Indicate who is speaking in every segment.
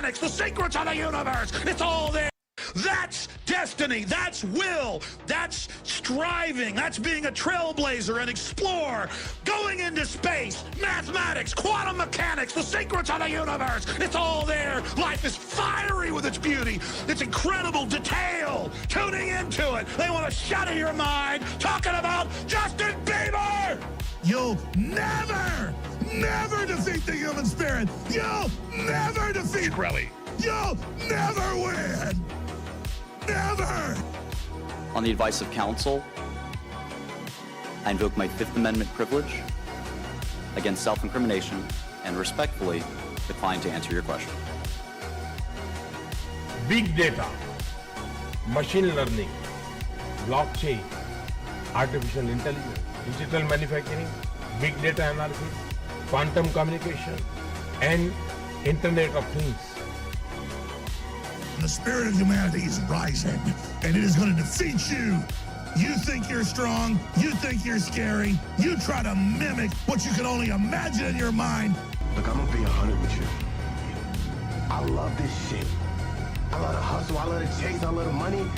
Speaker 1: mechanics, the secrets of the universe. It's all there. That's destiny. That's will. That's striving. That's being a trailblazer, an explorer, going into space, mathematics, quantum mechanics, the secrets of the universe. It's all there. Life is fiery with its beauty, its incredible detail. Tuning into it. They want to shatter your mind talking about Justin Bieber. You'll never defeat the human spirit. You'll never defeat Shkreli. You'll never win. Never!
Speaker 2: On the advice of counsel, I invoke my Fifth Amendment privilege against self-incrimination and respectfully decline to answer your question.
Speaker 3: Big data, machine learning, blockchain, artificial intelligence, digital manufacturing, big data analysis, quantum communication, and Internet of Things.
Speaker 1: The spirit of humanity is rising, and it is going to defeat you. You think you're strong, you think you're scary, you try to mimic what you can only imagine in your mind.
Speaker 4: Look, I'm gonna be 100 with you. I love this shit. I love the hustle, I love the chase, I love the money.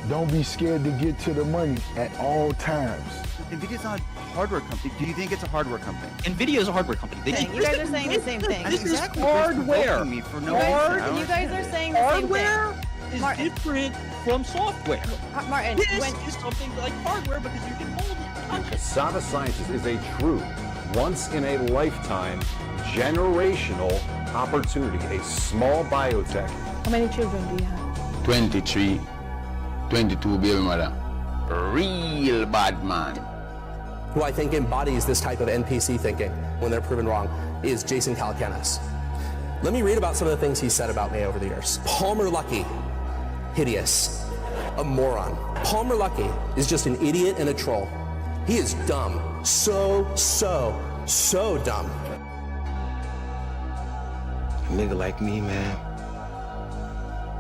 Speaker 5: Don't be scared to get to the money at all times.
Speaker 2: NVIDIA's not a hardware company. Do you think it's a hardware company? NVIDIA is a hardware company.
Speaker 6: You guys are saying the same thing.
Speaker 2: This is hardware. Me for no reason.
Speaker 6: You guys are saying the same thing.
Speaker 7: Hardware is different from software.
Speaker 6: Martin,
Speaker 7: This is something like hardware because you can mold it and touch it.
Speaker 8: Sada Sciences is a true, once-in-a-lifetime, generational opportunity, a small biotech.
Speaker 6: How many children do you have?
Speaker 9: 23, 22 baby mother. Real bad man.
Speaker 10: Who I think embodies this type of NPC thinking when they're proven wrong is Jason Calacanis. Let me read about some of the things he said about me over the years. Palmer Luckey, hideous, a moron. Palmer Luckey is just an idiot and a troll. He is dumb, so dumb.
Speaker 4: A nigga like me, man,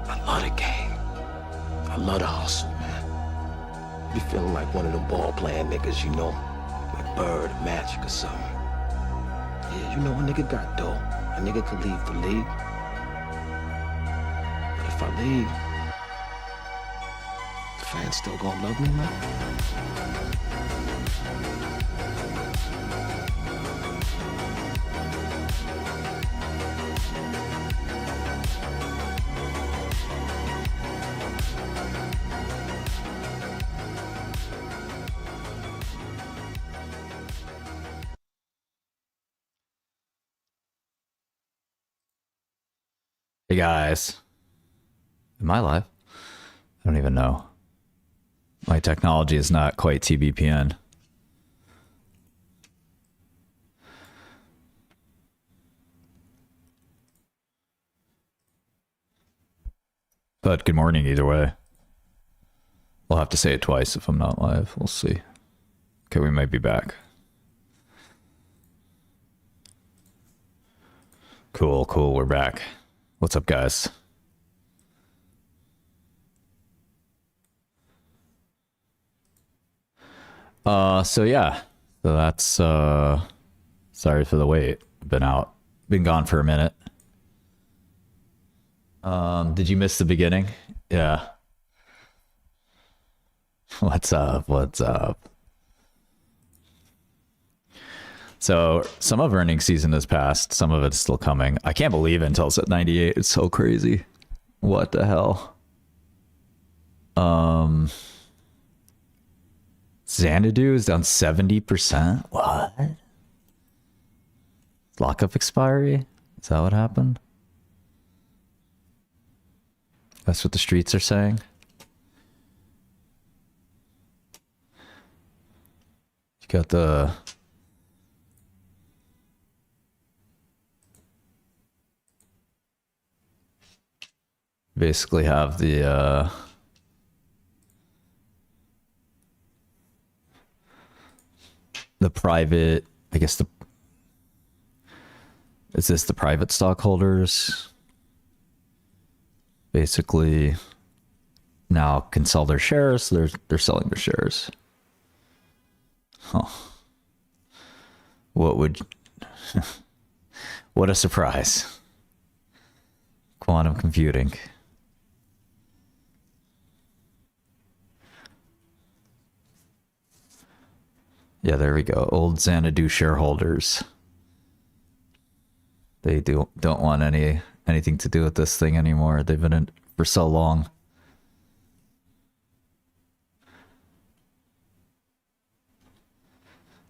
Speaker 4: I love the game. I love the hustle, man. Be feeling like one of them ball-playing niggas, you know? Like Bird, Magic or something. Yeah, you know, a nigga got dough. A nigga could leave the league. But if I leave, the fans still gonna love me, man?
Speaker 11: Hey guys, am I live? I don't even know. My technology is not quite TBPN. But good morning either way. I'll have to say it twice if I'm not live. We'll see. Okay, we might be back. Cool, we're back. What's up, guys? So that's sorry for the wait. Been gone for a minute. Did you miss the beginning? Yeah. What's up? So some of earnings season has passed. Some of it's still coming. I can't believe Intel's at 98. It's so crazy. What the hell? Xanadu is down 70%. What? Lockup expiry? Is that what happened? That's what the streets are saying. You got the... basically have the private, I guess is this the private stockholders basically now can sell their shares. They're selling their shares. Huh. What a surprise. Quantum computing. Yeah, there we go. Old Xanadu shareholders. They don't want anything to do with this thing anymore. They've been in for so long.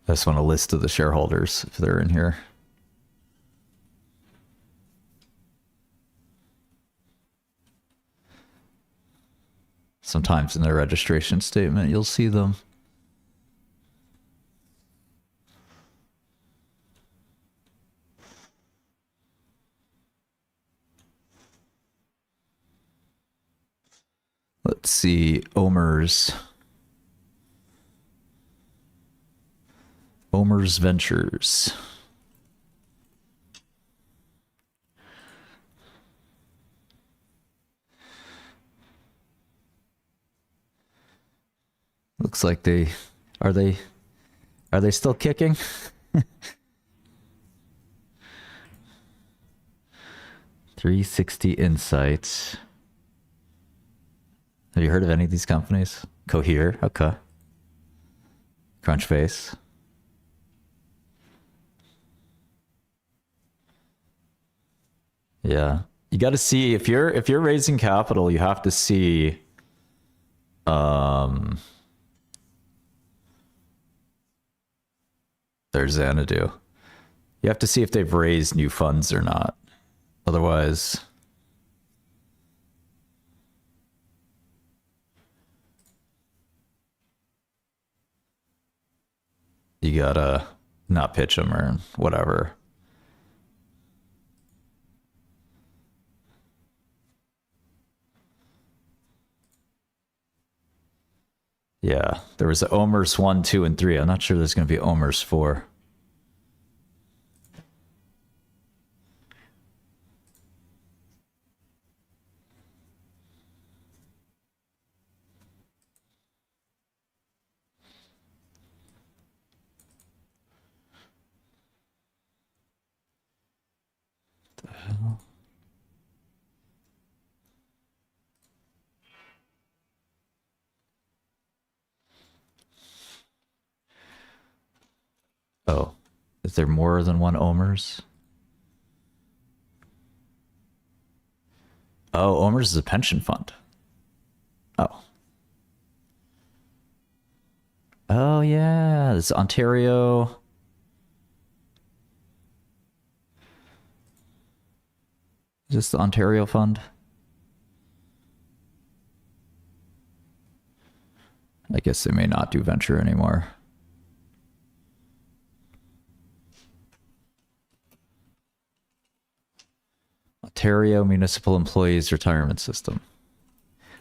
Speaker 11: I just want a list of the shareholders if they're in here. Sometimes in their registration statement, you'll see them. Let's see, Omer's Ventures. Looks like they are they still kicking? 360 Insights. Have you heard of any of these companies? Cohere, okay. Crunchbase. Yeah. You got to see if you're raising capital, you have to see there's Xanadu. You have to see if they've raised new funds or not. Otherwise, you gotta not pitch them or whatever. Yeah, there was a Omers 1, 2, and 3. I'm not sure there's going to be Omers 4. What the hell? Oh, is there more than one Omers? Oh, Omers is a pension fund. Oh. Oh, yeah. It's Ontario. Is this the Ontario fund? I guess they may not do venture anymore. Ontario Municipal Employees Retirement System.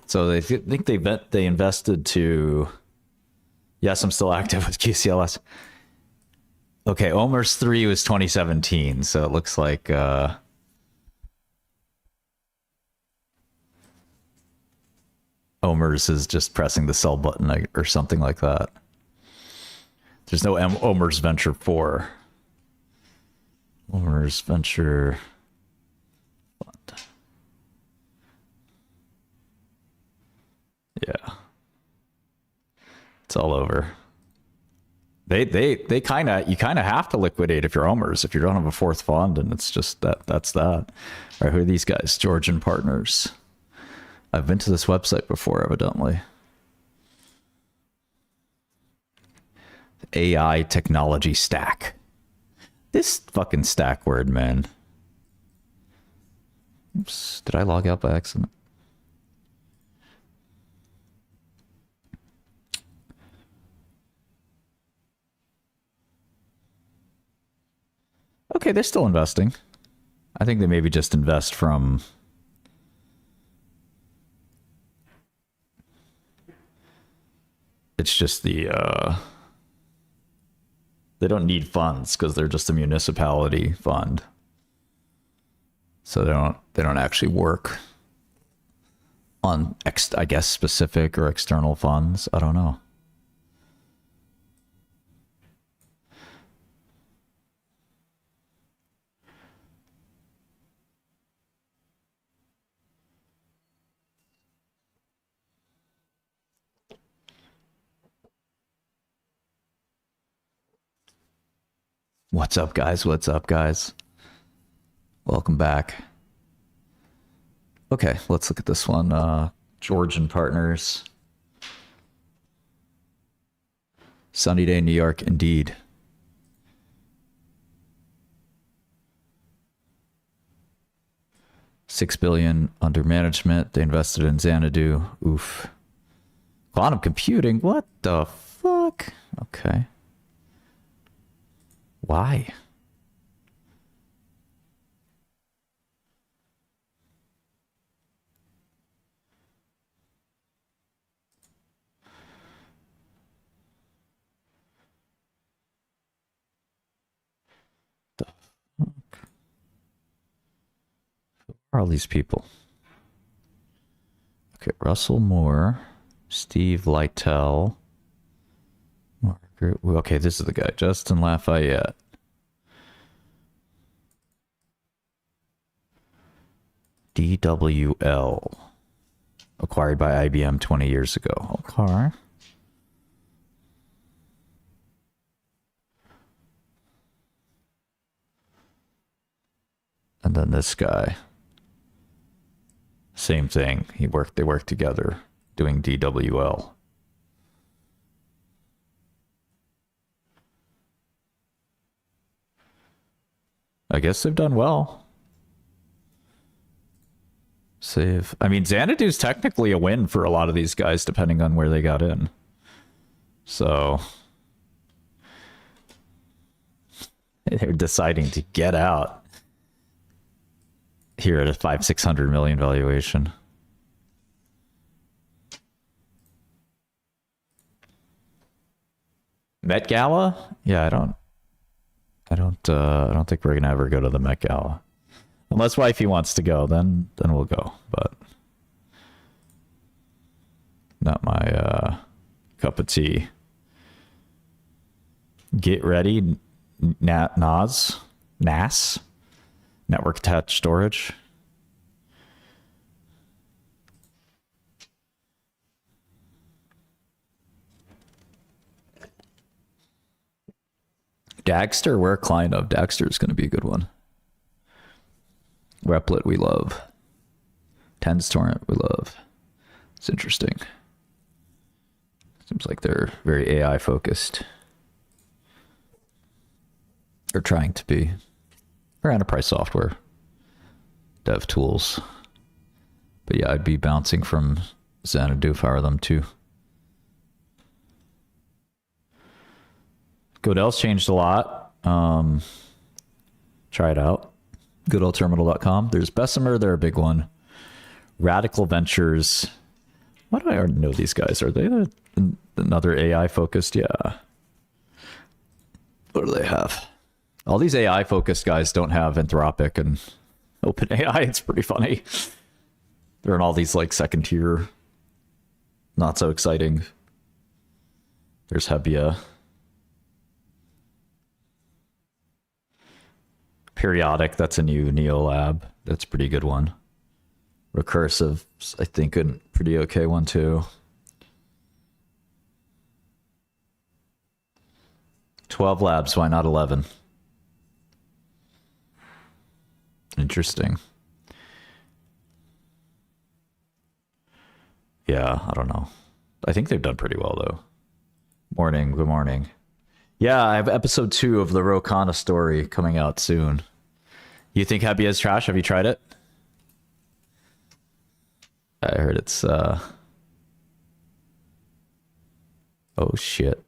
Speaker 11: So they think they invested to. Yes, I'm still active with QCLS. Okay, Omers 3 was 2017, so it looks like Omers is just pressing the sell button or something like that. There's no Omers Venture 4. Omers Venture Fund. Yeah. It's all over. They kind of, you kind of have to liquidate if you're Omers, if you don't have a fourth fund, and it's just that's that. All right, who are these guys? Georgian Partners. I've been to this website before, evidently. AI technology stack. This fucking stack word, man. Oops, did I log out by accident? Okay, they're still investing. I think they maybe just invest from... It's just the... They don't need funds because they're just a municipality fund. So they don't actually work on, I guess, specific or external funds. I don't know. What's up, guys? What's up, guys? Welcome back. Okay, let's look at this one. Georgian Partners. Sunny day in New York, indeed. $6 billion under management. They invested in Xanadu. Oof. Quantum computing? What the fuck? Okay. Why? The fuck? Who are all these people? Okay, Russell Moore, Steve Lytell, Margaret. Okay, this is the guy, Justin Lafayette. DWL, acquired by IBM 20 years ago. Okay. And then this guy. Same thing. They worked together doing DWL. I guess they've done well. Save. I mean, Xanadu's technically a win for a lot of these guys, depending on where they got in. So they're deciding to get out here at a 500-600 million valuation. Met Gala? Yeah, I don't think we're gonna ever go to the Met Gala. Unless wifey wants to go, then we'll go. But not my cup of tea. Get ready, NAS, network attached storage. Dagster, we're a client of. Dagster is going to be a good one. Replit, we love. TensTorrent, we love. It's interesting. Seems like they're very AI focused. They're trying to be. Or enterprise software. Dev tools. But yeah, I'd be bouncing from Xanadu if I were them too. Godell's changed a lot. Try it out. Goodoldterminal.com. There's Bessemer, they're a big one. Radical Ventures. Why do I already know these guys? Are they another AI focused? Yeah. What do they have? All these AI focused guys don't have Anthropic and OpenAI. It's pretty funny. They're in all these like second tier, not so exciting. There's Hebia. Periodic, that's a new Neo lab. That's a pretty good one. Recursive, I think, a pretty okay one too. 12 labs, why not 11? Interesting. Yeah, I don't know. I think they've done pretty well though. Morning, good morning. Yeah, I have episode 2 of the Rokana story coming out soon. You think Hebia is trash? Have you tried it? I heard it's oh shit.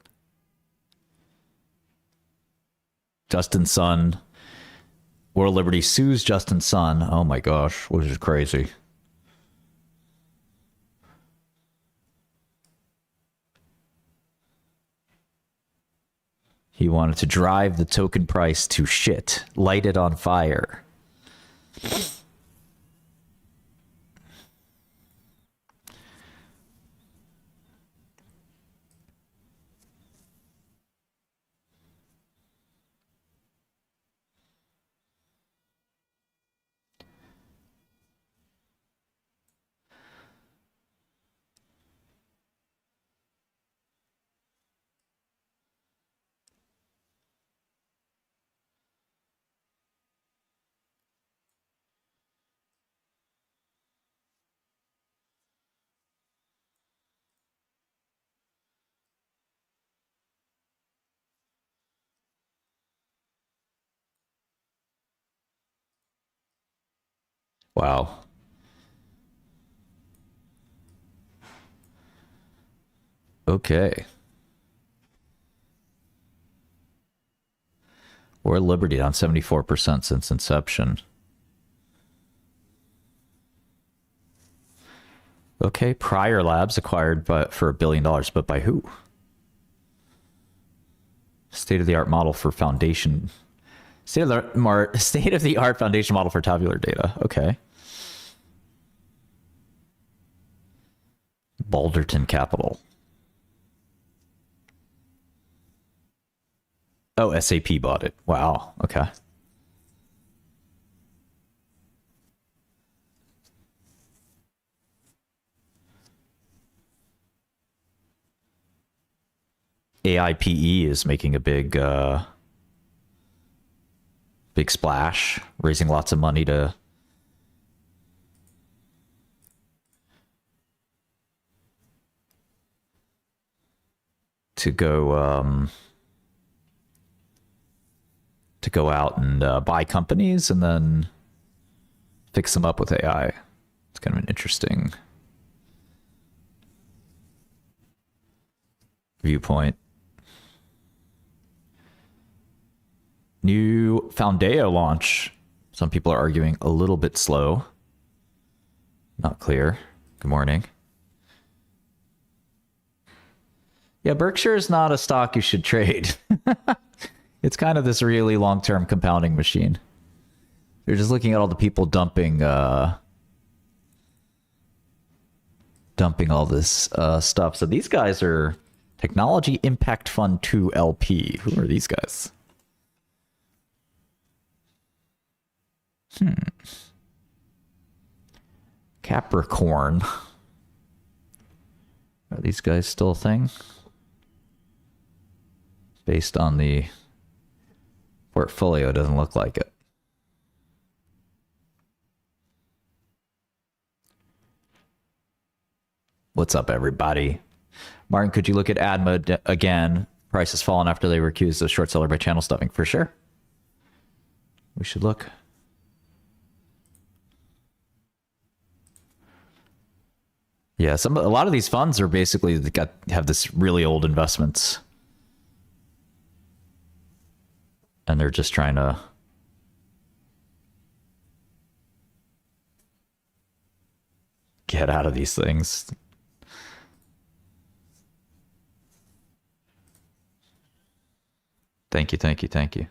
Speaker 11: Justin Sun. World Liberty sues Justin Sun. Oh my gosh, which is crazy. He wanted to drive the token price to shit, light it on fire. Wow. Okay. Or Liberty down 74% since inception. Okay, Prior Labs acquired for $1 billion, but by who? State-of-the-art model for foundation. State-of-the-art foundation model for tabular data. Okay. Balderton Capital. Oh, SAP bought it. Wow. Okay. AIPE is making a big splash, raising lots of money to go out and buy companies and then fix them up with AI. It's kind of an interesting viewpoint. New Foundeo launch. Some people are arguing a little bit slow. Not clear. Good morning. Yeah, Berkshire is not a stock you should trade. It's kind of this really long-term compounding machine. You're just looking at all the people dumping all this stuff. So these guys are Technology Impact Fund 2 LP. Who are these guys? Capricorn. Are these guys still a thing? Based on the portfolio, doesn't look like it. What's up, everybody? Martin, could you look at Adma again? Price has fallen after they were accused of short seller by channel stuffing. For sure. We should look. Yeah, a lot of these funds are basically have this really old investments, and they're just trying to get out of these things. Thank you, thank you, thank you.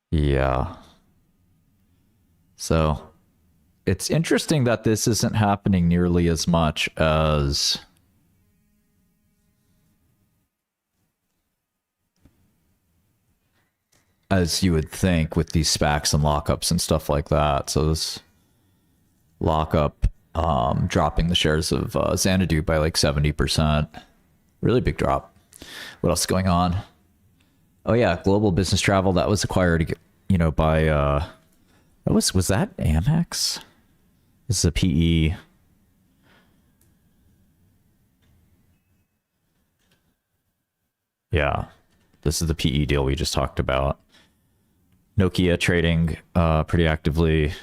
Speaker 11: Yeah. So it's interesting that this isn't happening nearly as much as you would think with these SPACs and lockups and stuff like that. So this lockup dropping the shares of Xanadu by like 70%. Really big drop. What else is going on? Oh yeah, Global Business Travel, that was acquired, by was that Amex? This is a PE. Yeah, this is the PE deal we just talked about. Nokia trading pretty actively.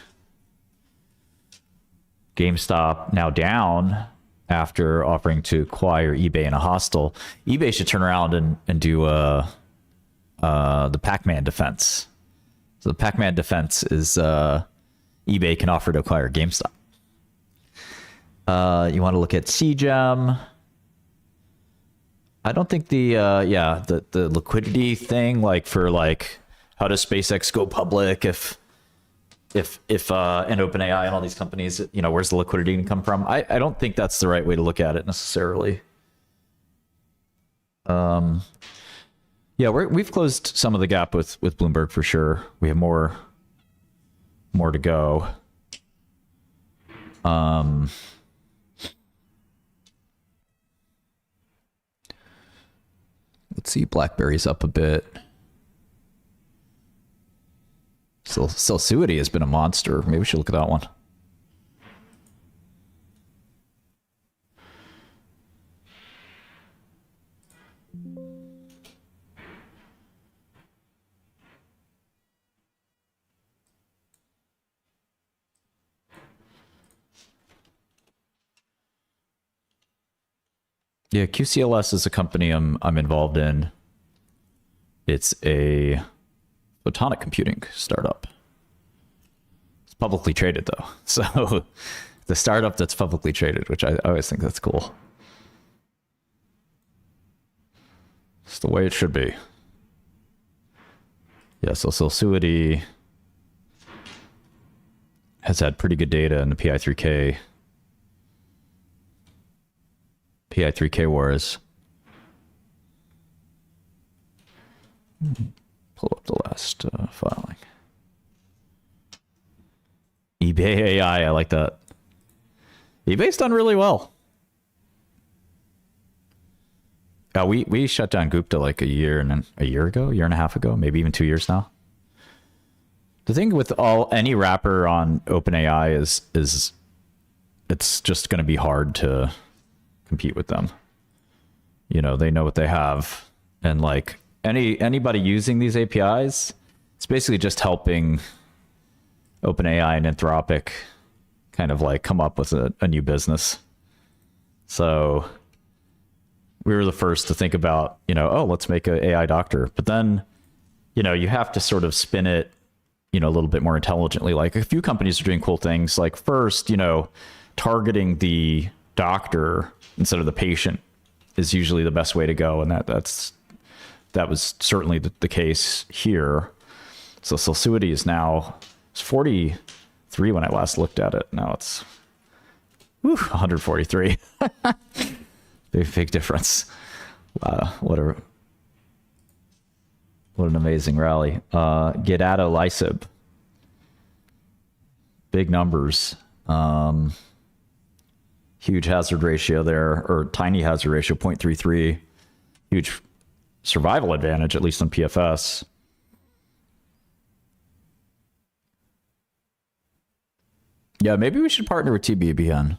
Speaker 11: GameStop now down after offering to acquire eBay in a hostile. eBay should turn around and do the Pac-Man defense. So the Pac-Man defense is eBay can offer to acquire GameStop. You want to look at CGEM. I don't think the liquidity thing, like for like how does SpaceX go public if and OpenAI and all these companies, where's the liquidity going to come from? I don't think that's the right way to look at it necessarily. Yeah, we've closed some of the gap with Bloomberg for sure. We have more to go. see, BlackBerry's up a bit. So Celsius has been a monster. Maybe we should look at that one. Yeah, QCLS is a company I'm involved in. It's a photonic computing startup. It's publicly traded though. So the startup that's publicly traded, which I always think that's cool. It's the way it should be. Yeah, so Celsius has had pretty good data in the PI3K wars. Pull up the last filing. eBay AI, I like that. eBay's done really well. We shut down Gupta like a year and a half ago, maybe even 2 years now. The thing with any wrapper on OpenAI is it's just going to be hard to compete with them. You know, they know what they have, and like anybody using these APIs, it's basically just helping OpenAI and Anthropic kind of like come up with a new business. So we were the first to think about, let's make an AI doctor. But then, you have to sort of spin it, a little bit more intelligently. Like a few companies are doing cool things. Like first, targeting the doctor instead of the patient is usually the best way to go. And that was certainly the case here. So Celsius is now 43 when I last looked at it. Now it's 143. Big difference. Wow, what an amazing rally. Gedato Lysib. Big numbers. Huge hazard ratio there, or tiny hazard ratio, 0.33. Huge survival advantage, at least on PFS. Yeah, maybe we should partner with TBBN.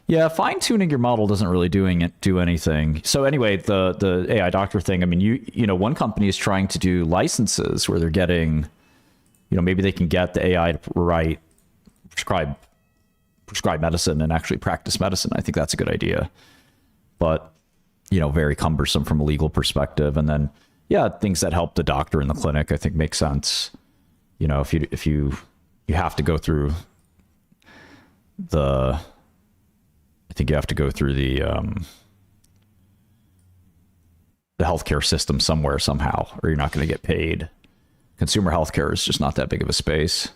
Speaker 11: Yeah, fine-tuning your model doesn't really do anything. So anyway, the AI doctor thing, I mean, you know, one company is trying to do licenses where they're getting, maybe they can get the AI to prescribe medicine and actually practice medicine. I think that's a good idea. But, very cumbersome from a legal perspective. And then, yeah, things that help the doctor in the clinic, I think make sense. If you have to go through the healthcare system somewhere, somehow, or you're not going to get paid. Consumer healthcare is just not that big of a space.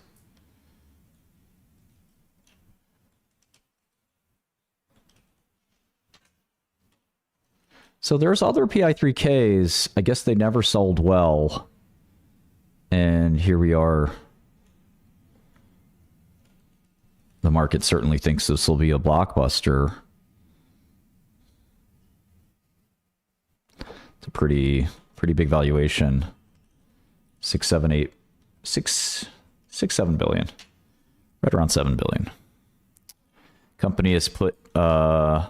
Speaker 11: So there's other PI3Ks. I guess they never sold well. And here we are. The market certainly thinks this will be a blockbuster. It's a pretty big valuation. 7 billion. Right around 7 billion. Company has put the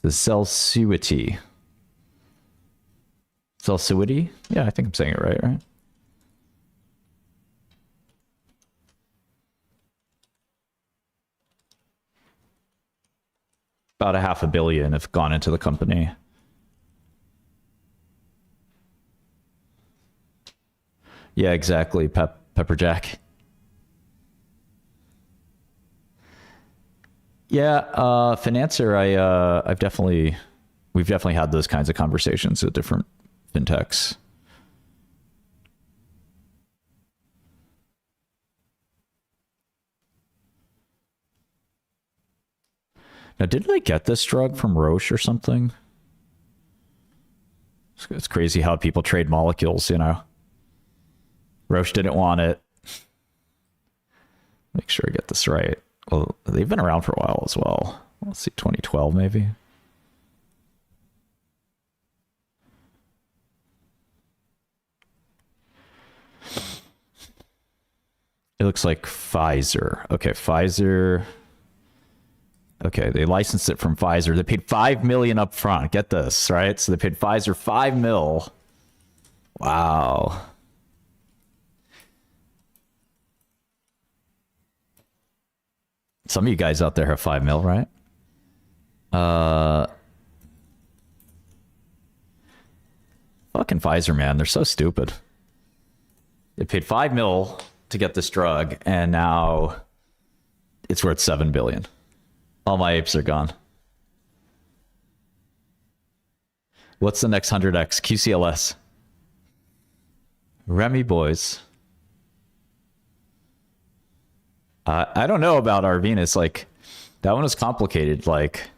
Speaker 11: Celsius. Yeah, I think I'm saying it right? About $500 million have gone into the company. Yeah, exactly. Pepperjack. Yeah, Financer. We've definitely had those kinds of conversations with different fintechs. Now, didn't I get this drug from Roche or something? It's crazy how people trade molecules, Roche didn't want it. Make sure I get this right. Well, they've been around for a while as well. Let's see, 2012 maybe. It looks like Pfizer. Okay, Pfizer. Okay, they licensed it from Pfizer. They paid $5 million up front. Get this, right? So they paid Pfizer $5 million. Wow. Some of you guys out there have $5 million, right? Fucking Pfizer, man. They're so stupid. They paid $5 million to get this drug, and now it's worth $7 billion. All my apes are gone. What's the next 100x? QCLS. Remy boys. I don't know about Arvinus. Like, that one is complicated. Like,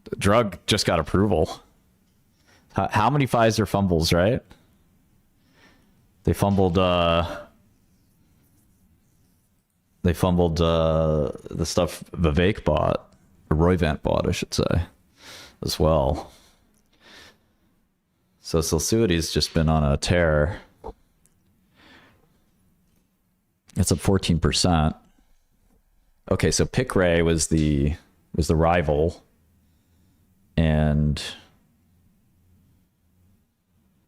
Speaker 11: the drug just got approval. How many Pfizer fumbles, right? They fumbled the stuff Vivek bought, or Roivant bought, I should say, as well. So Celsuity's just been on a tear. It's up 14%. Okay, so Pickray was the rival, and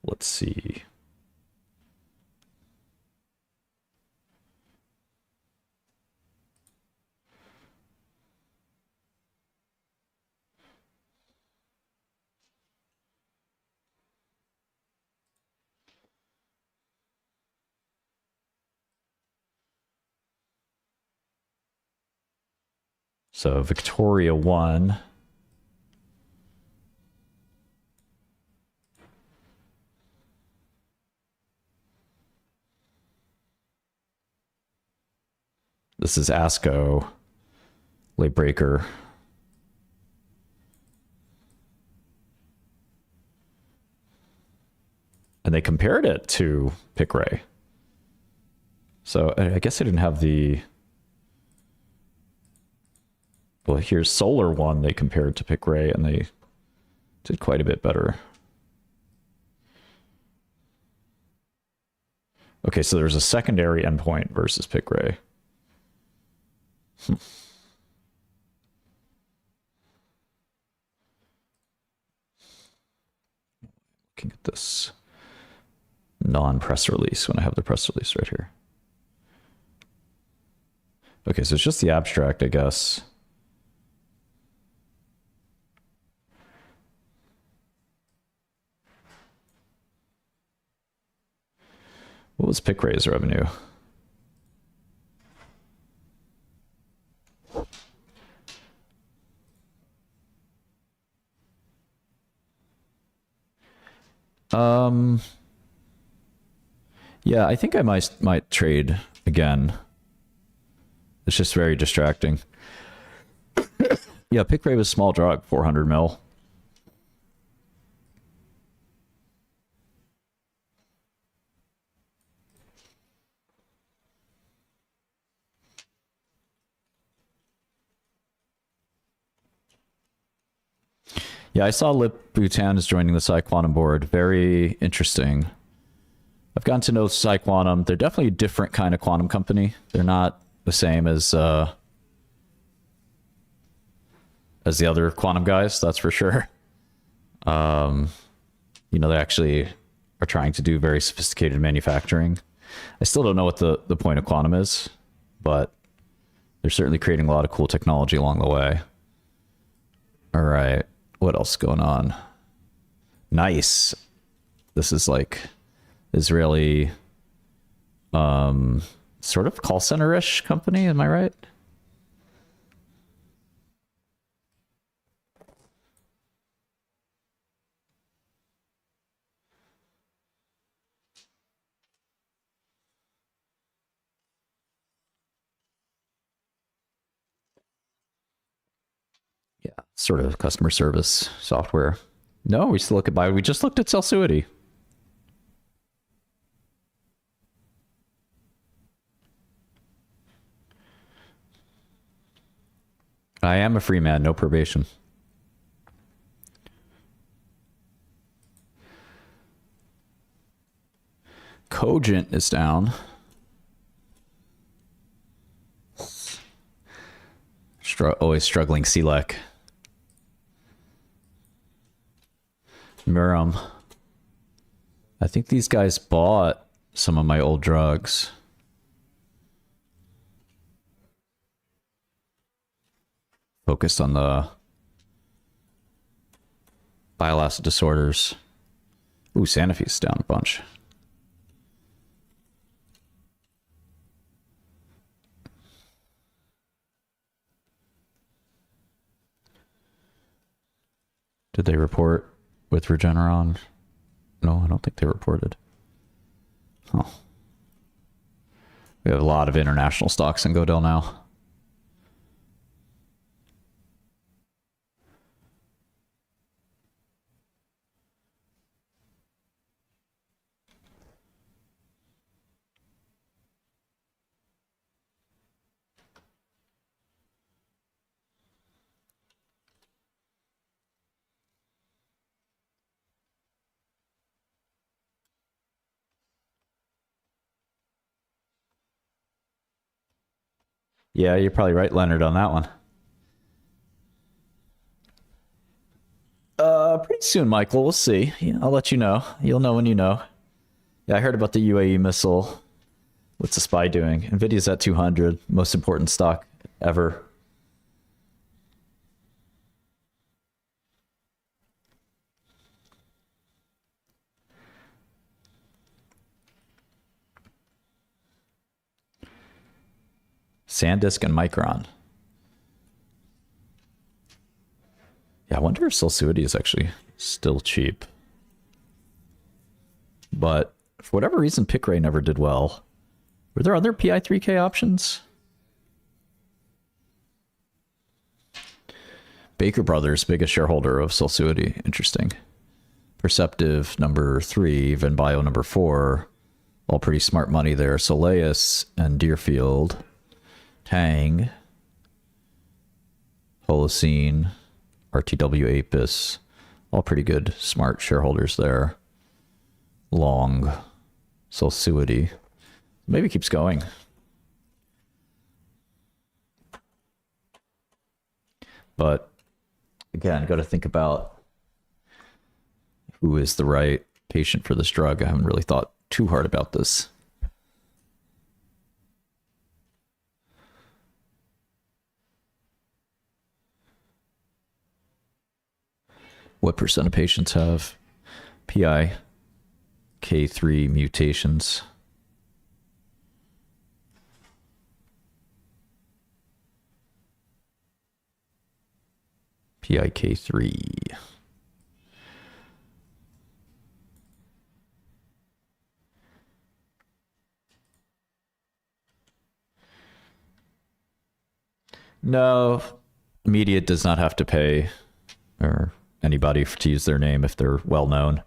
Speaker 11: let's see. So Victoria won. This is ASCO, late breaker. And they compared it to Pickray. So I guess I didn't have the... Well, here's Solar One. They compared to Pickray, and they did quite a bit better. Okay, so there's a secondary endpoint versus Pickray. Looking at this non-press release when I have the press release right here. Okay, so it's just the abstract, I guess. What was Pickray's revenue? Yeah, I think I might trade again. It's just very distracting. Yeah, Pickray was small drug, 400 mil. Yeah, I saw Lip Bhutan is joining the PsiQuantum board. Very interesting. I've gotten to know PsiQuantum. They're definitely a different kind of quantum company. They're not the same as the other quantum guys, that's for sure. You know, they actually are trying to do very sophisticated manufacturing. I still don't know what the point of quantum is, but they're certainly creating a lot of cool technology along the way. All right. What else is going on? Nice. This is like Israeli sort of call center-ish company, am I right? Yeah, sort of customer service software. No, we still look at Bio. We just looked at Celsuity. I am a free man, no probation. Cogent is down. Always struggling CLEC. Mirum. I think these guys bought some of my old drugs. Focused on the bile acid disorders. Ooh, Sanofi's down a bunch. Did they report with Regeneron? No, I don't think they reported. Oh. We have a lot of international stocks in Godel now. Yeah, you're probably right, Leonard, on that one. Pretty soon, Michael. We'll see. Yeah, I'll let you know. You'll know when you know. Yeah, I heard about the UAE missile. What's the SPY doing? Nvidia's at 200. Most important stock ever. SanDisk and Micron. Yeah, I wonder if Celsius is actually still cheap. But for whatever reason, Picray never did well. Were there other PI3K options? Baker Brothers, biggest shareholder of Celsius. Interesting. Perceptive, number 3. Venbio, number 4. All pretty smart money there. Soleus and Deerfield. Tang, Holocene, RTW Apis, all pretty good, smart shareholders there. Long, Celsius, maybe keeps going. But again, got to think about who is the right patient for this drug. I haven't really thought too hard about this. What percent of patients have PIK3 mutations? PIK3. No, media does not have to pay or anybody to use their name if they're well known.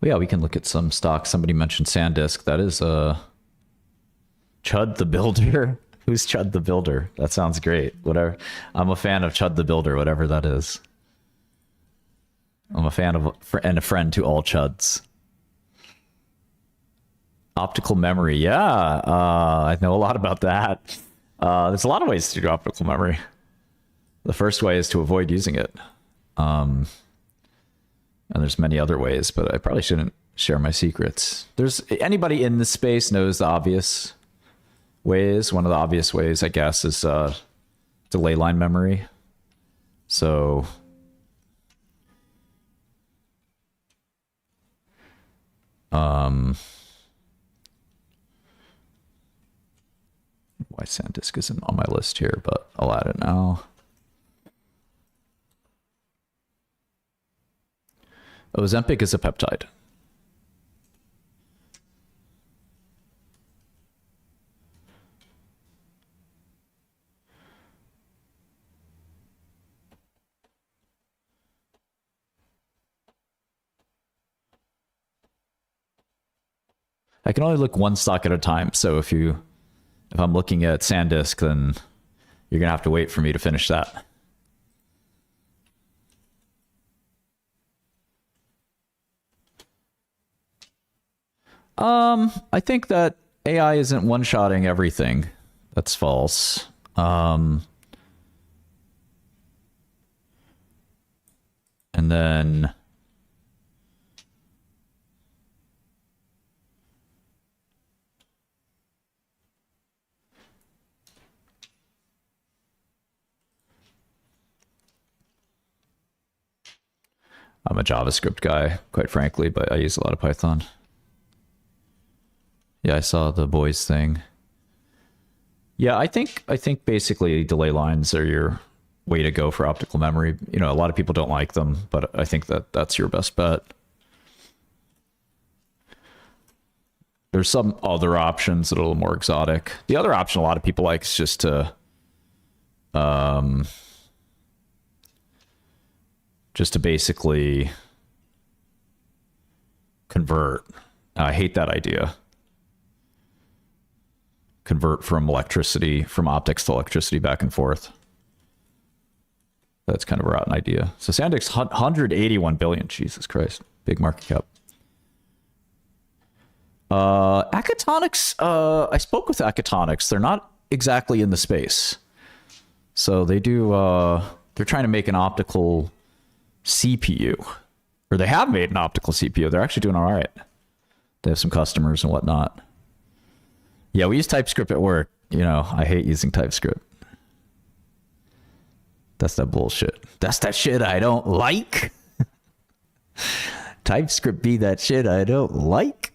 Speaker 11: Well, yeah, we can look at some stocks. Somebody mentioned SanDisk. That is Chud the Builder. Who's Chud the Builder? That sounds great. Whatever. I'm a fan of Chud the Builder, whatever that is. I'm a fan of and a friend to all Chuds. Optical memory. Yeah, I know a lot about that. There's a lot of ways to do optical memory. The first way is to avoid using it. And there's many other ways, but I probably shouldn't share my secrets. There's anybody in this space knows the obvious ways. One of the obvious ways, I guess, is delay line memory. So why SanDisk isn't on my list here, but I'll add it now. Ozempic is a peptide. I can only look one stock at a time. So if I'm looking at SanDisk, then you're gonna have to wait for me to finish that. I think that AI isn't one-shotting everything. That's false. And then I'm a JavaScript guy, quite frankly, but I use a lot of Python. Yeah, I saw the boys thing. Yeah, I think basically delay lines are your way to go for optical memory. You know, a lot of people don't like them, but I think that that's your best bet. There's some other options that are a little more exotic. The other option a lot of people like is just to basically convert. I hate that idea. Convert from optics to electricity back and forth. That's kind of a rotten idea. So Sandisk's 181 billion. Jesus Christ. Big market cap. Acatonics, I spoke with Acatonics. They're not exactly in the space. So they do, they're trying to make an optical CPU. Or they have made an optical CPU. They're actually doing all right. They have some customers and whatnot. Yeah, we use TypeScript at work. You know, I hate using TypeScript. That's that bullshit. That's that shit I don't like. TypeScript be that shit I don't like.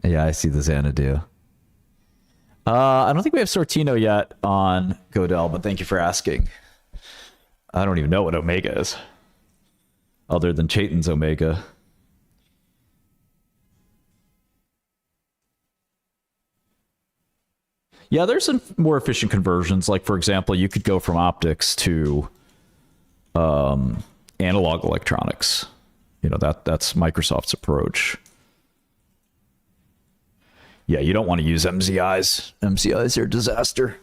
Speaker 11: Yeah, I see the Xanadu. I don't think we have Sortino yet on Godel, but thank you for asking. I don't even know what Omega is. Other than Chaitin's Omega. Yeah, there's some more efficient conversions. Like, for example, you could go from optics to analog electronics. You know, that's Microsoft's approach. Yeah, you don't want to use MZIs. MZIs are a disaster.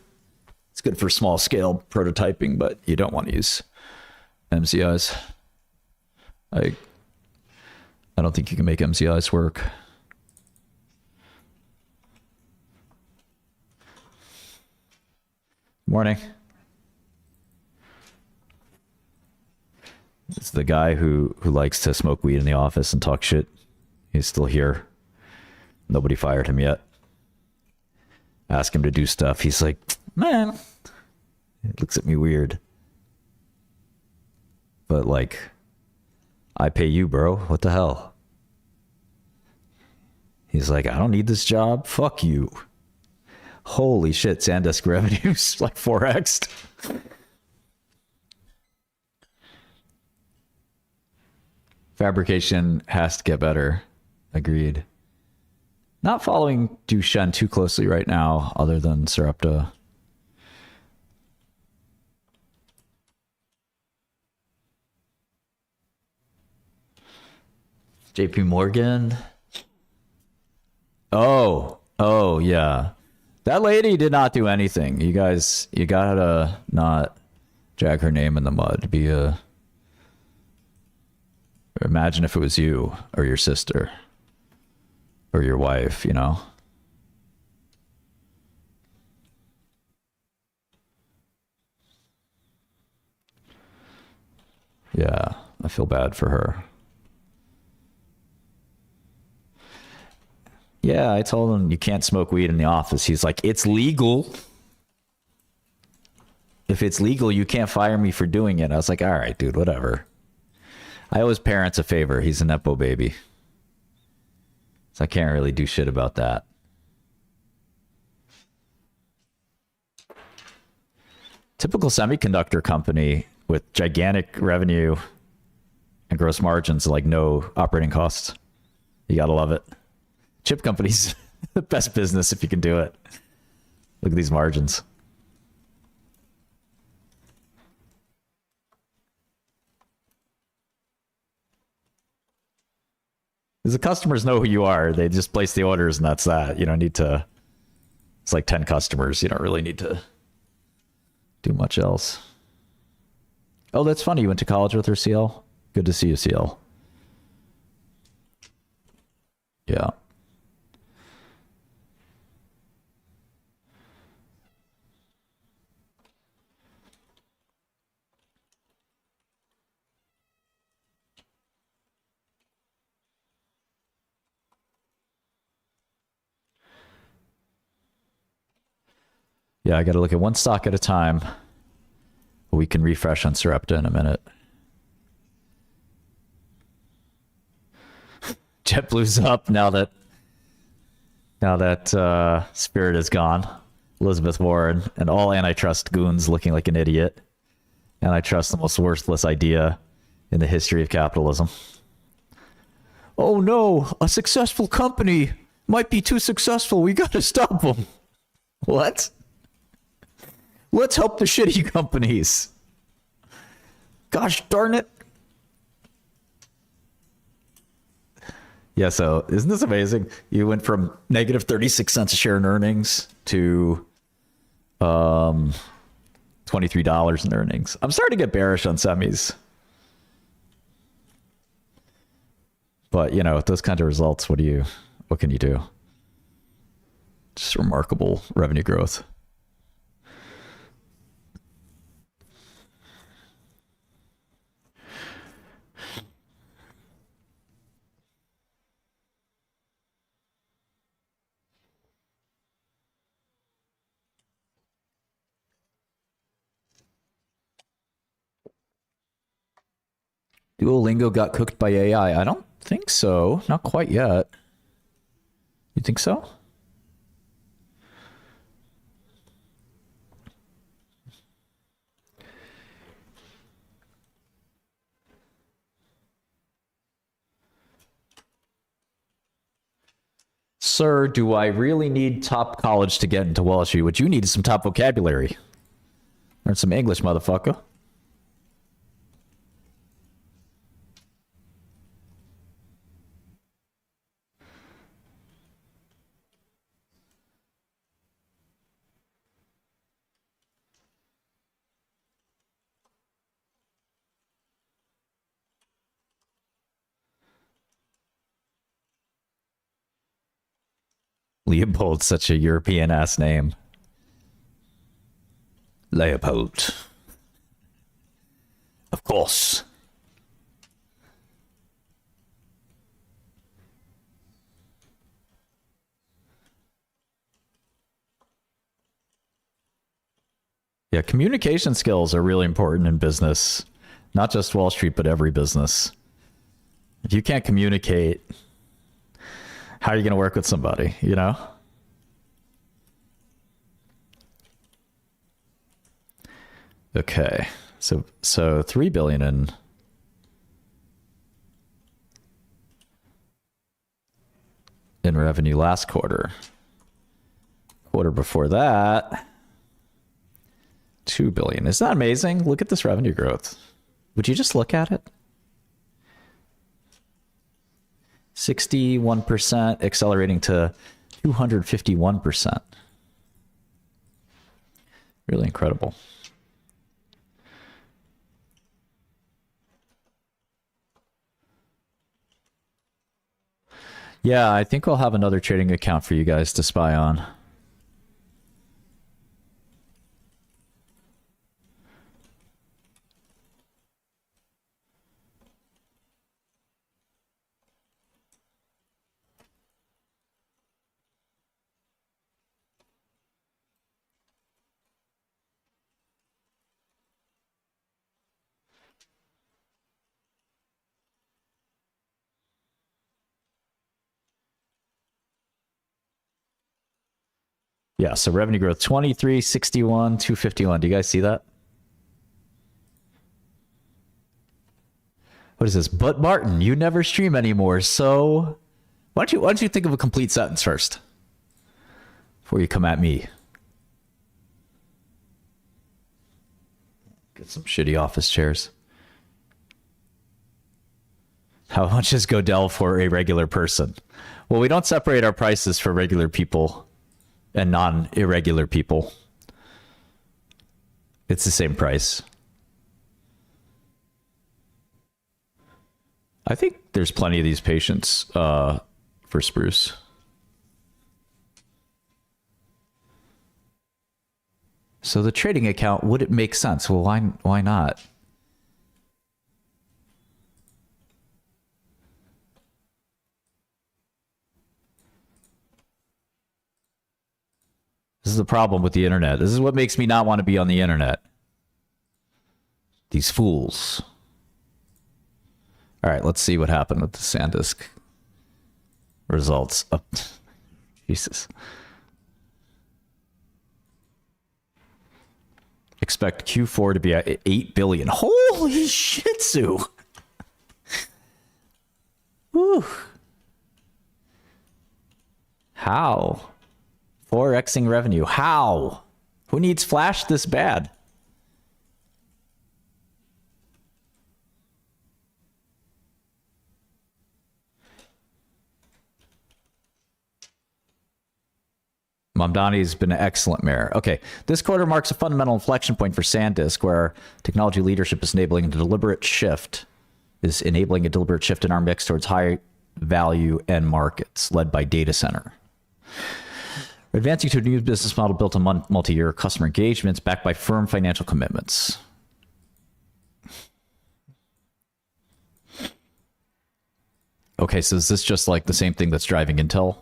Speaker 11: It's good for small scale prototyping, but you don't want to use MZIs. I don't think you can make MZIs work. Morning. It's the guy who likes to smoke weed in the office and talk shit. He's still here. Nobody fired him yet. Ask him to do stuff. He's like, man. He looks at me weird. But like, I pay you, bro. What the hell? He's like, I don't need this job. Fuck you. Holy shit, SanDisk revenues like 4x'd. Fabrication has to get better. Agreed. Not following Duchenne too closely right now, other than Sarepta. JP Morgan. Oh, yeah. That lady did not do anything. You guys, you gotta not drag her name in the mud. Imagine if it was you or your sister or your wife, you know? Yeah, I feel bad for her. Yeah, I told him you can't smoke weed in the office. He's like, it's legal. If it's legal, you can't fire me for doing it. I was like, all right, dude, whatever. I owe his parents a favor. He's a Nepo baby. So I can't really do shit about that. Typical semiconductor company with gigantic revenue and gross margins, like no operating costs. You gotta love it. Chip companies, the best business if you can do it. Look at these margins. Because the customers know who you are. They just place the orders and that's that. You don't need to... It's like 10 customers. You don't really need to do much else. Oh, that's funny. You went to college with her, CL? Good to see you, CL. Yeah. Yeah, I got to look at one stock at a time. We can refresh on Sarepta in a minute. JetBlue's up now that Spirit is gone. Elizabeth Warren and all antitrust goons looking like an idiot. Antitrust, the most worthless idea in the history of capitalism. Oh no, a successful company might be too successful. We got to stop them. What? Let's help the shitty companies. Gosh darn it. Yeah, so isn't this amazing? You went from negative 36 cents a share in earnings to $23 in earnings. I'm starting to get bearish on semis. But, you know, with those kind of results, what can you do? Just remarkable revenue growth. Duolingo got cooked by AI. I don't think so. Not quite yet. You think so? Sir, do I really need top college to get into Wall Street? What you need is some top vocabulary. Learn some English, motherfucker. Leopold's such a European ass name. Leopold. Of course. Yeah, communication skills are really important in business. Not just Wall Street, but every business. If you can't communicate, how are you going to work with somebody, you know? Okay. So 3 billion in revenue last quarter. Quarter before that, 2 billion. Isn't that amazing? Look at this revenue growth. Would you just look at it? 61% accelerating to 251%. Really incredible. Yeah, I think I'll have another trading account for you guys to spy on. Yeah, so revenue growth 23, 61, 251. Do you guys see that? What is this? But Martin, you never stream anymore, so why don't you think of a complete sentence first before you come at me? Get some shitty office chairs. How much is Godel for a regular person? Well, we don't separate our prices for regular people and non-irregular people. It's the same price. I think there's plenty of these patients for Spruce. So the trading account, would it make sense? Well, why not? This is the problem with the internet. This is what makes me not want to be on the internet. These fools. All right, let's see what happened with the SanDisk results. Oh, Jesus. Expect Q4 to be at 8 billion. Holy shit, Sue. Whew. How? 4xing revenue. How? Who needs Flash this bad? Mamdani's been an excellent mayor. Okay, this quarter marks a fundamental inflection point for SanDisk, where technology leadership is enabling a deliberate shift in our mix towards high value end markets, led by data center. We're advancing to a new business model built on multi-year customer engagements, backed by firm financial commitments. Okay, so is this just like the same thing that's driving Intel?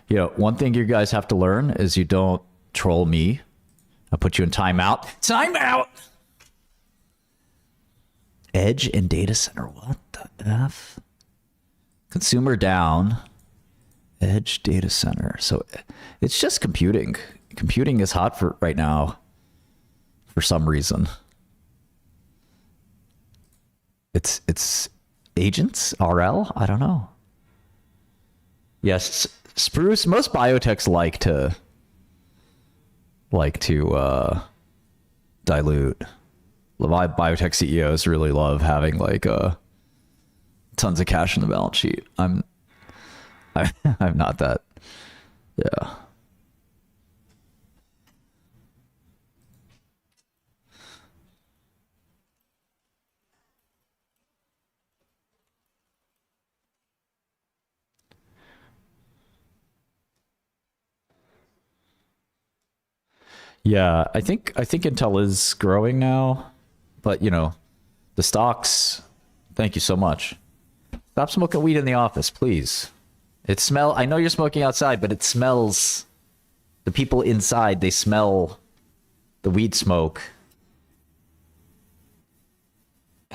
Speaker 11: You know, one thing you guys have to learn is you don't troll me. I'll put you in timeout. Timeout! Edge and data center. What the F? Consumer down. Edge data center. So it's just computing. Computing is hot for right now for some reason. It's agents, RL? I don't know. Yes, Spruce, most biotechs like to dilute. Biotech CEOs really love having like tons of cash in the balance sheet. I'm not that. Yeah. Yeah, I think Intel is growing now, but you know, the stocks. Thank you so much. Stop smoking weed in the office, please. I know you're smoking outside, but it smells. The people inside, they smell the weed smoke,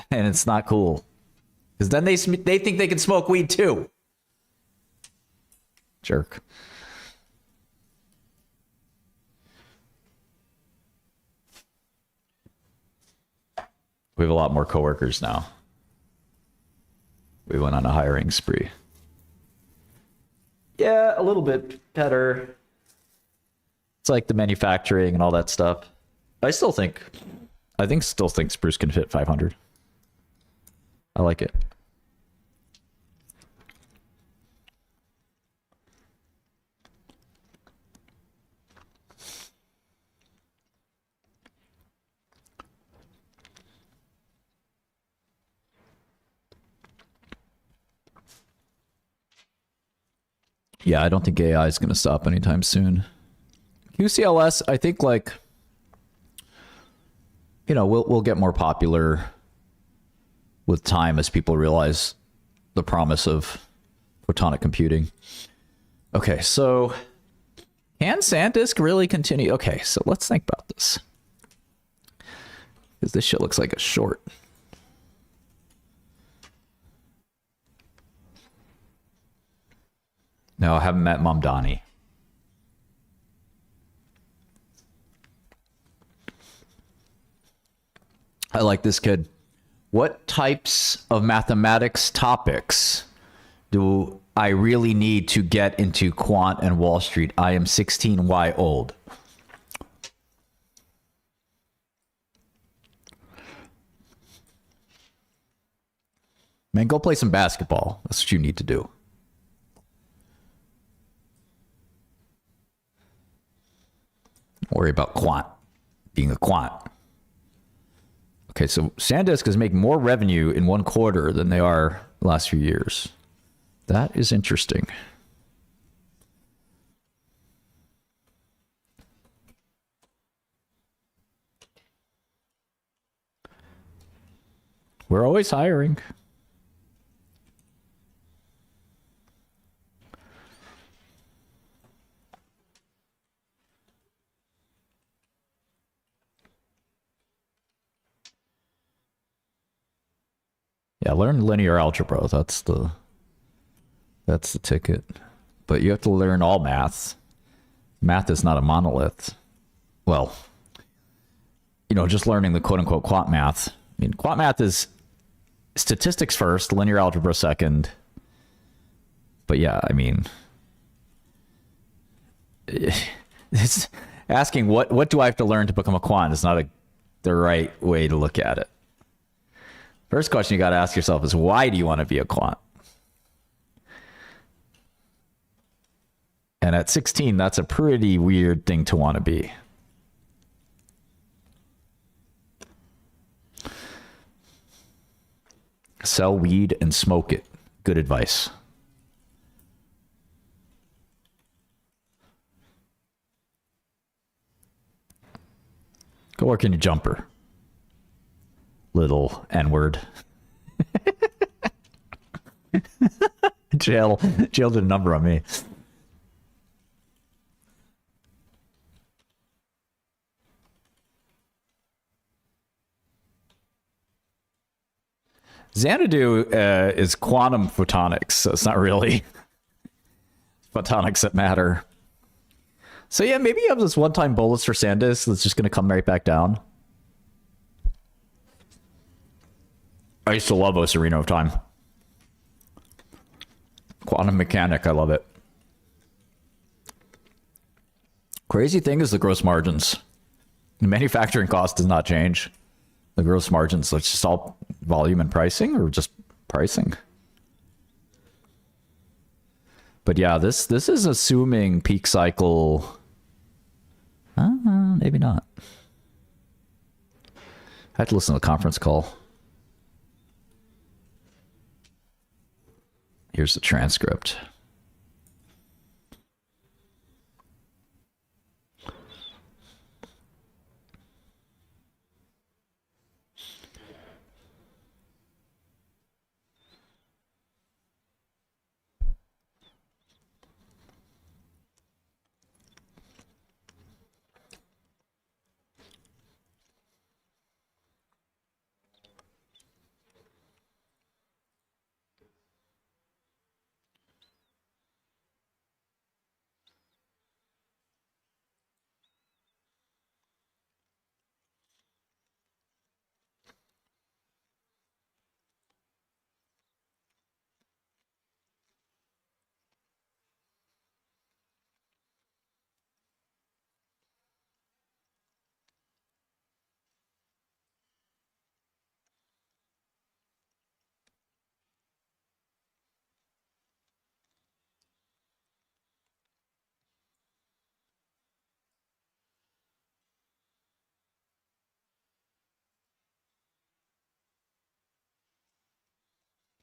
Speaker 11: and it's not cool. Because then they think they can smoke weed too. Jerk. We have a lot more coworkers now. We went on a hiring spree. Yeah, a little bit better. It's like the manufacturing and all that stuff. I still think Spruce can fit 500. I like it. Yeah, I don't think AI is going to stop anytime soon. QCLS, I think, like, you know, we'll get more popular with time as people realize the promise of photonic computing. Okay, so can SanDisk really continue? Okay, so let's think about this. Because this shit looks like a short. No, I haven't met Mamdani. I like this kid. What types of mathematics topics do I really need to get into quant and Wall Street? I am 16Y old. Man, go play some basketball. That's what you need to do. Don't worry about quant. Being a quant. Okay, so SanDisk is making more revenue in one quarter than they are the last few years. That is interesting. We're always hiring. Yeah, learn linear algebra. That's the ticket. But you have to learn all math. Math is not a monolith. Well, you know, just learning the quote unquote quant math. I mean, quant math is statistics first, linear algebra second. But yeah, I mean, it's asking what do I have to learn to become a quant is not the right way to look at it. First question you got to ask yourself is, why do you want to be a quant? And at 16, that's a pretty weird thing to want to be. Sell weed and smoke it. Good advice. Go work in your jumper. Little N-word. Jail did a number on me. Xanadu is quantum photonics, so it's not really photonics that matter. So yeah, maybe you have this one-time bolus for SanDisk that's just going to come right back down. I used to love Ocarina of Time. Quantum mechanic, I love it. Crazy thing is the gross margins. The manufacturing cost does not change. The gross margins, so it's just all volume and pricing, or just pricing. But yeah, this is assuming peak cycle. Maybe not. I had to listen to the conference call. Here's the transcript.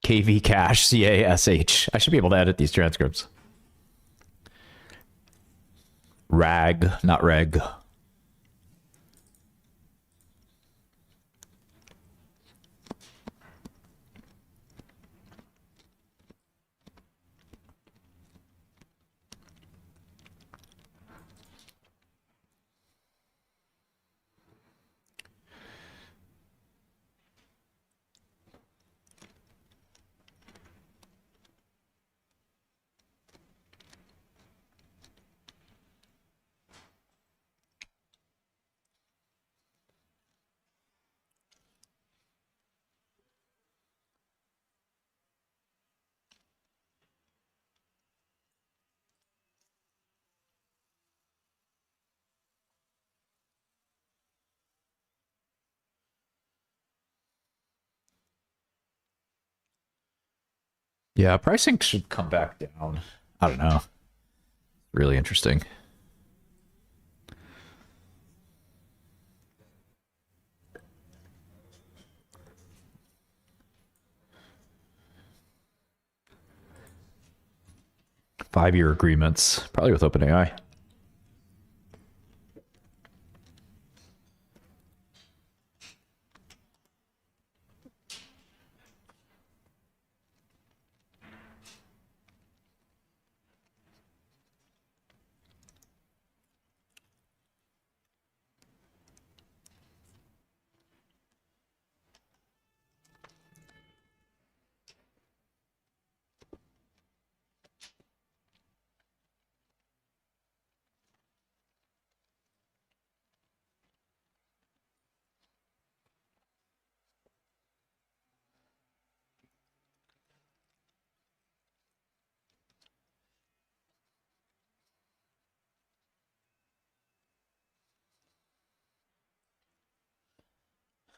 Speaker 11: KV Cash, CASH. I should be able to edit these transcripts. Rag, not reg. Yeah, pricing should come back down. I don't know. Really interesting. 5-year agreements, probably with OpenAI.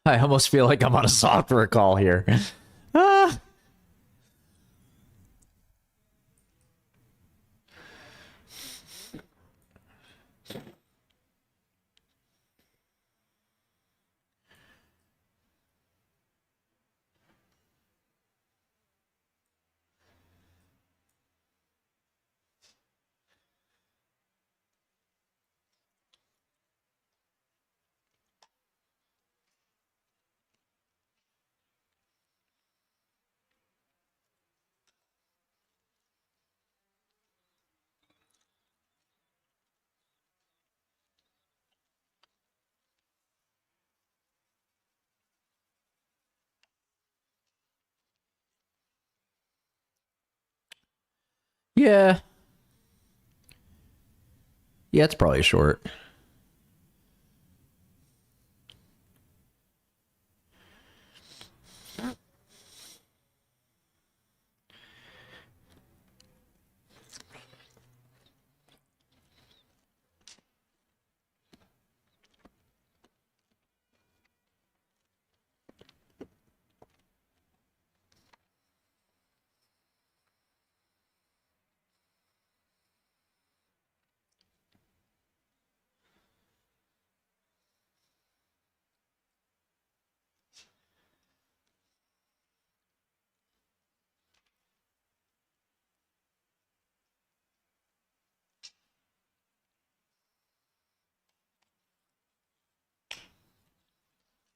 Speaker 11: I almost feel like I'm on a software call here. Ah. Yeah. Yeah, it's probably short.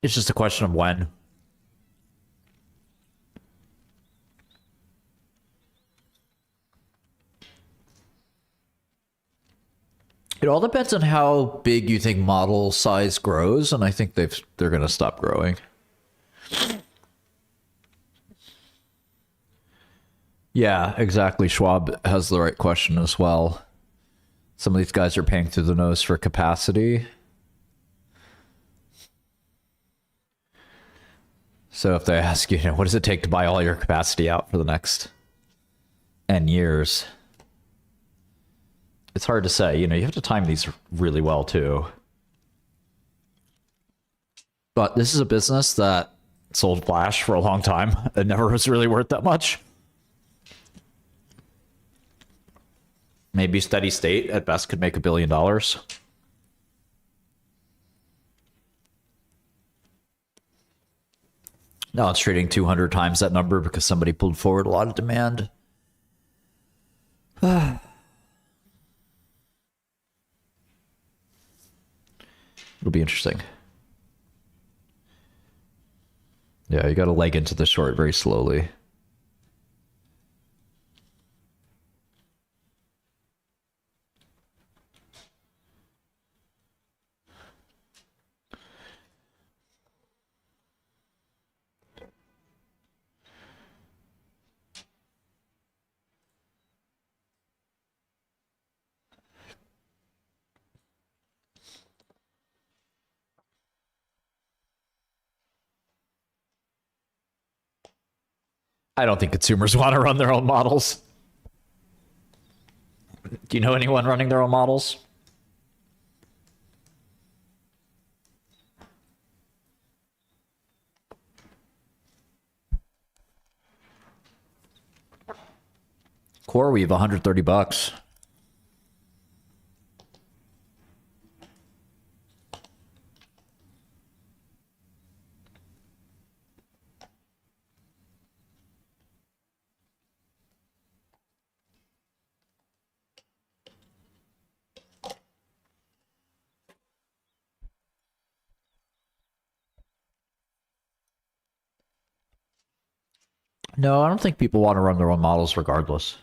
Speaker 11: It's just a question of when. It all depends on how big you think model size grows, and I think they're going to stop growing. Yeah, exactly. Schwab has the right question as well. Some of these guys are paying through the nose for capacity. So if they ask you, what does it take to buy all your capacity out for the next N years? It's hard to say. You have to time these really well too. But this is a business that sold Flash for a long time. It never was really worth that much. Maybe steady state at best could make $1 billion. Now it's trading 200 times that number because somebody pulled forward a lot of demand. It'll be interesting. Yeah, you got to leg into the short very slowly. I don't think consumers want to run their own models. Do you know anyone running their own models? CoreWeave, $130. No, I don't think people want to run their own models regardless.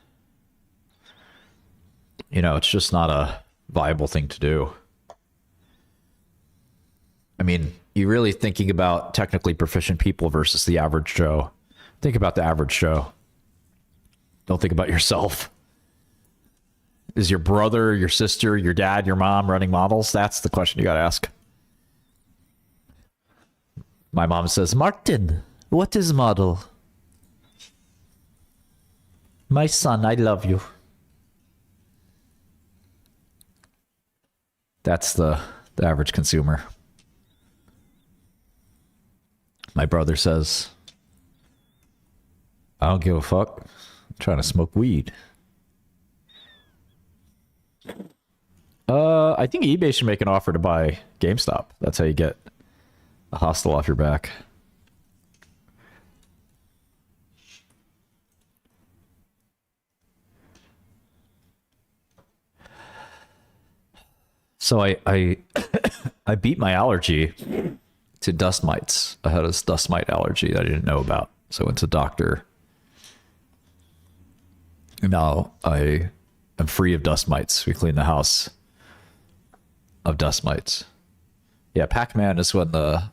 Speaker 11: You know, it's just not a viable thing to do. I mean, you're really thinking about technically proficient people versus the average Joe. Think about the average Joe. Don't think about yourself. Is your brother, your sister, your dad, your mom running models? That's the question you got to ask. My mom says, Martin, what is model? My son, I love you. That's the average consumer. My brother says, I don't give a fuck. I'm trying to smoke weed. I think eBay should make an offer to buy GameStop. That's how you get a hostile off your back. So I I beat my allergy to dust mites. I had a dust mite allergy that I didn't know about. So I went to the doctor. And now I am free of dust mites. We clean the house of dust mites. Yeah, Pac-Man is when the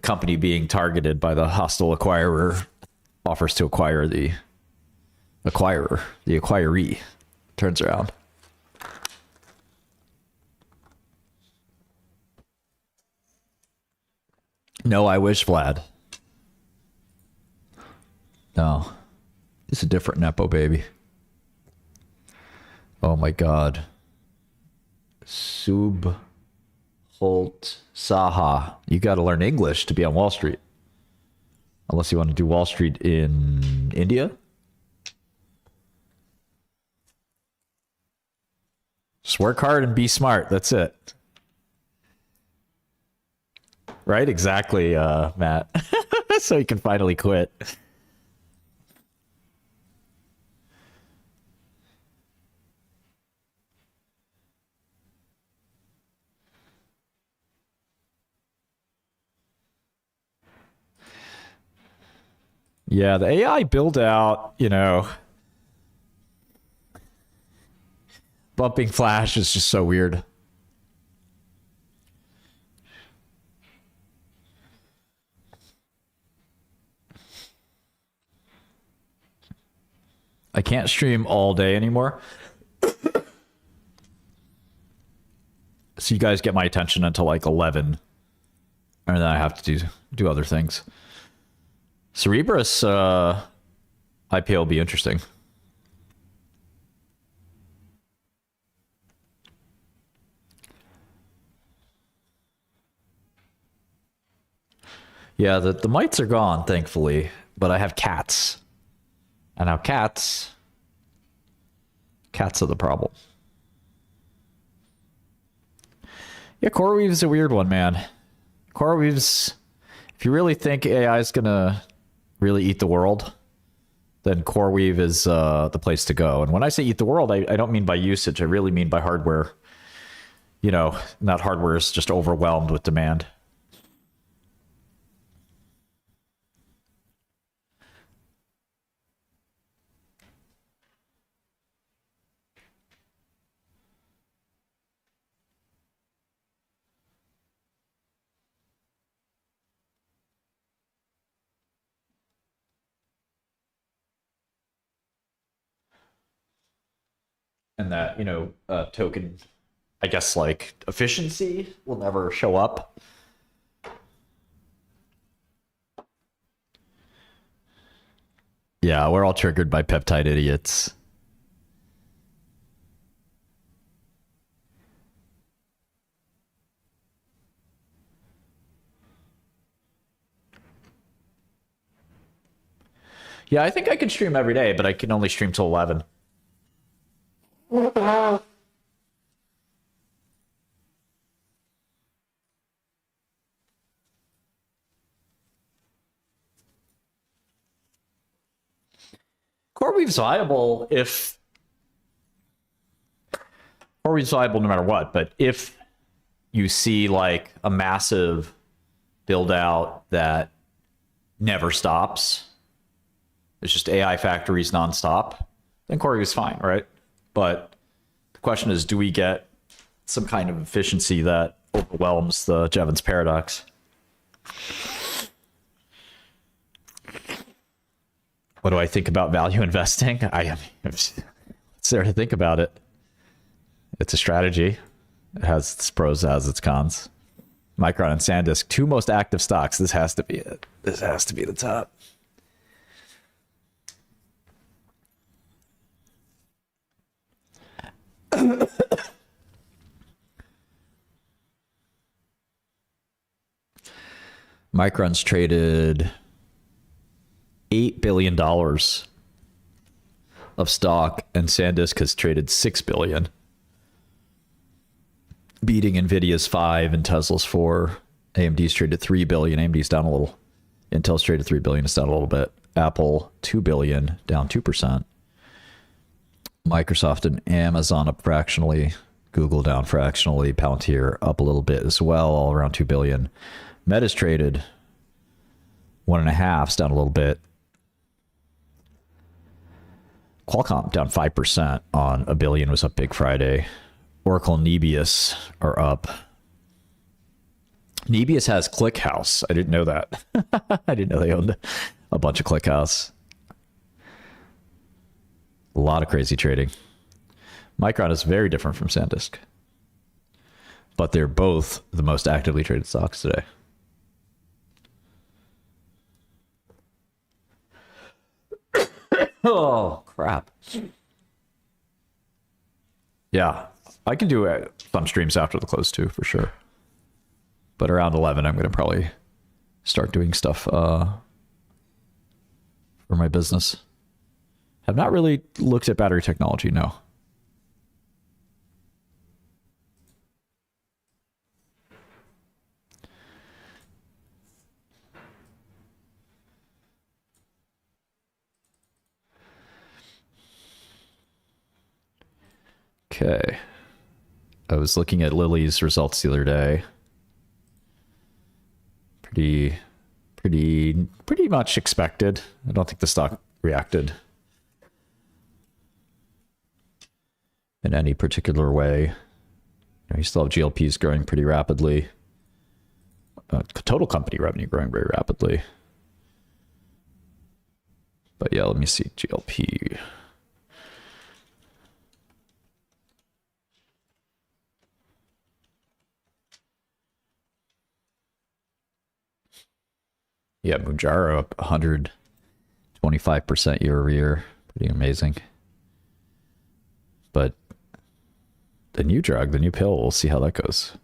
Speaker 11: company being targeted by the hostile acquirer offers to acquire the acquirer. The acquiree turns around. No, I wish, Vlad. No. It's a different Nepo baby. Oh my god. Sub Holt Saha. You got to learn English to be on Wall Street. Unless you want to do Wall Street in India. Just work hard and be smart. That's it. Right? Exactly, Matt. So you can finally quit. Yeah, the AI build out, you know, bumping Flash is just so weird. I can't stream all day anymore. So you guys get my attention until like 11. And then I have to do other things. Cerebrus IPO will be interesting. Yeah, the mites are gone, thankfully. But I have cats. And now cats are the problem. Yeah, CoreWeave is a weird one, man. CoreWeave's, if you really think AI is going to really eat the world, then CoreWeave is the place to go. And when I say eat the world, I don't mean by usage. I really mean by hardware. You know, not hardware is just overwhelmed with demand. And that, you know, token, I guess, like, efficiency will never show up. Yeah, we're all triggered by peptide idiots. Yeah, I think I can stream every day, but I can only stream till 11. CoreWeave's viable if CoreWeave's viable no matter what, but if you see like a massive build out that never stops. It's just AI factories nonstop. Then Corey was fine, right? But the question is, do we get some kind of efficiency that overwhelms the Jevons paradox? What do I think about value investing? It's there to think about it. It's a strategy. It has its pros, it has its cons. Micron and SanDisk, two most active stocks. This has to be it. This has to be the top. Micron's traded $8 billion of stock, and SanDisk has traded $6 billion, beating Nvidia's 5 and Tesla's 4. AMD's traded $3 billion. AMD's down a little. Intel's traded $3 billion. It's down a little bit. Apple $2 billion, down 2%. Microsoft and Amazon up fractionally. Google down fractionally. Palantir up a little bit as well, all around $2 billion. Meta's traded 1.5, it's down a little bit. Qualcomm down 5% on $1 billion, was up big Friday. Oracle and Nebius are up. Nebius has ClickHouse. I didn't know that. I didn't know they owned a bunch of ClickHouse. A lot of crazy trading. Micron is very different from SanDisk, but they're both the most actively traded stocks today. Oh, crap. Yeah, I can do some streams after the close too, for sure. But around 11, I'm going to probably start doing stuff for my business. Have not really looked at battery technology, no. Okay. I was looking at Lily's results the other day. Pretty much expected. I don't think the stock reacted in any particular way. You still have GLPs growing pretty rapidly. Total company revenue growing very rapidly. But yeah, let me see GLP. Yeah, Mounjaro up 125% year over year. Pretty amazing. But the new drug, the new pill, we'll see how that goes.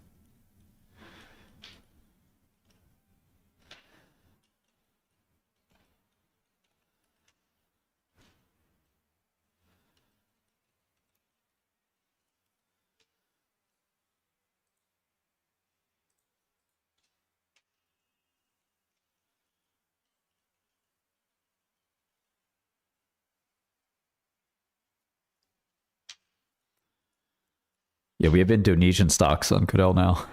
Speaker 11: Yeah, we have Indonesian stocks on Cadell now.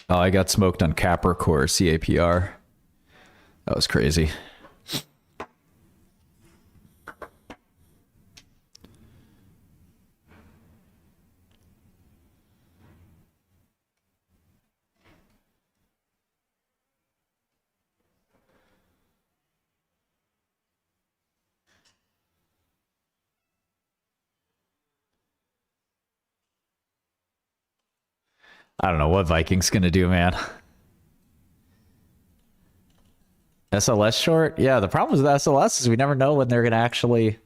Speaker 11: Oh, I got smoked on Capricorn CAPR. That was crazy. I don't know what Viking's gonna do, man. SLS short? Yeah, the problem with SLS is we never know when they're gonna actually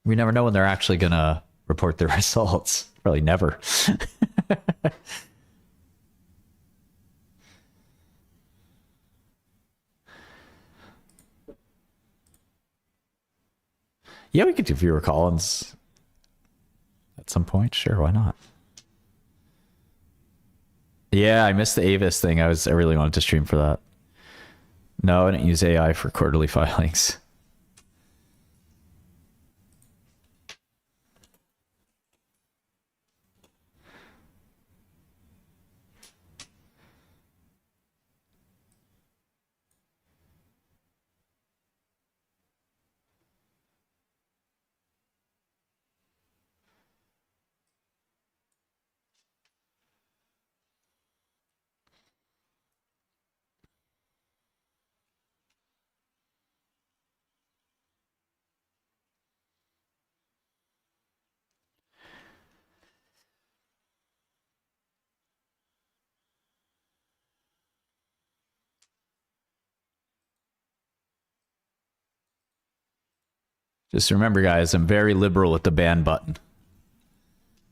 Speaker 11: we never know when they're actually gonna report their results. Probably never. Yeah, we could do viewer call-ins. at some point? Sure, why not? Yeah, I missed the Avis thing. I really wanted to stream for that. No, I didn't use AI for quarterly filings. Just remember, guys, I'm very liberal with the ban button.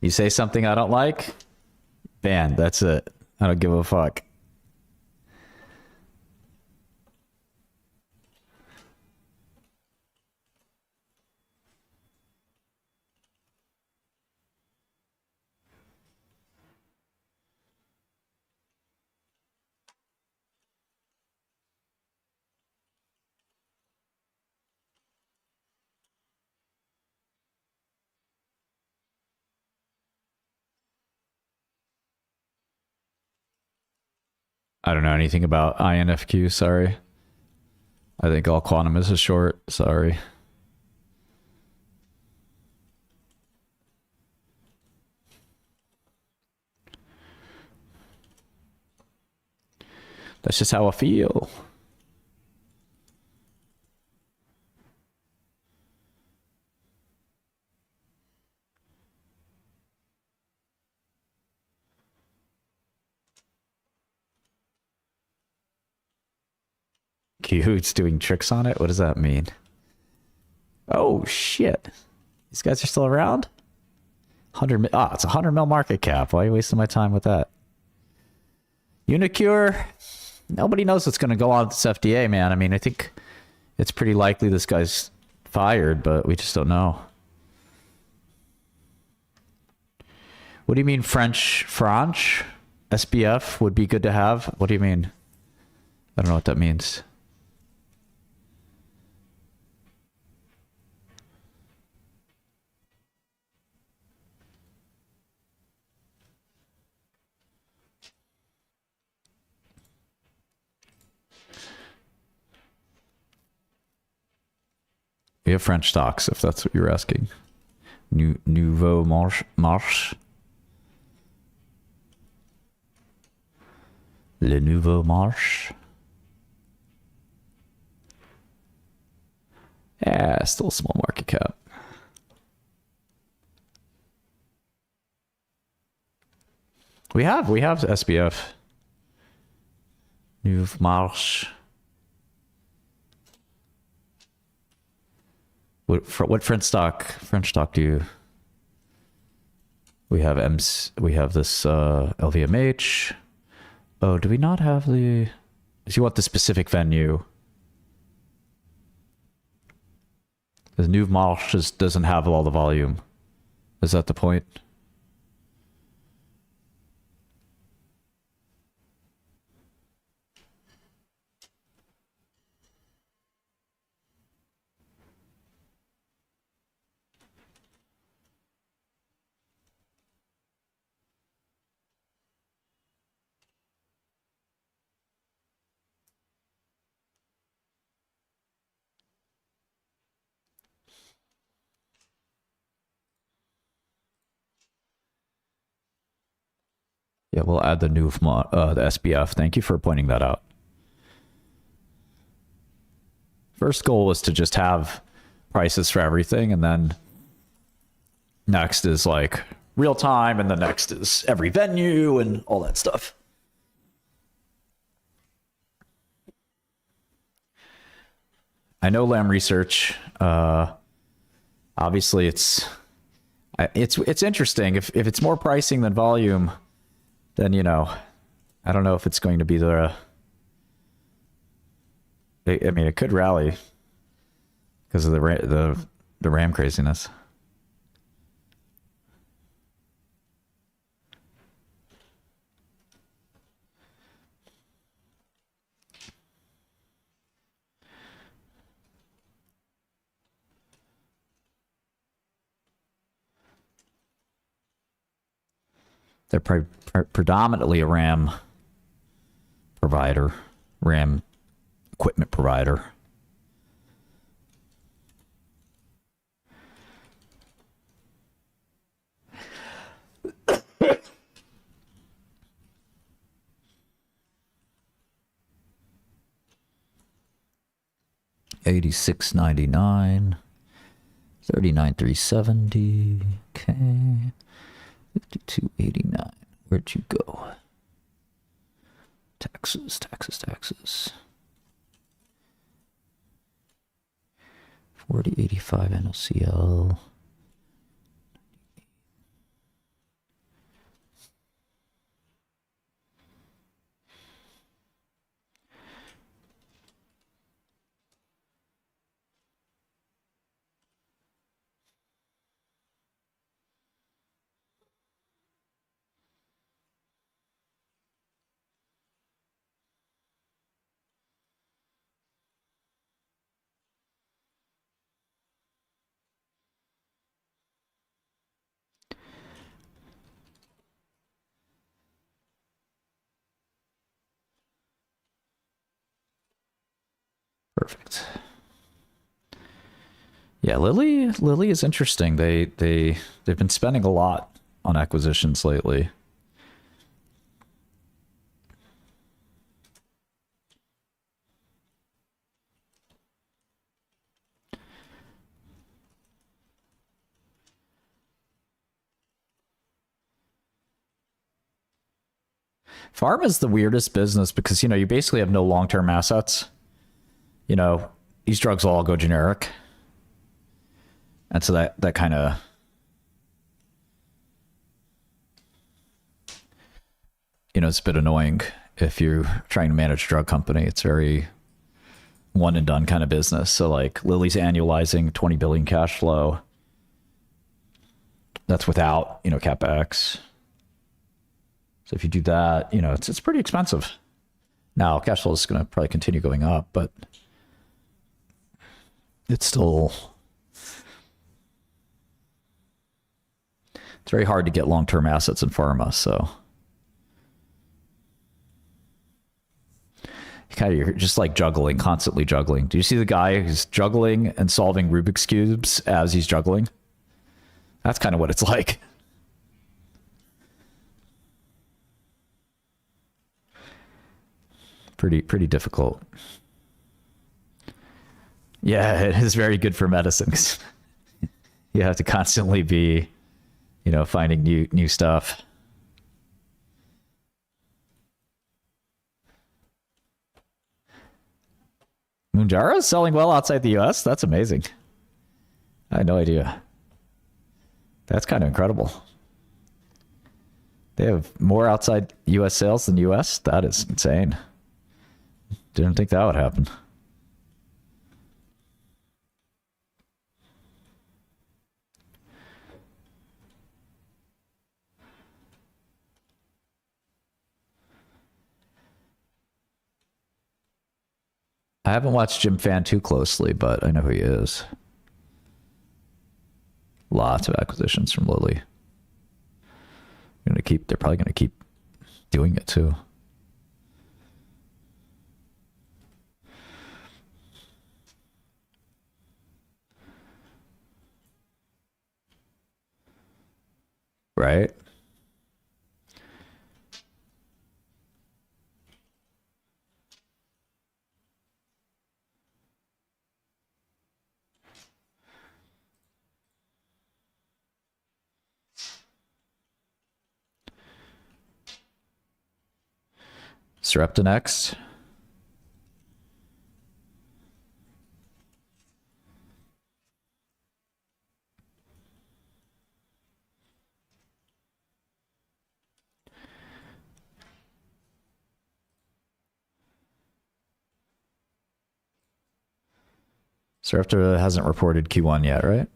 Speaker 11: You say something I don't like, ban. That's it. I don't give a fuck. I don't know anything about INFQ, sorry. I think all quantum is a short, sorry. That's just how I feel. Q's doing tricks on it? What does that mean? Oh, shit. These guys are still around? 100 mil. Ah, it's a 100 mil market cap. Why are you wasting my time with that? Unicure. Nobody knows what's going to go on with this FDA, man. I mean, I think it's pretty likely this guy's fired, but we just don't know. What do you mean French? SBF would be good to have? What do you mean? I don't know what that means. We have French stocks, if that's what you're asking. Nouveau Marche. Le Nouveau Marche. Yeah, still a small market cap. We have SBF. Nouveau Marche. What French stock do you? We have we have this LVMH. Oh, do we not have the? Do you want the specific venue? The New Marche doesn't have all the volume. Is that the point? Yeah, we'll add the the SBF. Thank you for pointing that out. First goal was to just have prices for everything, and then next is like real time, and the next is every venue and all that stuff. I know Lam Research. Obviously, it's interesting. If it's more pricing than volume, then, you know, I don't know if it's going to be the... I mean, it could rally because of the RAM craziness. They're predominantly a RAM provider, RAM equipment provider. $86.99, $39,370. Okay, $52.89. Where'd you go? Taxes, taxes, taxes. 4085 NOCL. Perfect. Yeah, Lilly is interesting. They've been spending a lot on acquisitions lately. Pharma is the weirdest business because, you basically have no long-term assets. These drugs will all go generic. And so that kind of, it's a bit annoying if you're trying to manage a drug company. It's very one and done kind of business. So like Lilly's annualizing 20 billion cash flow. That's without, CapEx. So if you do that, it's pretty expensive. Now, cash flow is going to probably continue going up, but it's still, it's very hard to get long-term assets in pharma. So you're just like juggling, constantly juggling. Do you see the guy who's juggling and solving Rubik's cubes as he's juggling? That's kind of what it's like. Pretty difficult. Yeah, it is very good for medicine. You have to constantly be, finding new stuff. Mounjaro is selling well outside the US. That's amazing. I had no idea. That's kind of incredible. They have more outside US sales than US. That is insane. Didn't think that would happen. I haven't watched Jim Fan too closely, but I know who he is. Lots of acquisitions from Lilly. They're probably going to keep doing it too. Right? Sarepta next. Sarepta hasn't reported Q1 yet, right?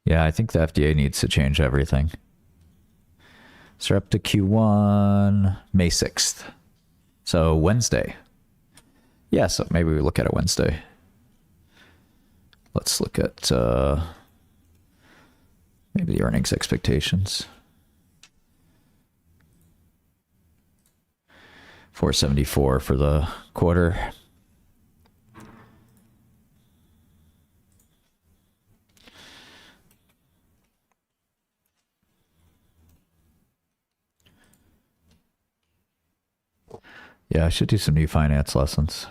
Speaker 11: Yeah, I think the FDA needs to change everything. So we're up to Q1, May 6th. So Wednesday. Yeah, so maybe we look at it Wednesday. Let's look at maybe the earnings expectations. 474 for the quarter. Yeah, I should do some new finance lessons.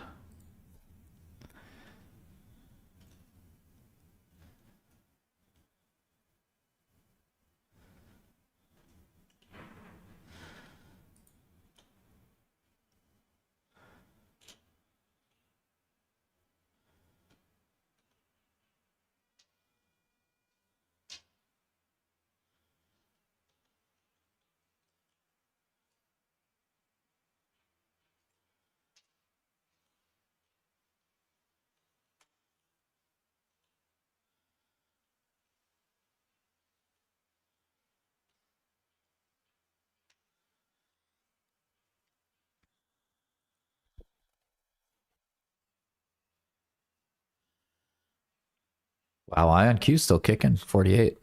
Speaker 11: Wow, IonQ's still kicking, 48.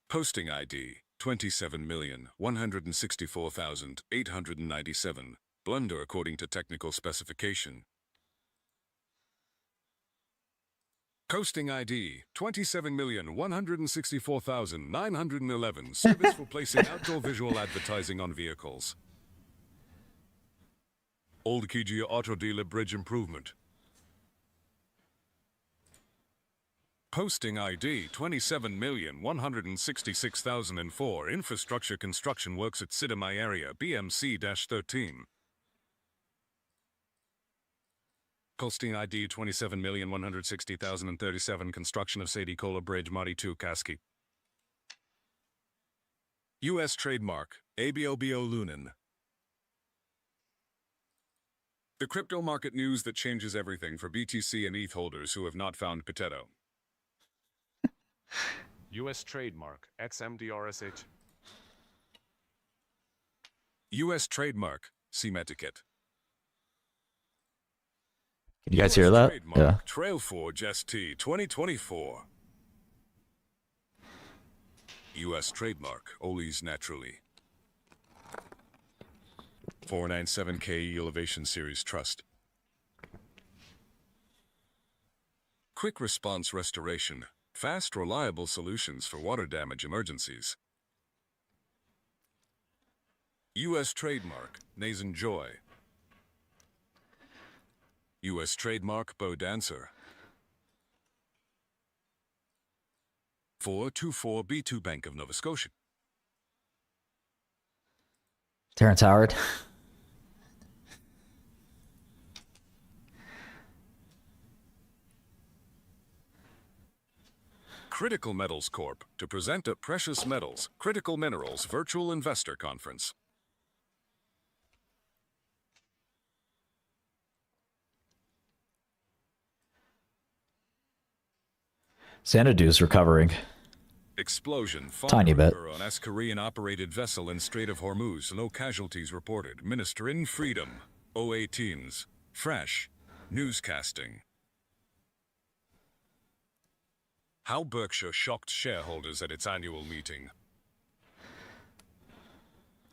Speaker 12: Posting ID 27,164,897. Blunder according to technical specification. Posting ID 27,164,911. Service for placing outdoor visual advertising on vehicles. Old Kijia Auto Dealer Bridge Improvement. Posting ID 27,166,004. Infrastructure construction works at Sidamai area BMC-13. Posting ID 27,160,037. Construction of Sadie Cola Bridge Mari 2 Kaski. U.S. trademark ABOBO Lunan. The crypto market news that changes everything for BTC and ETH holders who have not found Potato. U.S. trademark XMDRSH. U.S. trademark Semetiquette.
Speaker 11: Can you guys hear that? Yeah.
Speaker 12: Trailforge ST 2024. U.S. trademark Ole's Naturally. 497K Elevation Series Trust. Quick response restoration. Fast, reliable solutions for water damage emergencies. U.S. trademark Nazen Joy. U.S. trademark Bow Dancer. 424B2 Bank of Nova Scotia.
Speaker 11: Terrence Howard.
Speaker 12: Critical Metals Corp. to present a Precious Metals, Critical Minerals Virtual Investor Conference.
Speaker 11: Xanadu's recovering.
Speaker 12: Explosion.
Speaker 11: Tiny bit.
Speaker 12: On S Korean-operated vessel in Strait of Hormuz. No casualties reported. Minister in Freedom. 018s. Fresh. Newscasting. How Berkshire shocked shareholders at its annual meeting.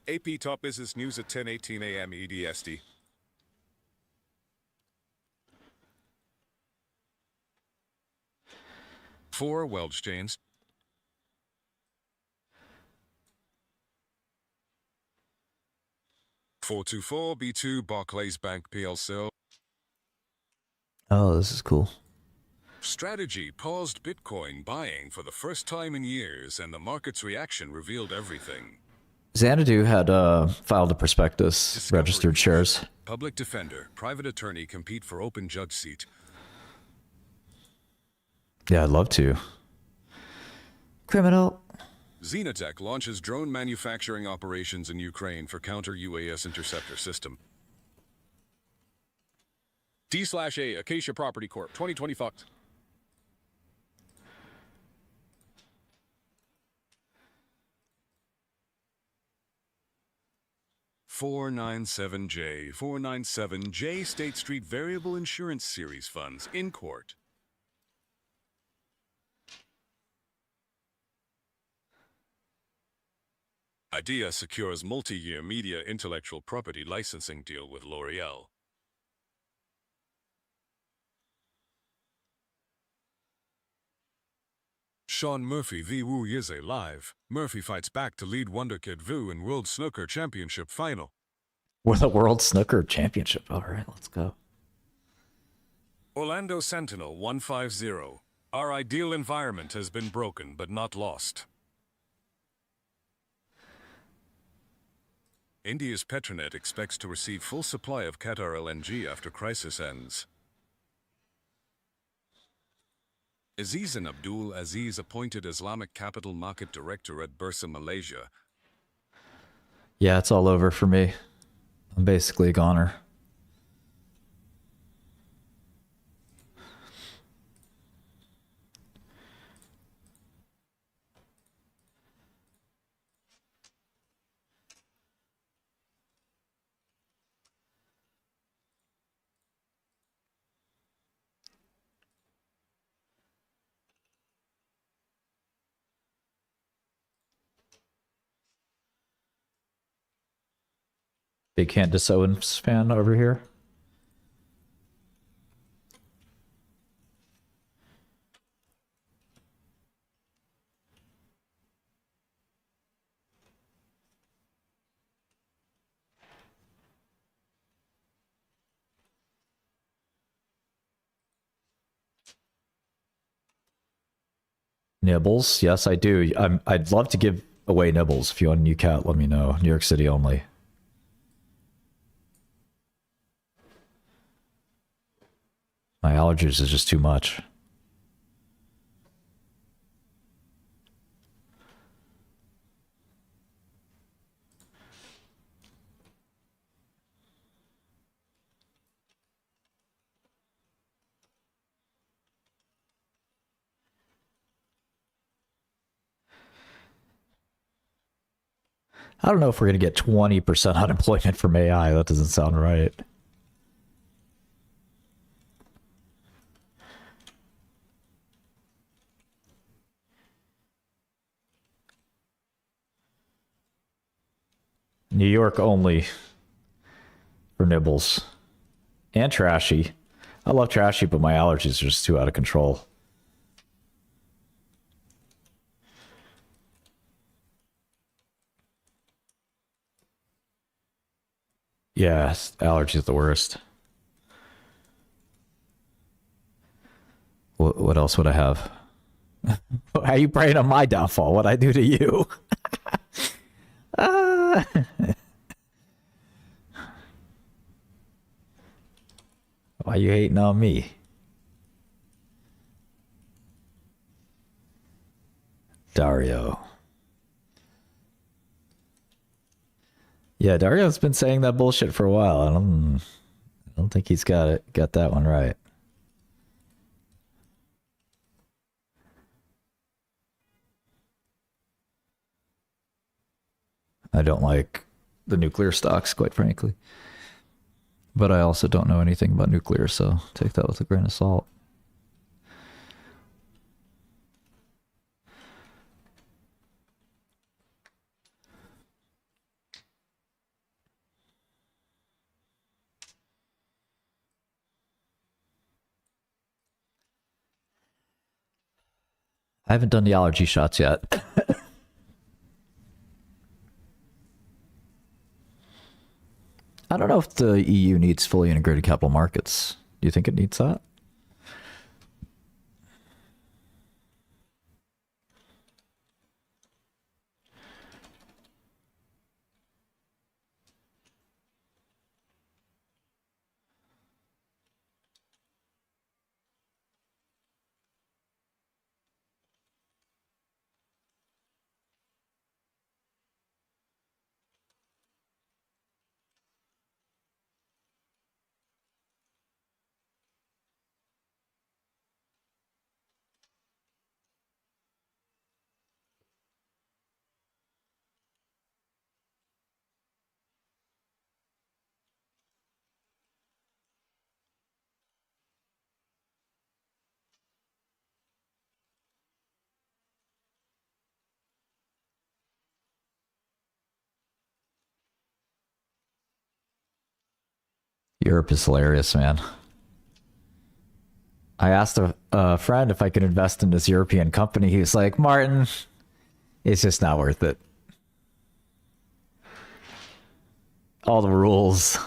Speaker 12: AP Top Business News at 10:18 a.m. EDST. Four Welch chains. $424B2 Barclays Bank PLC.
Speaker 11: Oh, this is cool.
Speaker 12: Strategy paused Bitcoin buying for the first time in years, and the market's reaction revealed everything.
Speaker 11: Xanadu had filed a prospectus, registered shares.
Speaker 12: Public defender, private attorney compete for open judge seat.
Speaker 11: Yeah, I'd love to. Criminal.
Speaker 12: Xenotech launches drone manufacturing operations in Ukraine for counter-UAS interceptor system.
Speaker 7: D/A Acacia Property Corp. 2020 fucked.
Speaker 12: $497J, 497J State Street Variable Insurance Series funds in court. IDEA secures multi-year media intellectual property licensing deal with L'Oreal. Sean Murphy v. Wu Yize live. Murphy fights back to lead Wonderkid Vu in World Snooker Championship final.
Speaker 11: We're the World Snooker Championship. All right, let's go.
Speaker 12: Orlando Sentinel 150. Our ideal environment has been broken but not lost. India's Petronet expects to receive full supply of Qatar LNG after crisis ends. Azizan Abdul Aziz appointed Islamic Capital Market Director at Bursa, Malaysia.
Speaker 11: Yeah, it's all over for me. I'm basically a goner. Big Candace Owens fan over here. Nibbles, yes, I do. I'd love to give away nibbles. If you want a new cat, let me know. New York City only. My allergies is just too much. I don't know if we're going to get 20% unemployment from AI. That doesn't sound right. New York only for nibbles. And trashy. I love trashy, but my allergies are just too out of control. Yeah, allergies are the worst. What else would I have? How are you praying on my downfall? What'd I do to you? Why you hating on me? Dario. Yeah, Dario's been saying that bullshit for a while. I don't think he's got that one right. I don't like the nuclear stocks, quite frankly. But I also don't know anything about nuclear, so take that with a grain of salt. I haven't done the allergy shots yet. I don't know if the EU needs fully integrated capital markets. Do you think it needs that? Europe is hilarious, man. I asked a friend if I could invest in this European company. He was like, Martin, it's just not worth it. All the rules.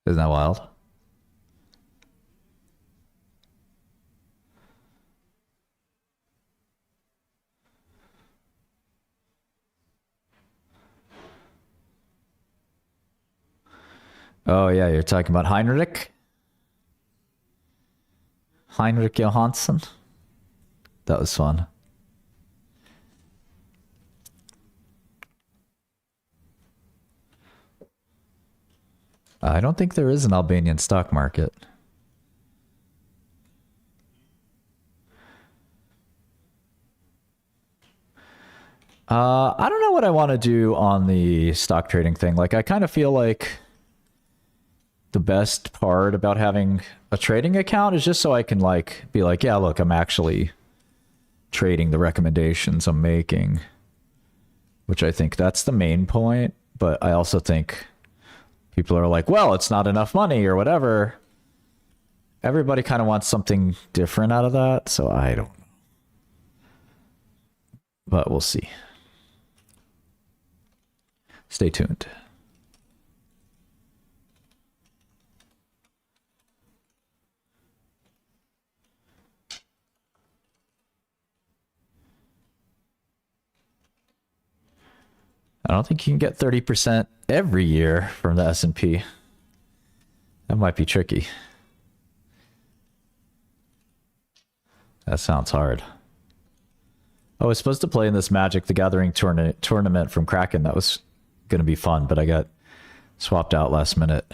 Speaker 11: Isn't that wild? Oh, yeah, you're talking about Heinrich? Heinrich Johansson? That was fun. I don't think there is an Albanian stock market. I don't know what I want to do on the stock trading thing. Like, I kind of feel like the best part about having a trading account is just so I can like be like, yeah, look, I'm actually trading the recommendations I'm making, which I think that's the main point. But I also think people are like, well, it's not enough money or whatever. Everybody kind of wants something different out of that. So I don't know. But we'll see. Stay tuned. I don't think you can get 30% every year from the S&P. That might be tricky. That sounds hard. I was supposed to play in this Magic the Gathering tournament from Kraken. That was going to be fun, but I got swapped out last minute.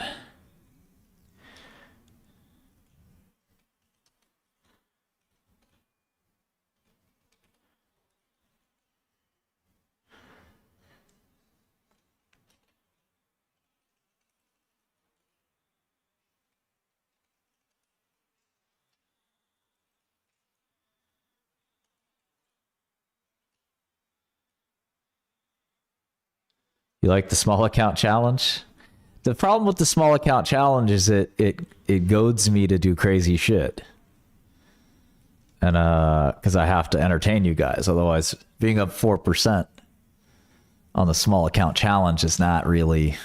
Speaker 11: You like the small account challenge? The problem with the small account challenge is it goads me to do crazy shit. And because I have to entertain you guys. Otherwise, being up 4% on the small account challenge is not really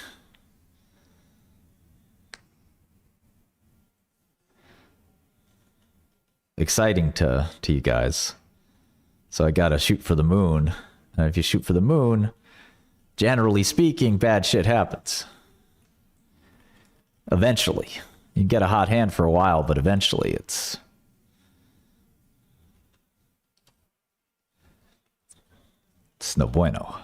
Speaker 11: exciting to you guys. So I gotta shoot for the moon. And if you shoot for the moon, generally speaking, bad shit happens. Eventually. You can get a hot hand for a while, but eventually it's no bueno.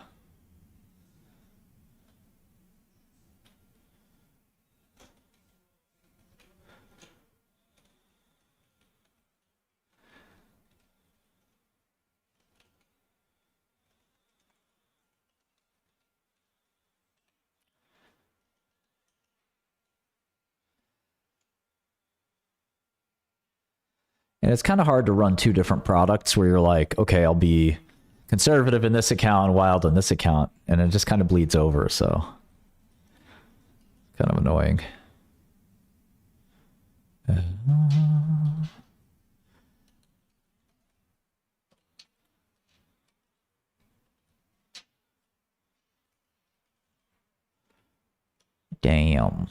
Speaker 11: And it's kind of hard to run two different products where you're like, okay, I'll be conservative in this account and wild in this account. And it just kind of bleeds over. So kind of annoying. Damn.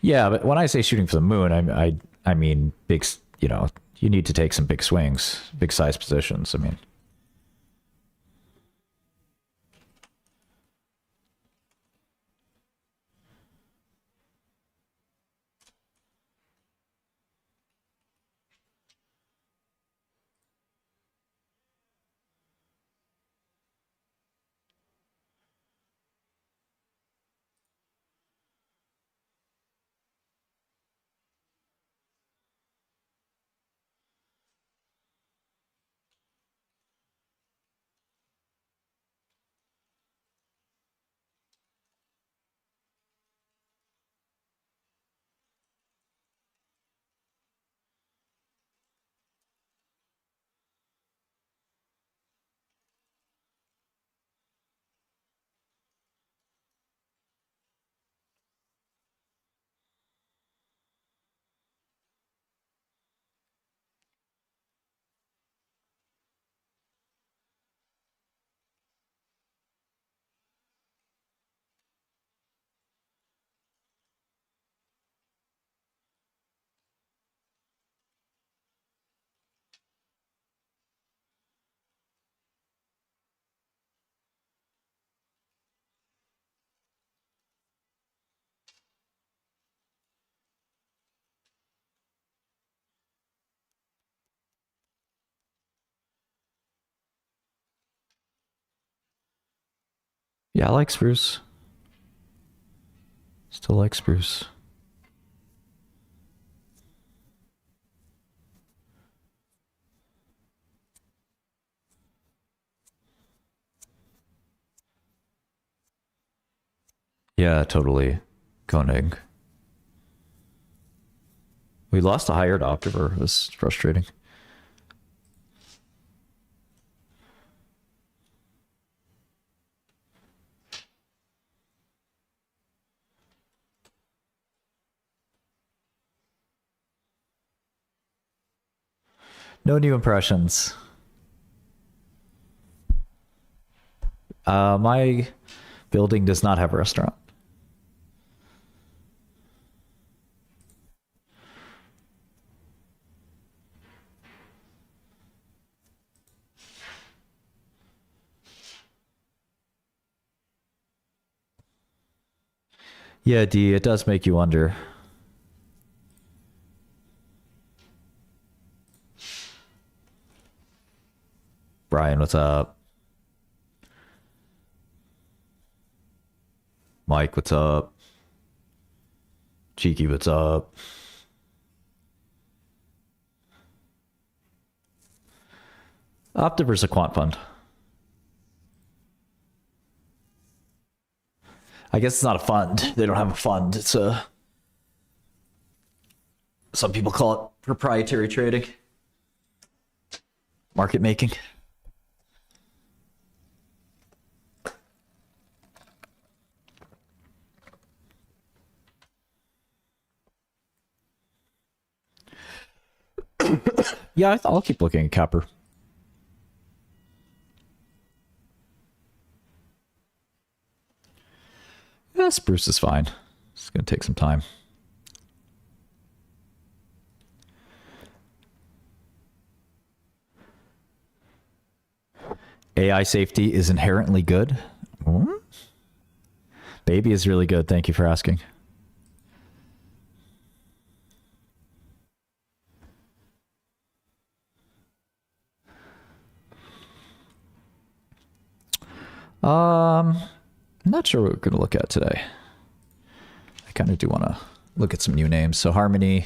Speaker 11: Yeah, but when I say shooting for the moon, I mean big. You know, you need to take some big swings, big size positions. I mean. Yeah, I like Spruce. Still like Spruce. Yeah, totally. Koenig. We lost a higher adopter. It was frustrating. No new impressions. My building does not have a restaurant. Yeah, D, it does make you wonder. Brian, what's up? Mike, what's up? Cheeky, what's up? Optiver's a quant fund. I guess it's not a fund. They don't have a fund. It's a... Some people call it proprietary trading. Market making. Yeah, I'll keep looking at Copper. Yeah, Spruce is fine. It's going to take some time. AI safety is inherently good. Baby is really good. Thank you for asking. I'm not sure what we're going to look at today. I kind of do want to look at some new names. So Harmony,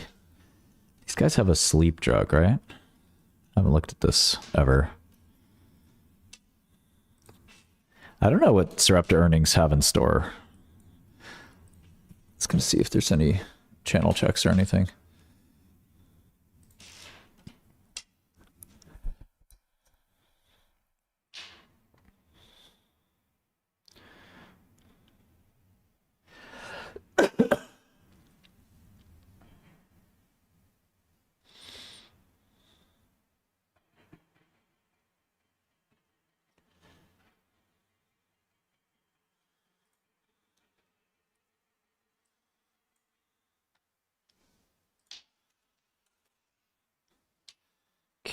Speaker 11: these guys have a sleep drug, right? I haven't looked at this ever. I don't know what Sarepta earnings have in store. Let's going to see if there's any channel checks or anything.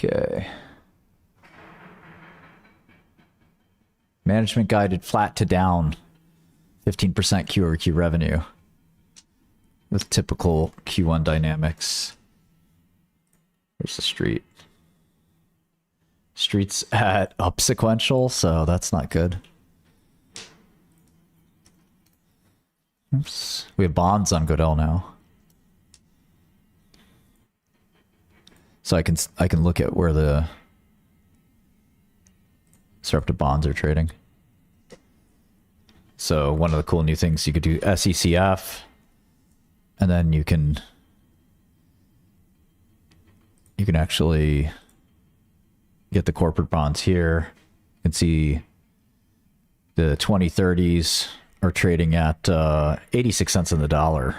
Speaker 11: Okay. Management guided flat to down 15% Q-over-Q revenue with typical Q1 dynamics. Where's the street? Street's at up sequential, so that's not good. Oops. We have bonds on Godel now. So I can look at where the Sarepta bonds are trading. So one of the cool new things, you could do SECF, and then you can actually get the corporate bonds here. You can see the 2030s are trading at 86 cents on the dollar.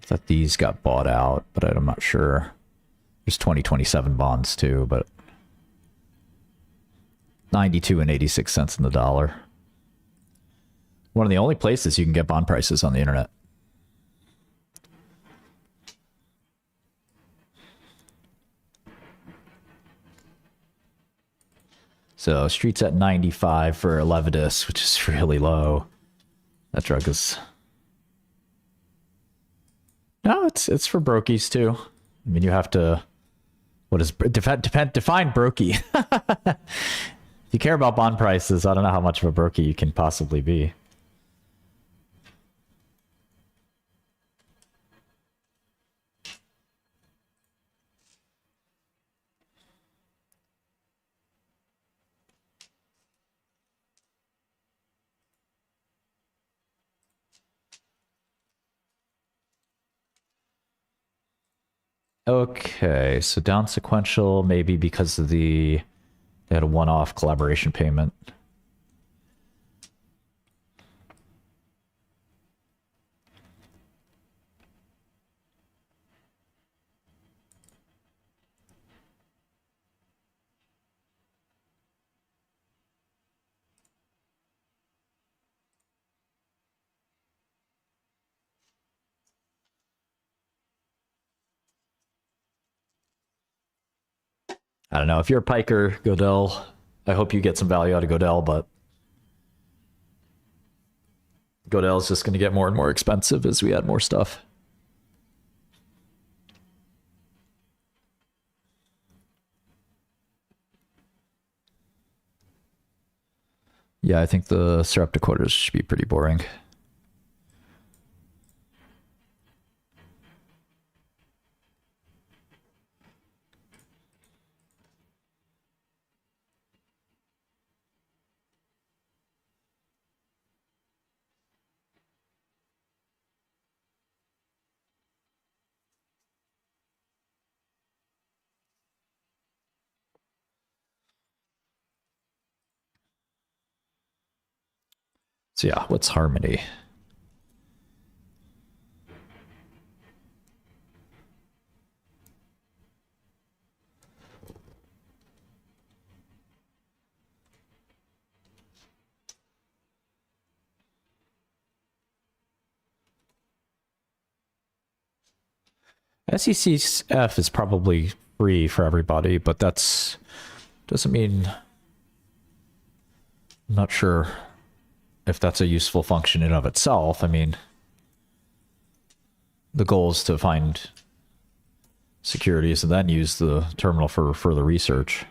Speaker 11: I thought these got bought out, but I'm not sure. There's 2027 bonds too, but 92 and 86 cents on the dollar. One of the only places you can get bond prices on the internet. So street's at 95 for Levitus, which is really low. That drug is... No, it's for brokies too. I mean, you have to. What is define brokey? If you care about bond prices, I don't know how much of a brokey you can possibly be. Okay, so down sequential, maybe because of they had a one-off collaboration payment. I don't know. If you're a piker, Godel, I hope you get some value out of Godel, but Godel is just going to get more and more expensive as we add more stuff. Yeah, I think the Sarepta quarters should be pretty boring. So yeah, what's Harmony? SECF is probably free for everybody, but that's doesn't mean I'm not sure if that's a useful function in of itself. I mean, the goal is to find securities and then use the terminal for further research.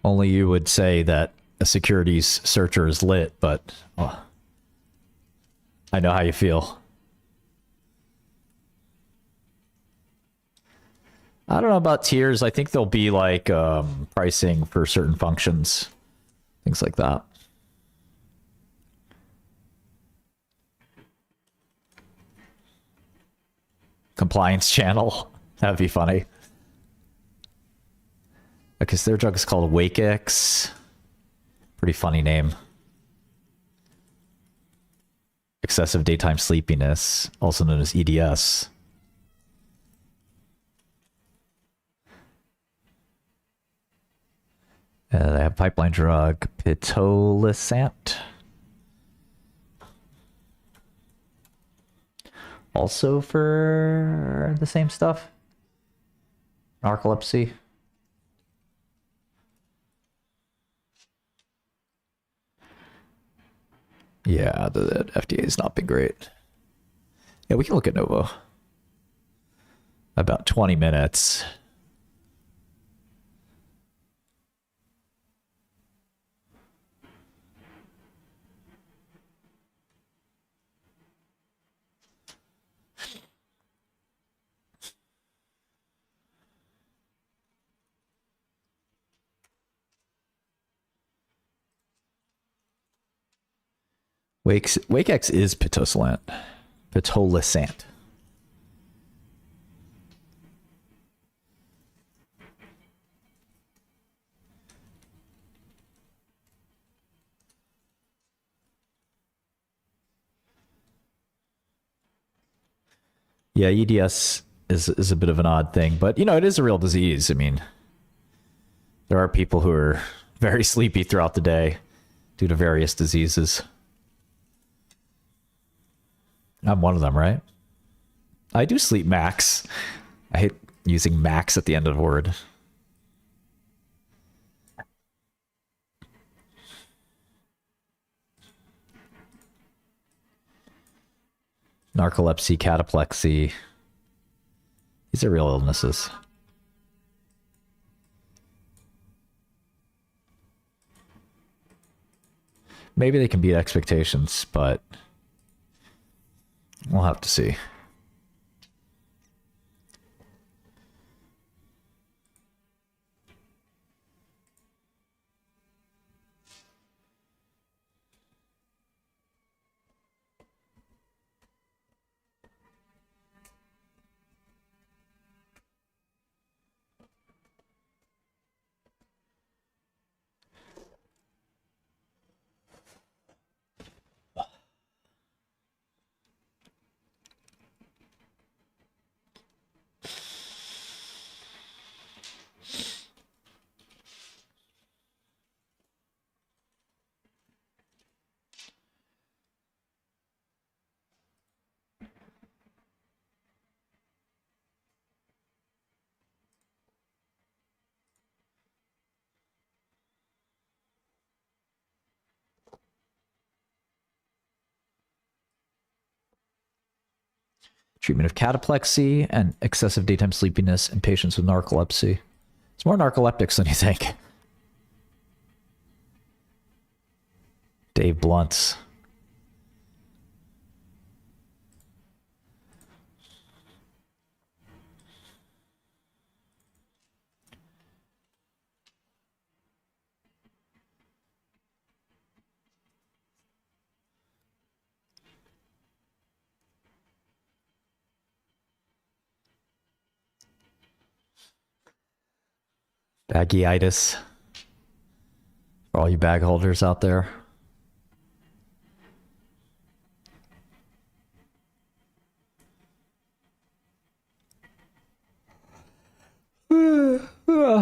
Speaker 11: Only you would say that a securities searcher is lit, but I know how you feel. I don't know about tiers. I think there'll be like pricing for certain functions, things like that. Compliance channel. That'd be funny. Because their drug is called WakeX. Pretty funny name. Excessive daytime sleepiness, also known as EDS. They have pipeline drug pitolisant. Also for the same stuff. Narcolepsy. Yeah, the FDA has not been great. Yeah, we can look at Novo. About 20 minutes. WakeX is pitolisant. Pitolisant. Yeah, EDS is a bit of an odd thing, but you know, it is a real disease. I mean, there are people who are very sleepy throughout the day due to various diseases. I'm one of them, right? I do sleep max. I hate using max at the end of a word. narcolepsy, cataplexy. These are real illnesses. Maybe they can beat expectations, but we'll have to see. Treatment of cataplexy and excessive daytime sleepiness in patients with narcolepsy. It's more narcoleptics than you think. Dave Blunt's. Baggiitis. For all you bag holders out there. They're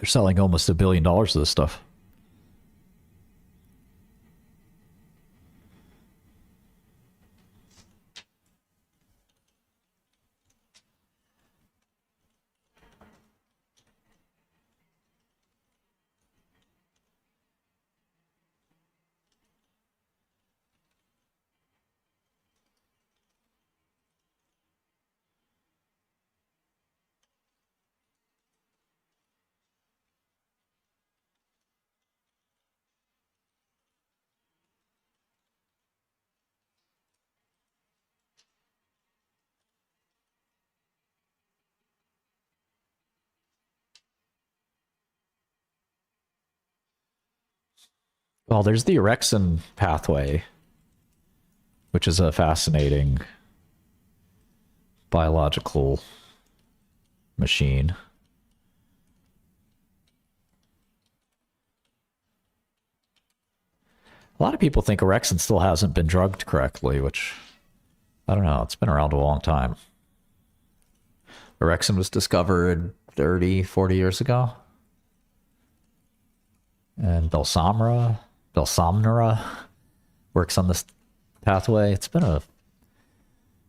Speaker 11: selling almost $1 billion of this stuff. Well, there's the orexin pathway, which is a fascinating biological machine. A lot of people think orexin still hasn't been drugged correctly, which, I don't know, it's been around a long time. Orexin was discovered 30, 40 years ago. And Belsomra works on this pathway. It's been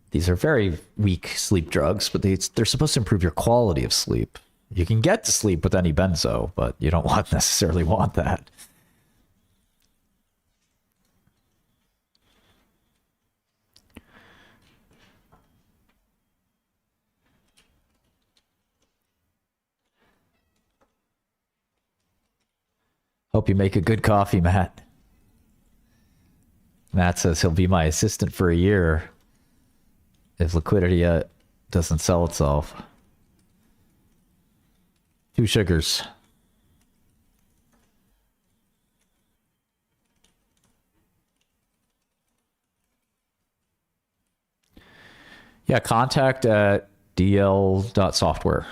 Speaker 11: these are very weak sleep drugs, but they're supposed to improve your quality of sleep. You can get to sleep with any benzo, but you don't necessarily want that. Hope you make a good coffee, Matt. Matt says he'll be my assistant for a year if liquidity doesn't sell itself. 2 sugars. Yeah, contact at dl.software.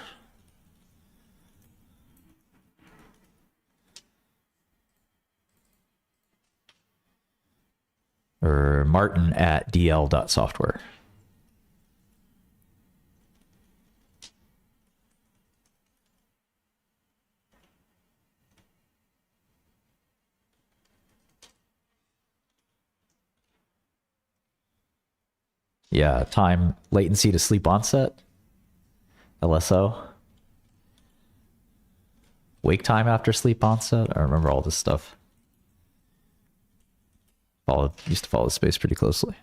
Speaker 11: Or Martin at dl.software. Yeah, time latency to sleep onset. LSO. Wake time after sleep onset? I remember all this stuff. Used to follow the space pretty closely.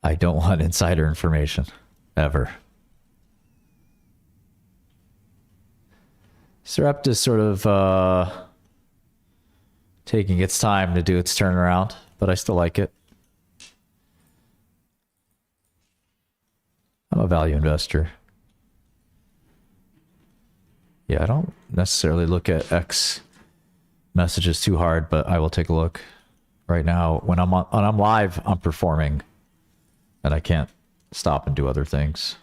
Speaker 11: I don't want insider information. Ever. Serept is sort of taking its time to do its turnaround, but I still like it. I'm a value investor. Yeah, I don't necessarily look at X messages too hard, but I will take a look. Right now, when I'm live, I'm performing, and I can't stop and do other things.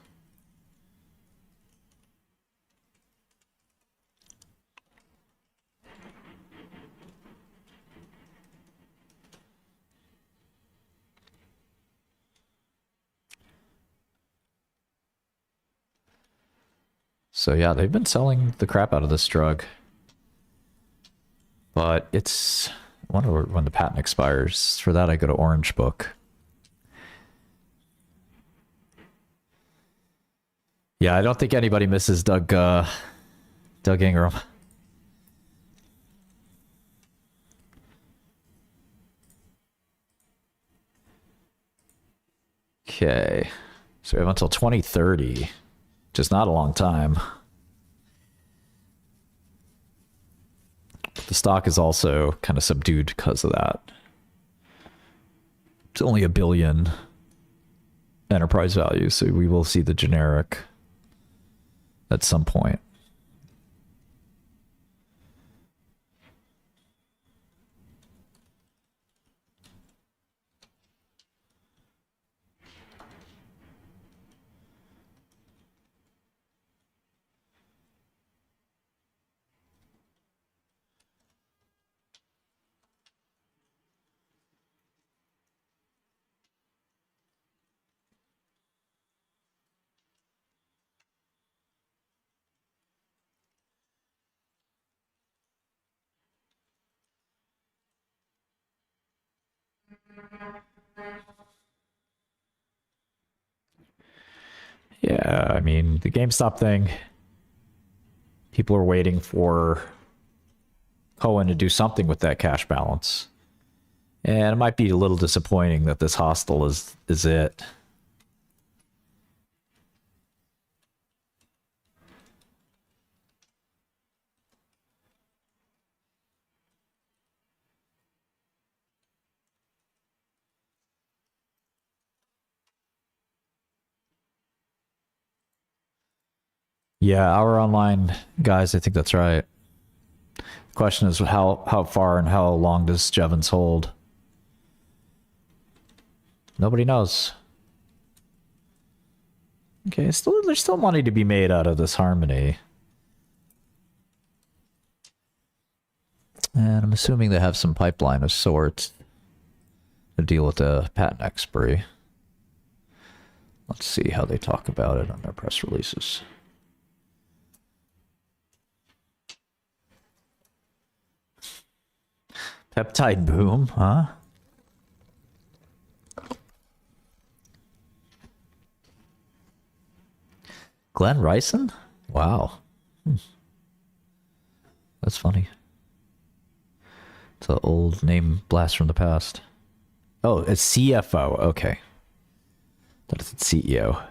Speaker 11: So yeah, they've been selling the crap out of this drug. But it's... I wonder when the patent expires. For that, I go to Orange Book. Yeah, I don't think anybody misses Doug Ingram. Okay. So we have until 2030. Just not a long time. But the stock is also kind of subdued because of that. It's only $1 billion enterprise value, so we will see the generic at some point. Yeah, I mean, the GameStop thing, people are waiting for Cohen to do something with that cash balance. And it might be a little disappointing that this hostel is it. Yeah, our online guys, I think that's right. The question is how far and how long does Jevons hold? Nobody knows. Okay, there's still money to be made out of this Harmony. And I'm assuming they have some pipeline of sorts to deal with the patent expiry. Let's see how they talk about it on their press releases. Peptide boom, huh? Glenn Ryson? Wow. That's funny. It's an old name blast from the past. Oh, it's CFO. Okay. That is CEO.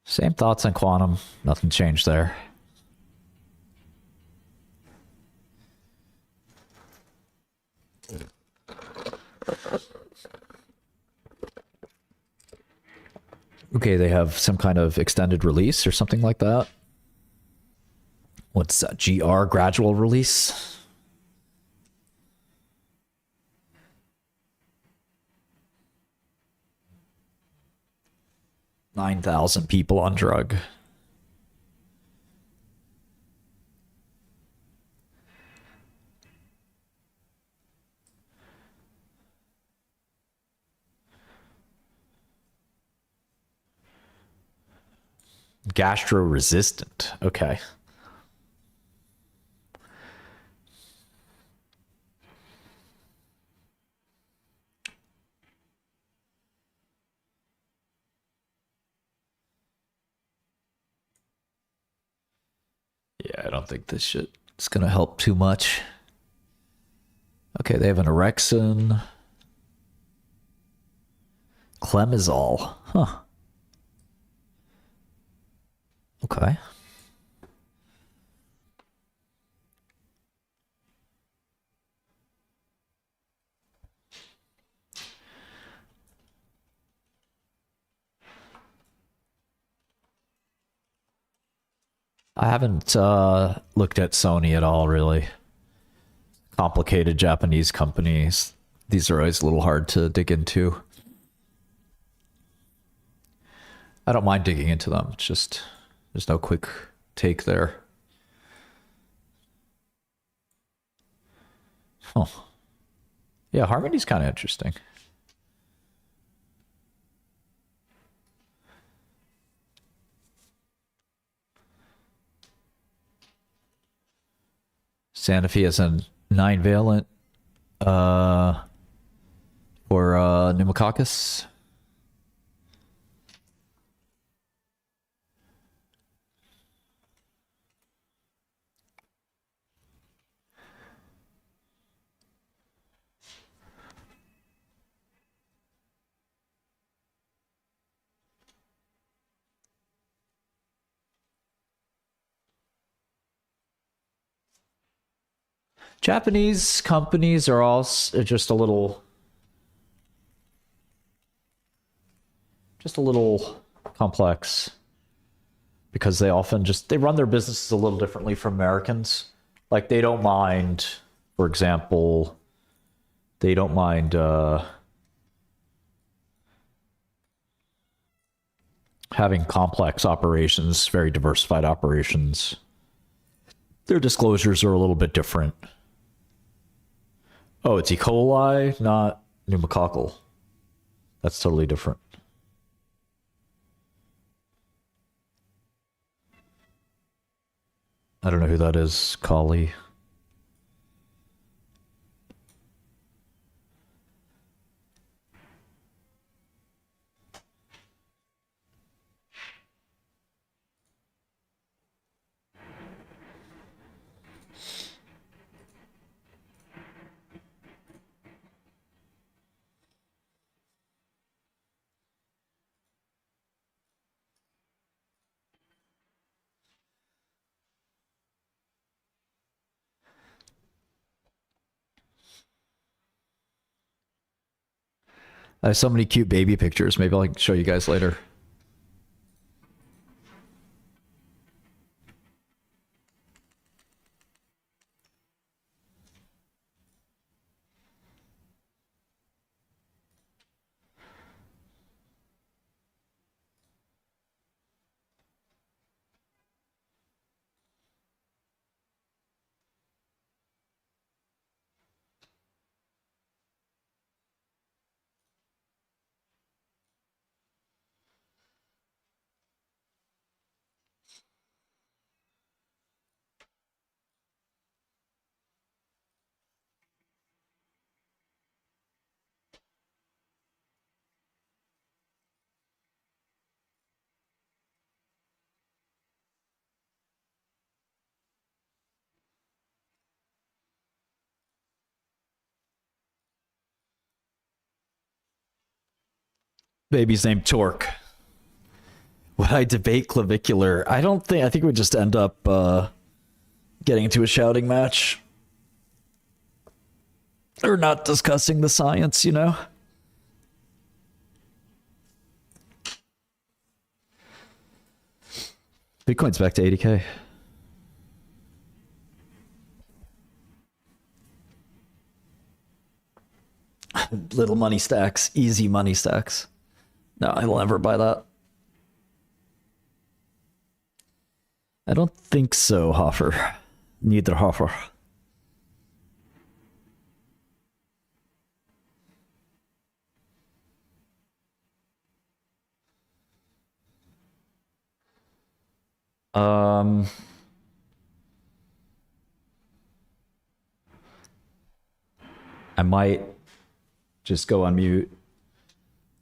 Speaker 11: Same thoughts on quantum. Nothing changed there. Okay, they have some kind of extended release or something like that. What's that? GR, gradual release? $9,000 people on drug. Gastro-resistant. Okay. Yeah, I don't think this shit is going to help too much. Okay, they have an orexin. Clemizole. Huh. Okay. I haven't looked at Sony at all, really. Complicated Japanese companies. These are always a little hard to dig into. I don't mind digging into them. It's just, there's no quick take there. Huh. Yeah, Harmony's kind of interesting. Sanofi has a 9-valent for pneumococcus. Japanese companies are all just a little complex because they often they run their businesses a little differently from Americans. Like they don't mind, for example, they don't mind having complex operations, very diversified operations. Their disclosures are a little bit different. Oh, it's E. coli, not pneumococcal. That's totally different. I don't know who that is, Collie. I have so many cute baby pictures. Maybe I'll show you guys later. Baby's named Torque. Would I debate clavicular? I think we'd just end up getting into a shouting match. Or not discussing the science, you know? Bitcoin's back to 80K. Little money stacks, easy money stacks. No, I will never buy that. I don't think so, Hoffer. Neither Hoffer. I might just go on mute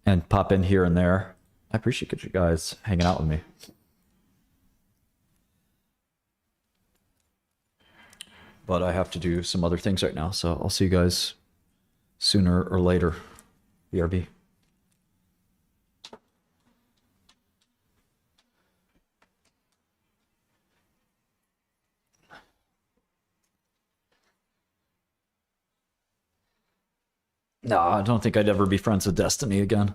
Speaker 11: and pop in here and there. I appreciate you guys hanging out with me. But I have to do some other things right now, so I'll see you guys sooner or later. BRB. No, I don't think I'd ever be friends with Destiny again.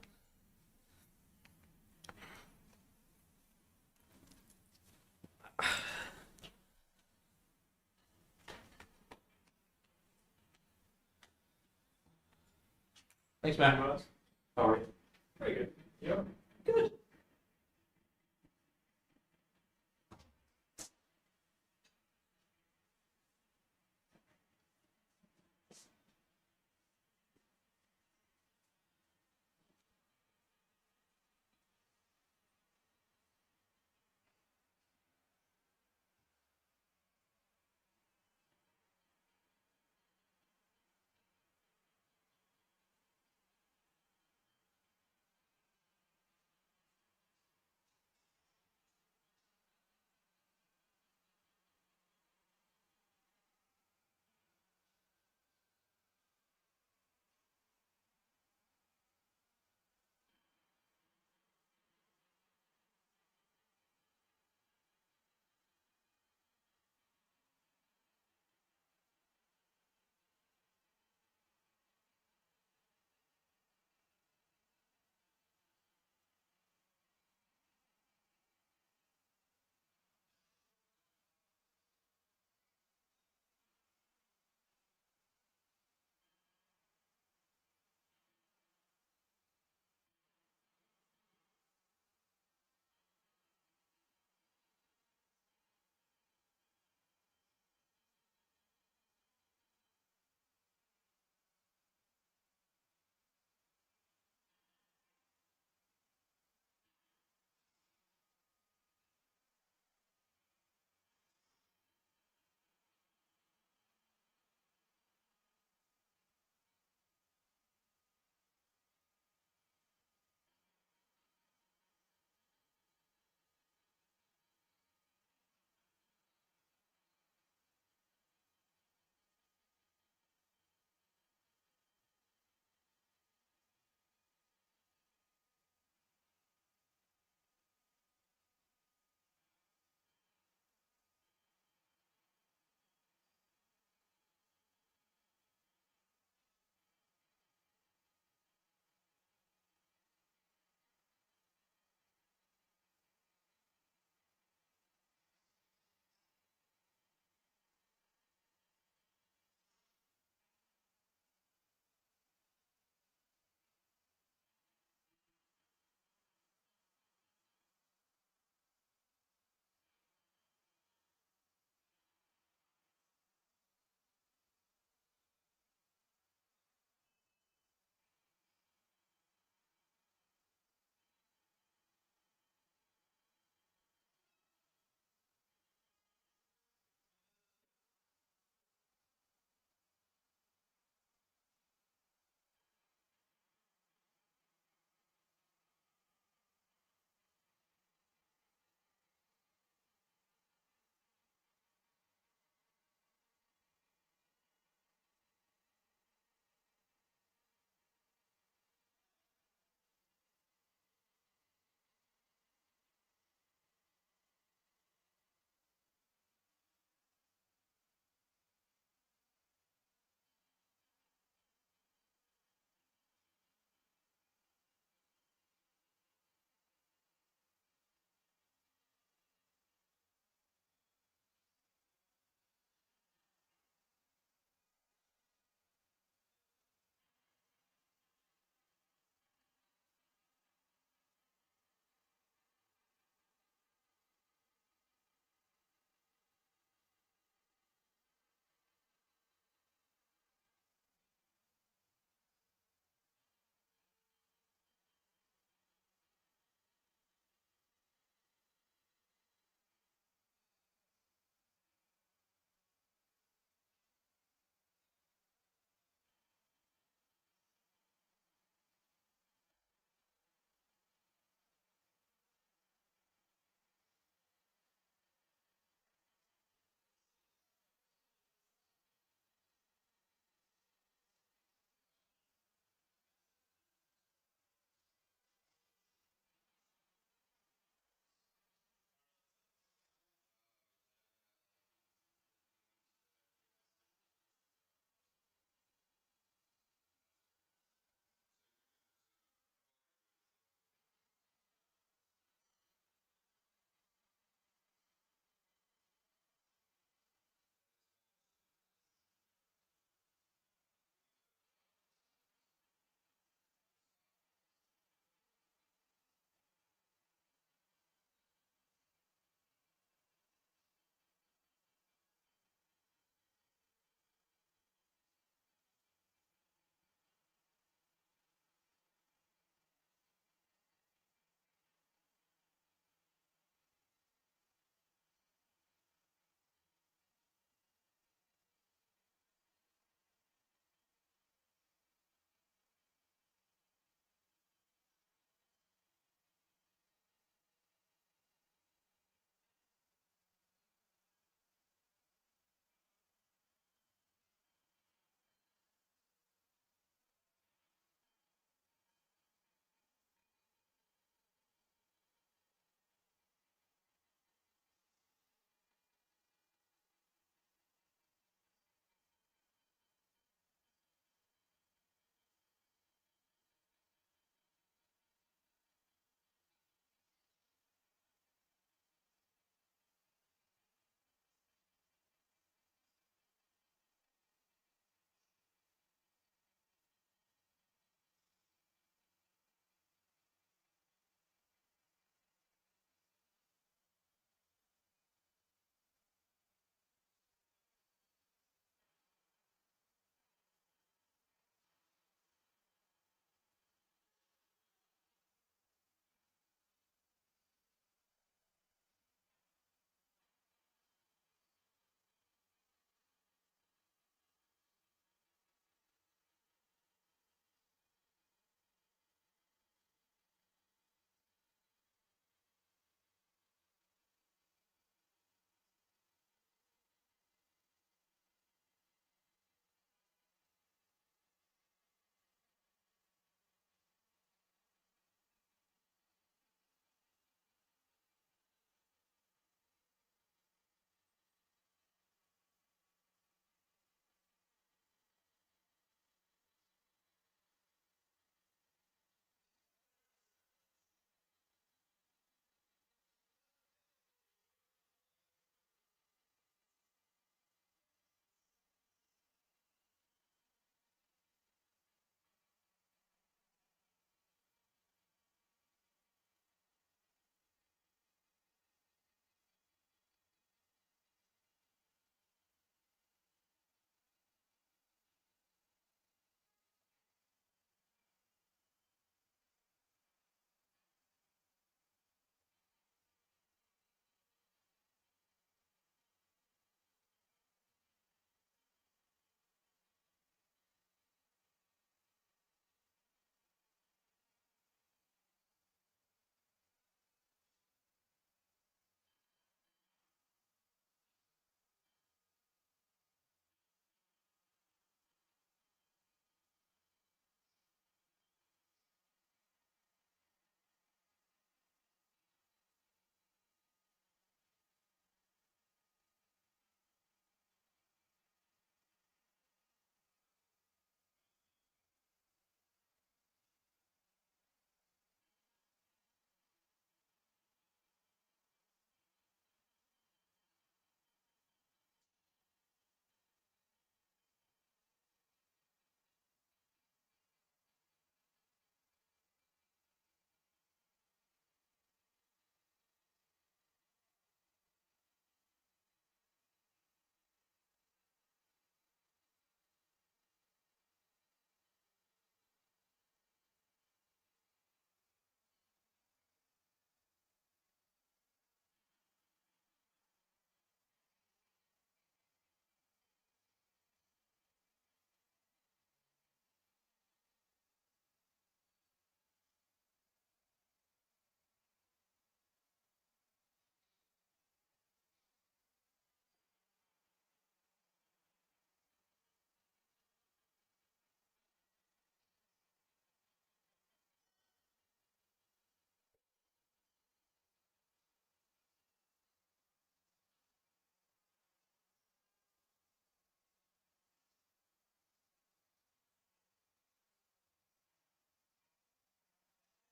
Speaker 7: Thanks, Matt. How are you? Very good. Yeah. Good.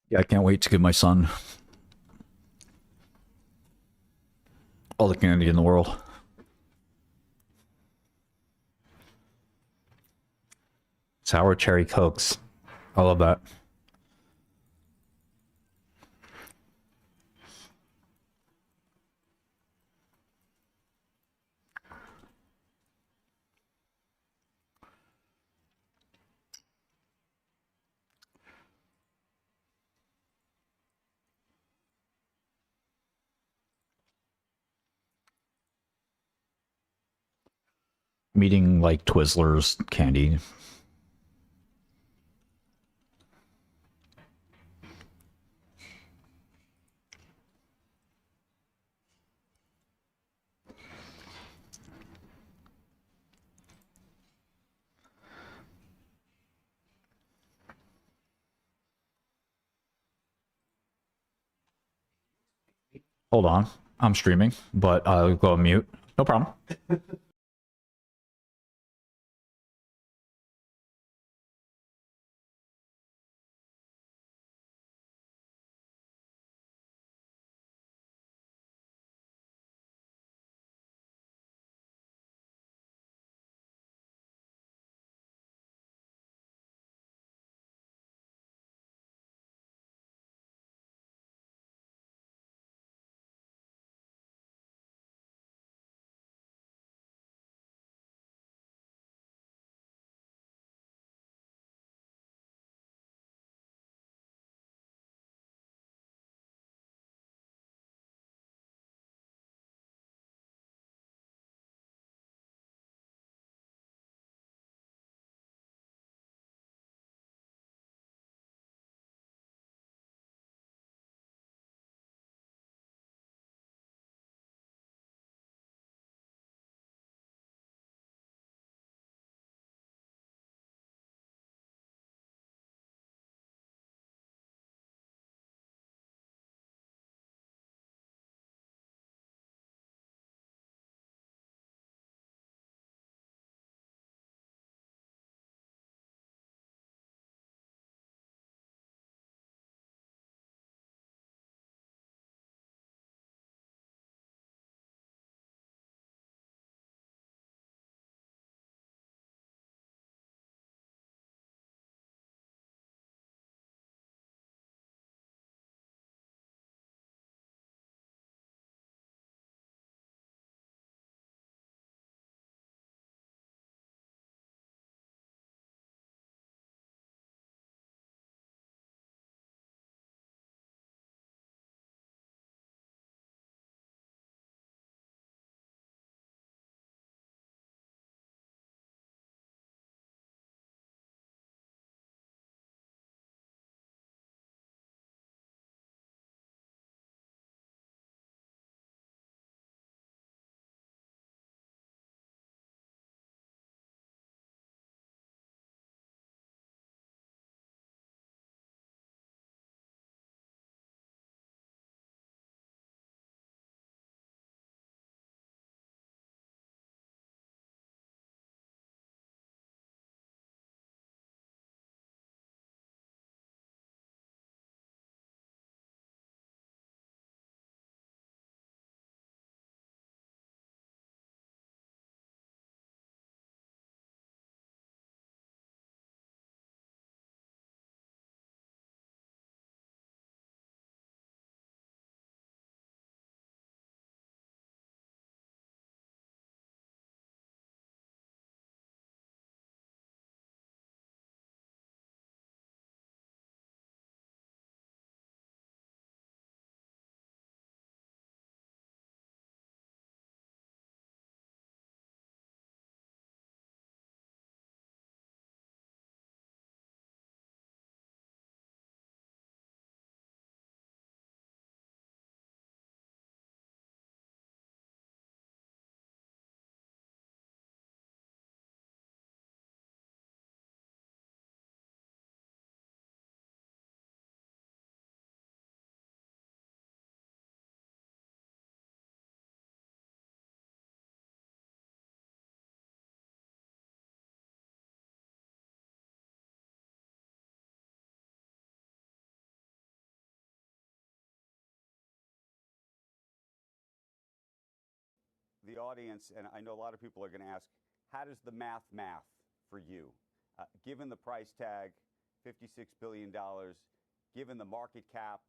Speaker 11: Yeah, I can't wait to give my son all the candy in the world. Sour cherry Cokes. I love that. I'm eating like Twizzlers candy. Hold on. I'm streaming, but I'll go on mute. No problem.
Speaker 13: the audience, and I know a lot of people are going to ask, how does the math for you? Given the price tag, $56 billion, given the market cap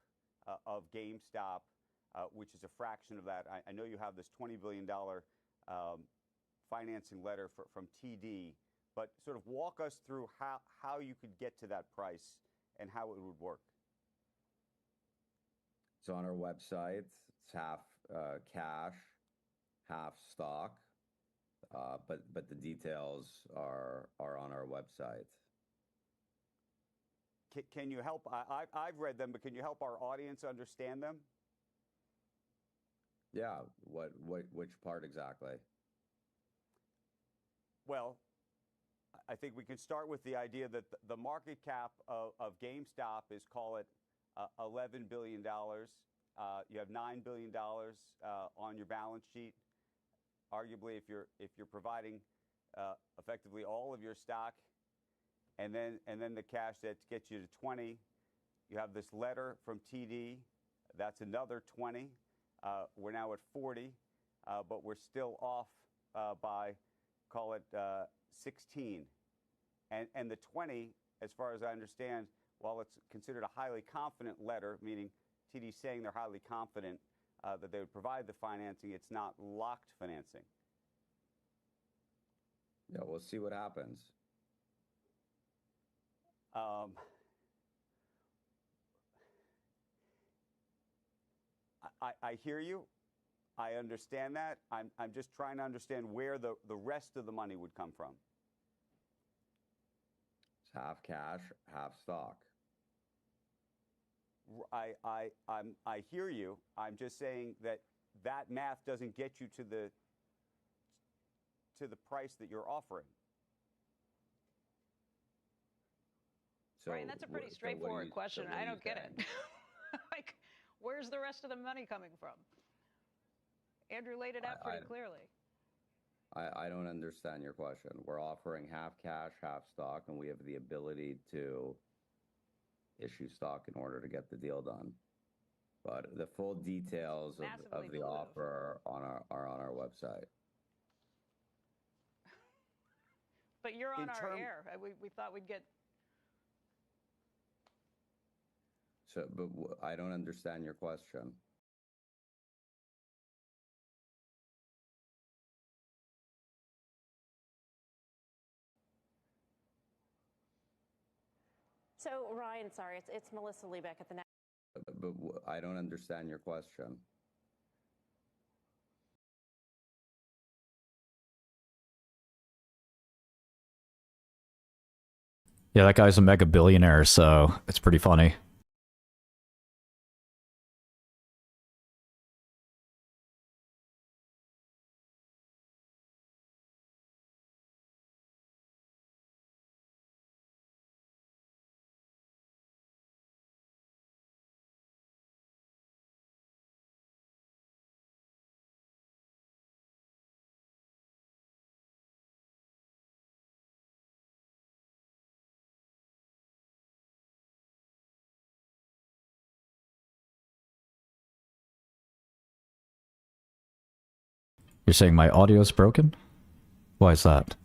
Speaker 13: of GameStop, which is a fraction of that, I know you have this $20 billion financing letter from TD, but sort of walk us through how you could get to that price and how it would work.
Speaker 14: It's on our website. It's half cash, half stock, but the details are on our website.
Speaker 13: Can you help? I've read them, but can you help our audience understand them?
Speaker 14: Yeah. Which part exactly? Well,
Speaker 13: I think we can start with the idea that the market cap of GameStop is, call it, $11 billion. You have $9 billion on your balance sheet. Arguably, if you're providing effectively all of your stock, and then the cash that gets you to 20, you have this letter from TD. That's another 20. We're now at 40, but we're still off by, call it, 16. And the 20, as far as I understand, while it's considered a highly confident letter, meaning TD saying they're highly confident that they would provide the financing, it's not locked financing.
Speaker 14: Yeah, we'll see what happens.
Speaker 13: I hear you. I understand that. I'm just trying to understand where the rest of the money would come from.
Speaker 14: It's half cash, half stock.
Speaker 13: I hear you. I'm just saying that math doesn't get you to the price that you're offering.
Speaker 14: So,
Speaker 6: Brian, that's a pretty straightforward question. I don't get it. Like, where's the rest of the money coming from? Andrew laid it out pretty clearly.
Speaker 14: I don't understand your question. We're offering half cash, half stock, and we have the ability to issue stock in order to get the deal done. But the full details of the offer are on our website.
Speaker 6: But you're on our air. We thought we'd get...
Speaker 14: So, but I don't understand your question.
Speaker 15: So, Ryan, sorry, it's Melissa Liebeck at the...
Speaker 14: But I don't understand your question.
Speaker 11: Yeah, that guy's a mega billionaire, so it's pretty funny. You're saying my audio's broken? Why is that?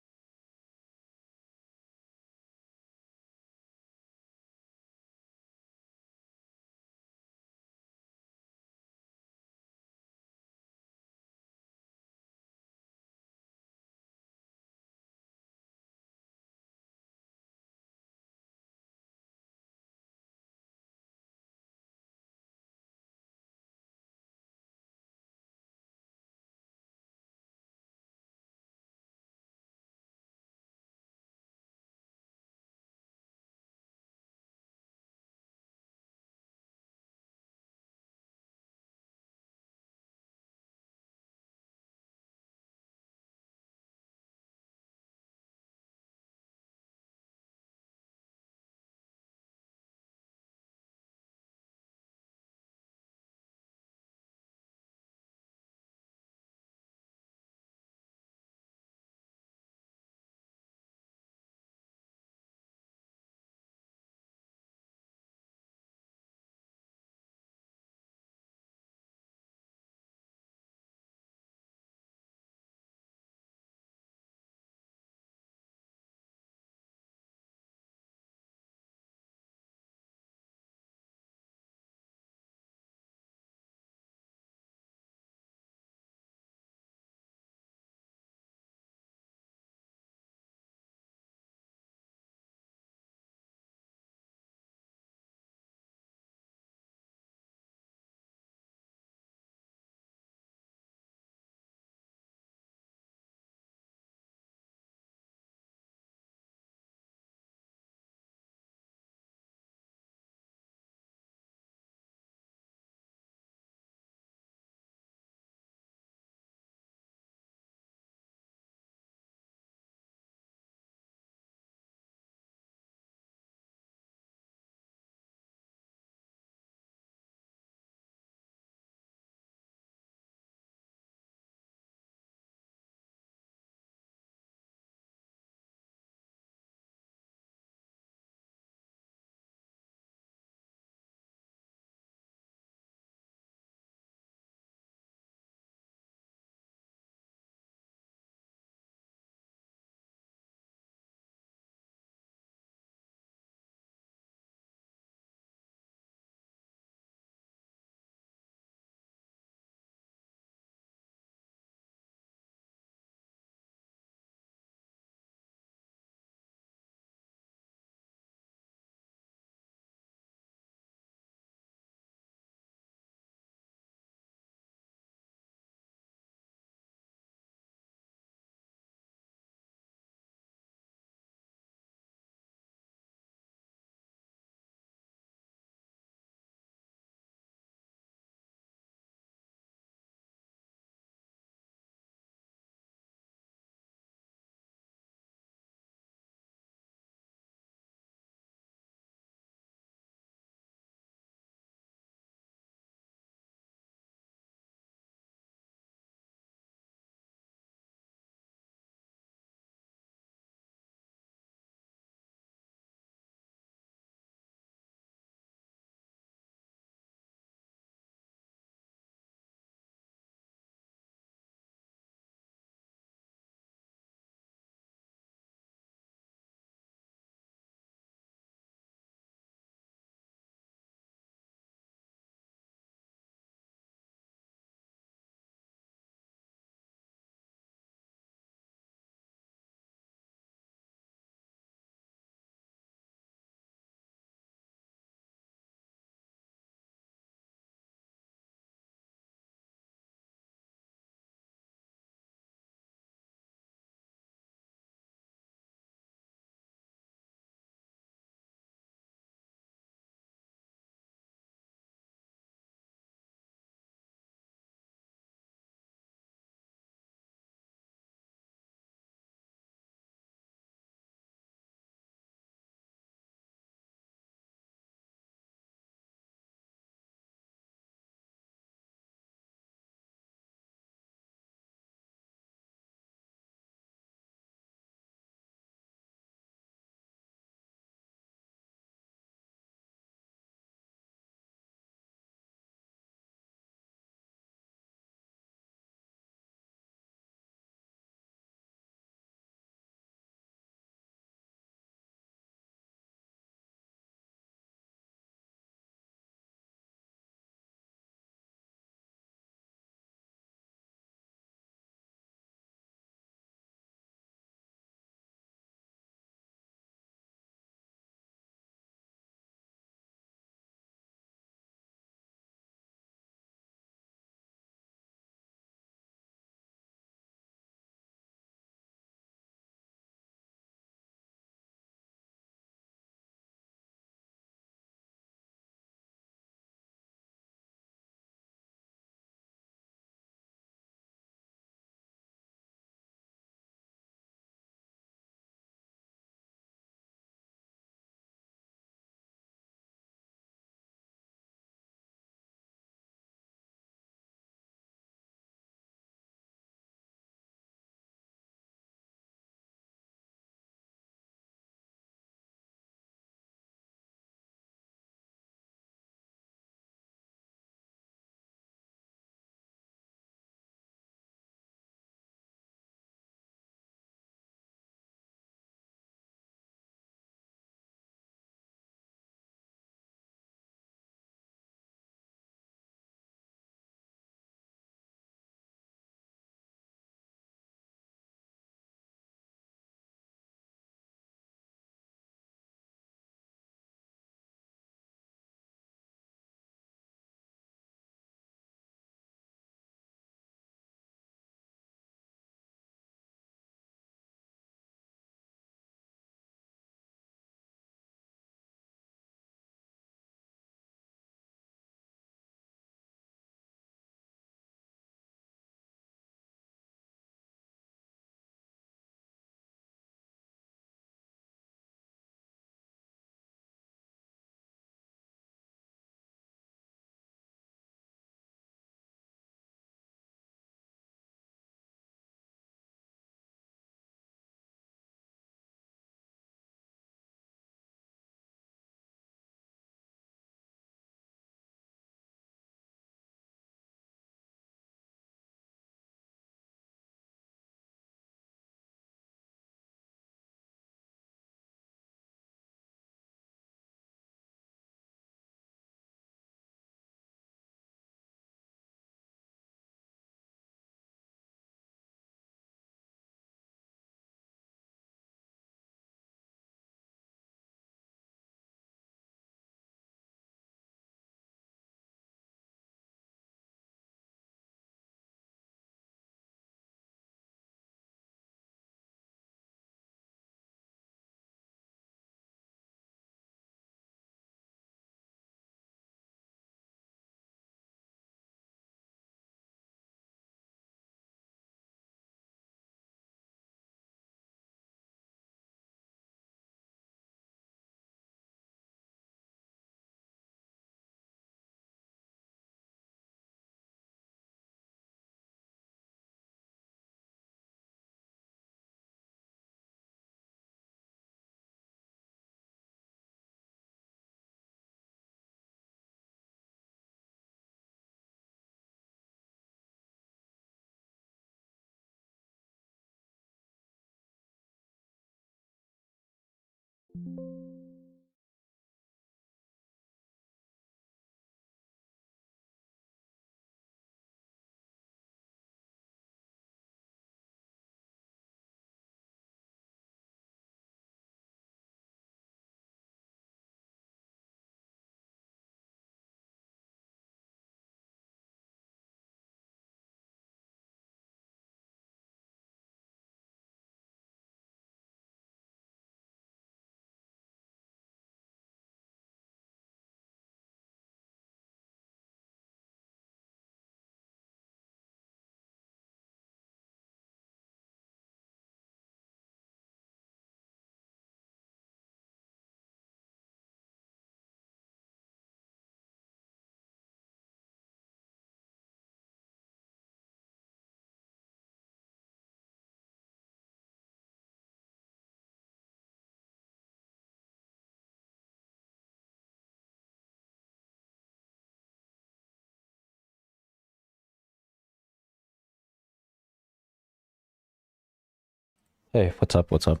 Speaker 11: Hey, what's up? What's up?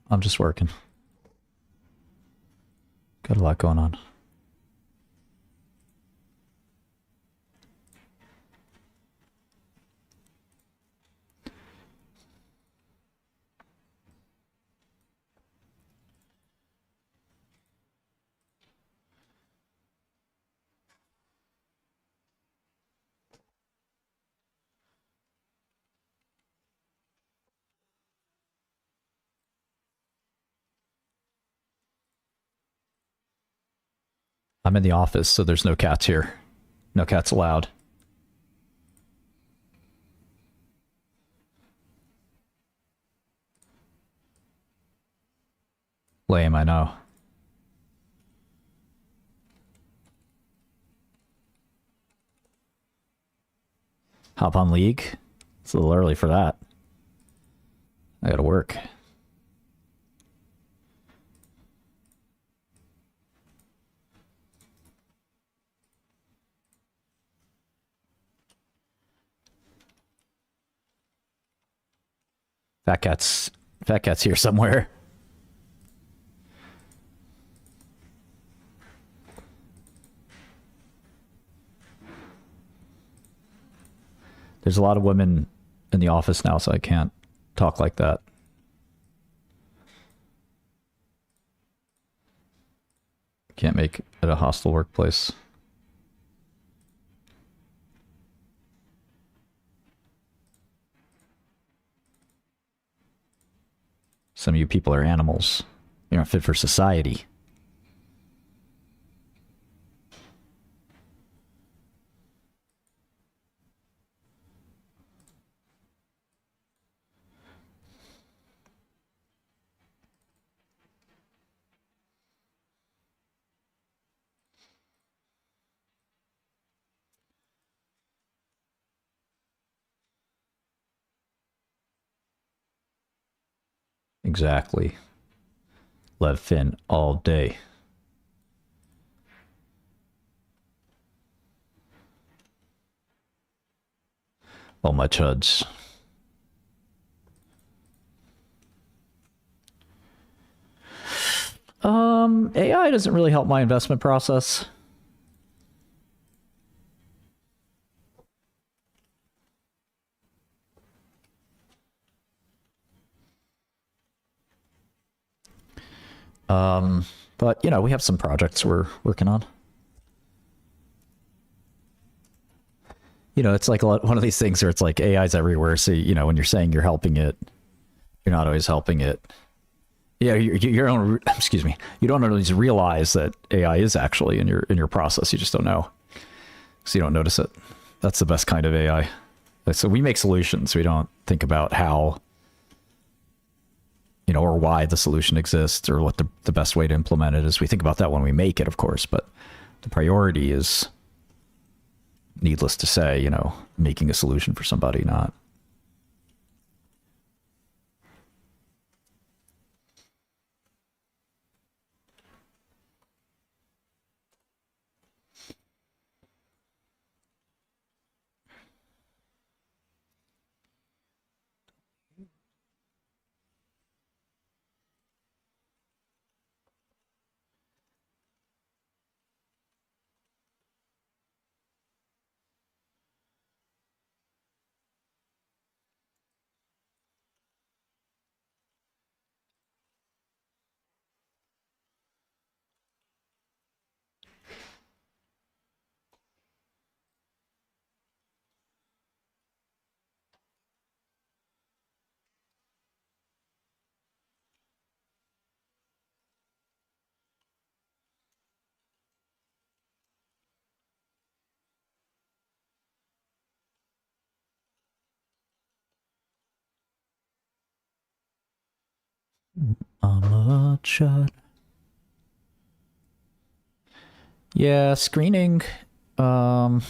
Speaker 11: I'm just working. Got a lot going on. I'm in the office, so there's no cats here. No cats allowed. Lame, I know. Hop on League? It's a little early for that. I gotta work. Fat cat's here somewhere. There's a lot of women in the office now, so I can't talk like that. Can't make it a hostile workplace. Some of you people are animals. You're not fit for society. Exactly. Lev Fin all day. All my chuds. AI doesn't really help my investment process. But, you know, we have some projects we're working on. You know, it's like one of these things where it's like AI's everywhere. So, you know, when you're saying you're helping it, you're not always helping it. Yeah, you don't. Excuse me. You don't always realize that AI is actually in your process. You just don't know, so you don't notice it. That's the best kind of AI. So we make solutions. We don't think about how, you know, or why the solution exists or what the best way to implement it is. We think about that when we make it, of course, but the priority is, needless to say, you know, making a solution for somebody, not. I'm a chud. Yeah, screening. Natural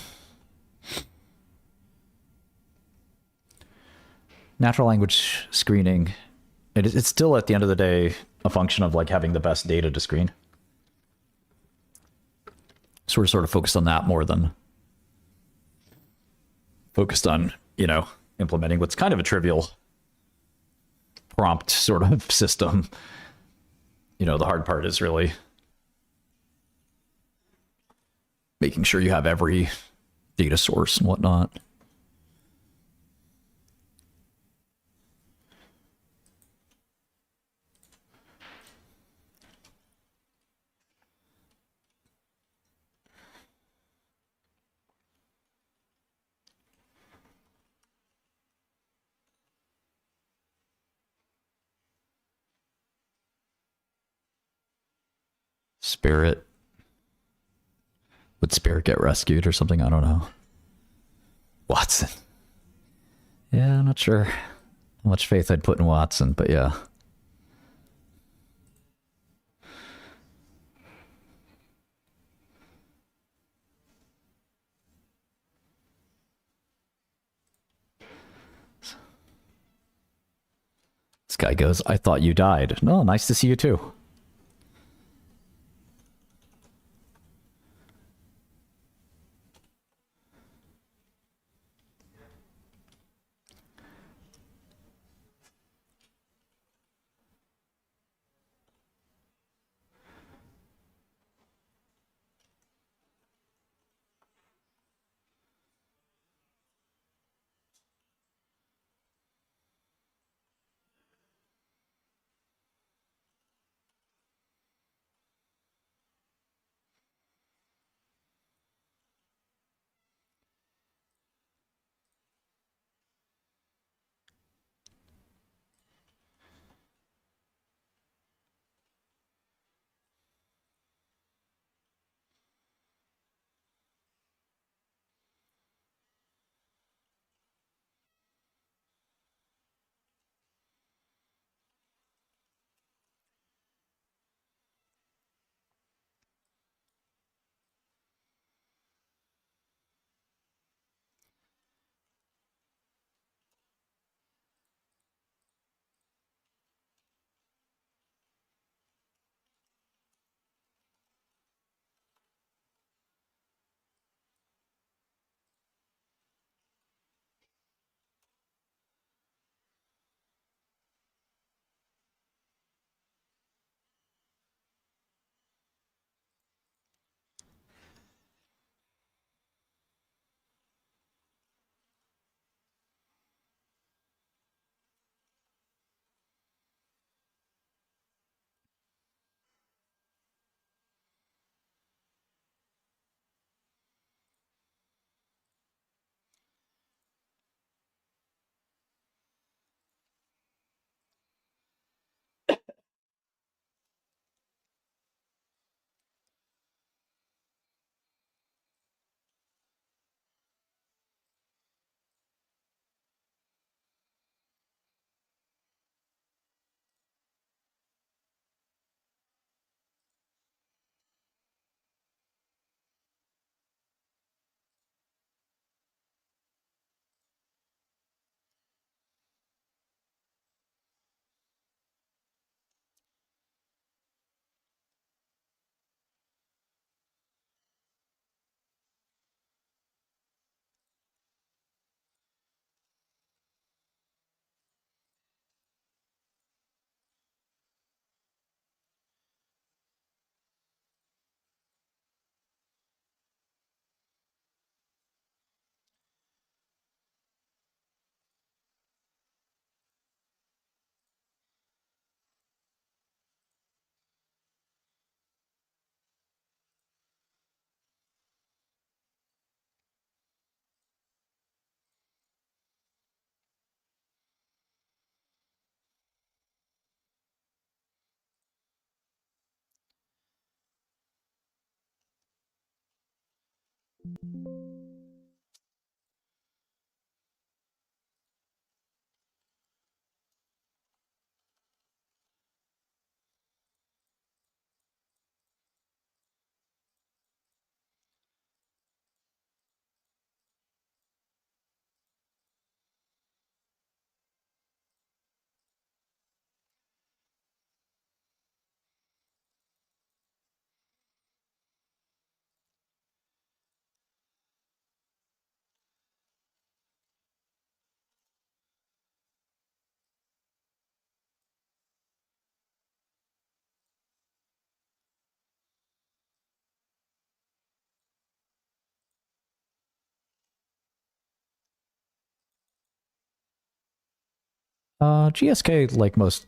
Speaker 11: language screening. It's still at the end of the day a function of like having the best data to screen. So we're sort of focused on that more than focused on, you know, implementing what's kind of a trivial prompt sort of system. You know, the hard part is really making sure you have every data source and whatnot. Spirit. Would Spirit get rescued or something? I don't know. Watson. Yeah, I'm not sure how much faith I'd put in Watson, but yeah. This guy goes, I thought you died. No, nice to see you too. GSK, like most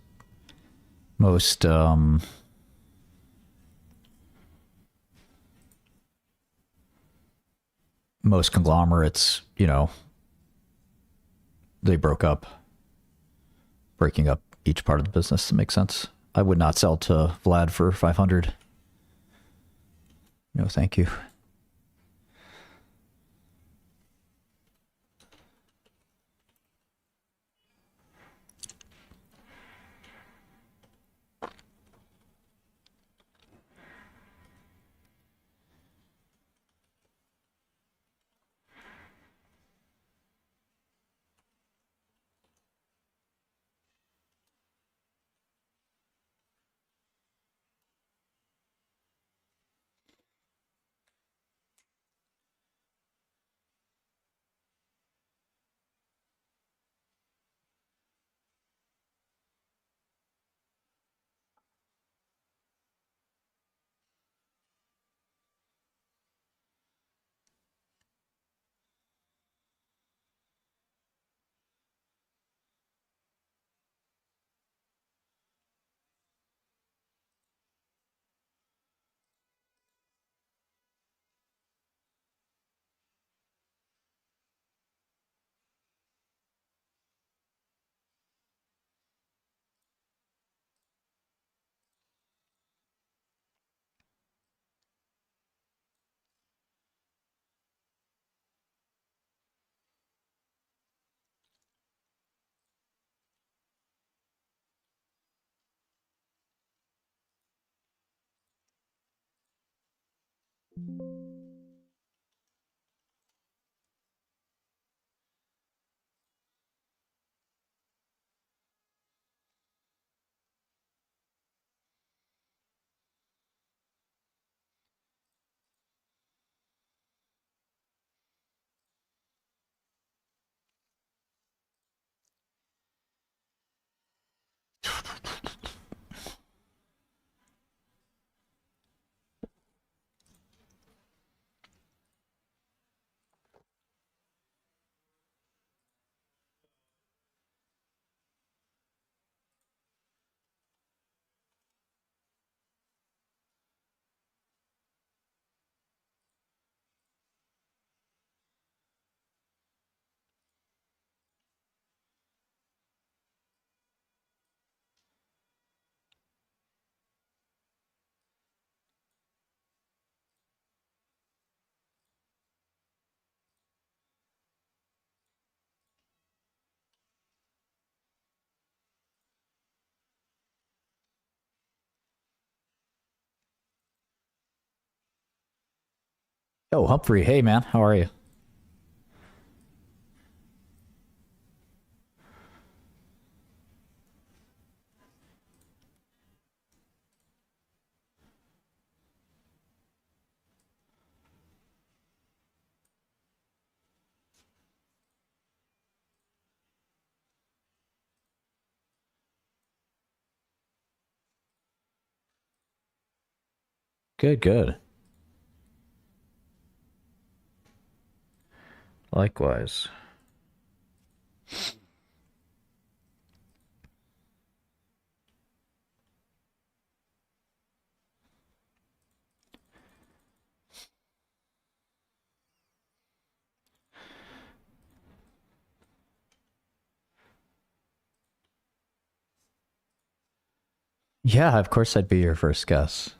Speaker 11: most conglomerates, you know, they broke up, breaking up each part of the business to make sense. I would not sell to Vlad for 500. No, thank you. Oh, Humphrey, hey man, how are you? Good, good. Likewise. Yeah, of course I'd be your first guess.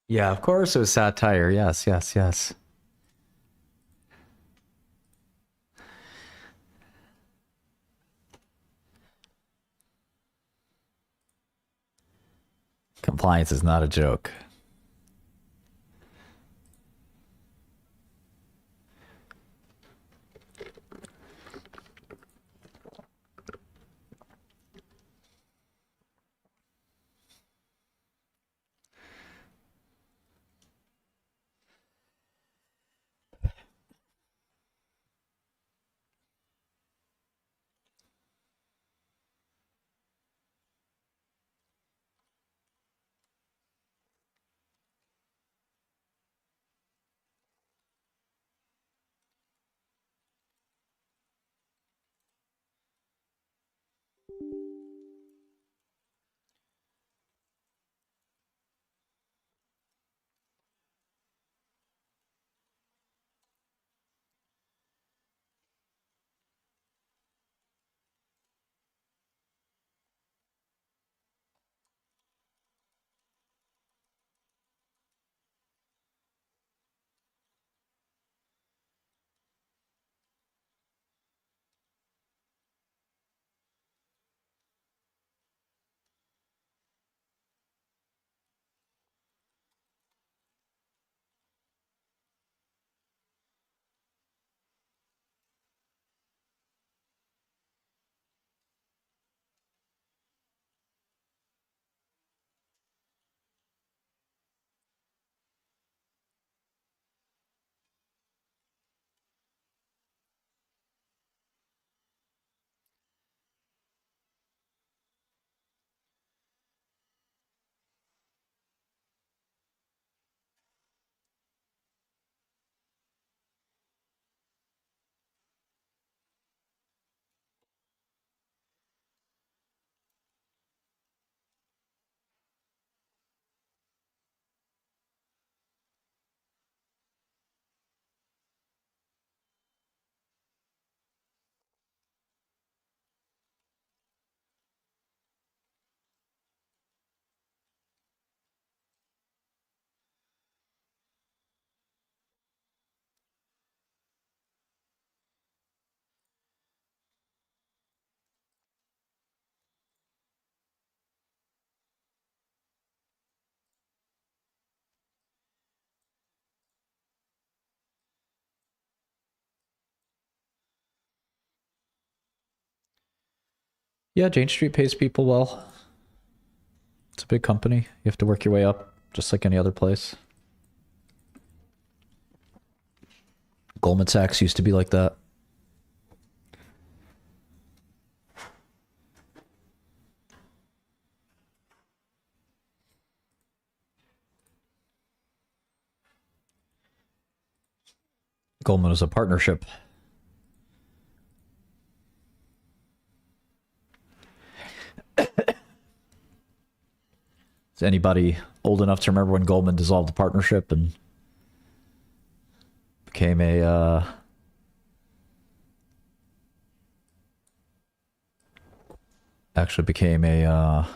Speaker 11: Yeah, of course it was satire. Yes, yes, yes. Compliance is not a joke. Yeah, Jane Street pays people well. It's a big company. You have to work your way up, just like any other place. Goldman Sachs used to be like that. Goldman was a partnership. Is anybody old enough to remember when Goldman dissolved the partnership and became a actually became a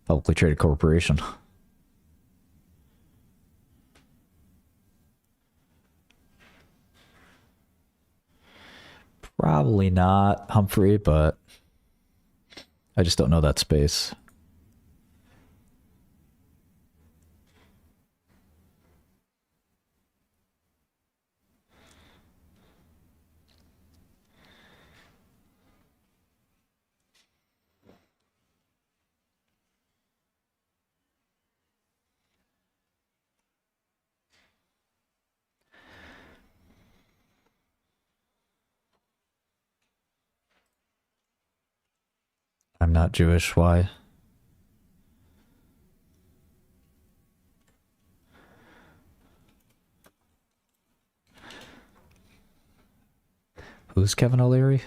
Speaker 11: publicly traded corporation? Probably not Humphrey, but I just don't know that space. I'm not Jewish. Why? Who's Kevin O'Leary?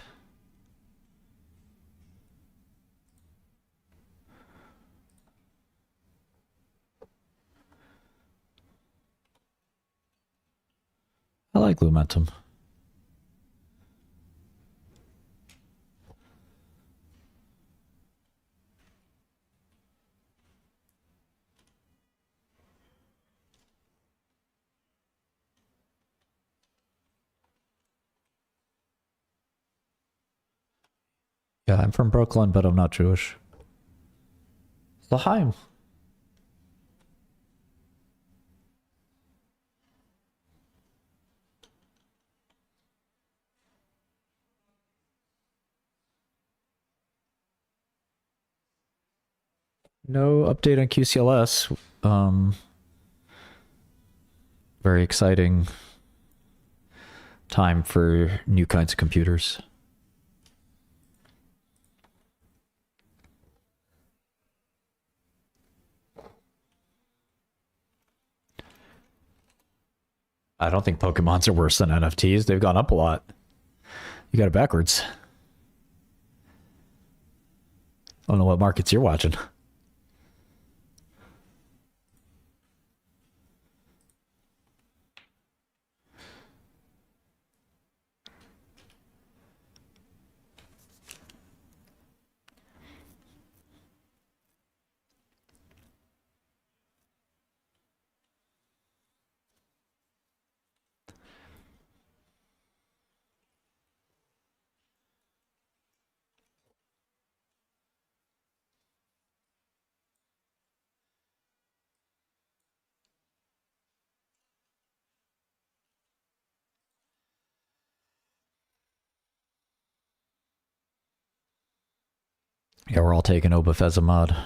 Speaker 11: I like Lumentum. Yeah, I'm from Brooklyn, but I'm not Jewish. L'chaim. No update on QCLS. Very exciting time for new kinds of computers. I don't think Pokemons are worse than NFTs. They've gone up a lot. You got it backwards. I don't know what markets you're watching. Yeah, we're all taking Obafezimod.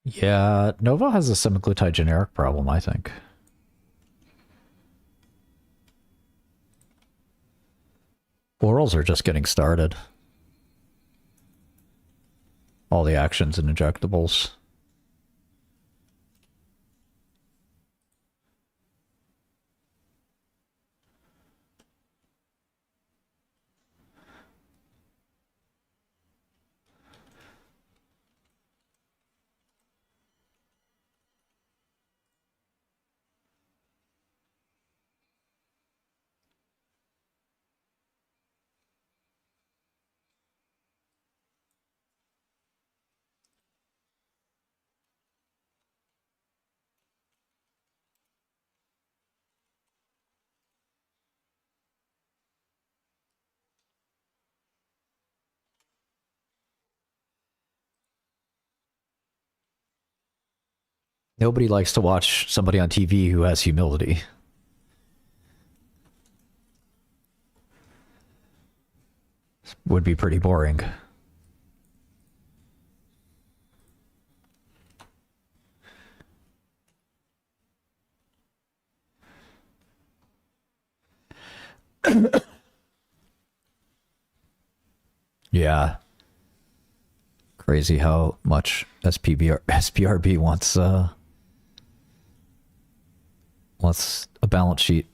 Speaker 11: Yeah, Nova has a semaglutide generic problem, I think. Orals are just getting started. All the actions and injectables. Nobody likes to watch somebody on TV who has humility. Would be pretty boring. Yeah. Crazy how much SPRB wants a balance sheet.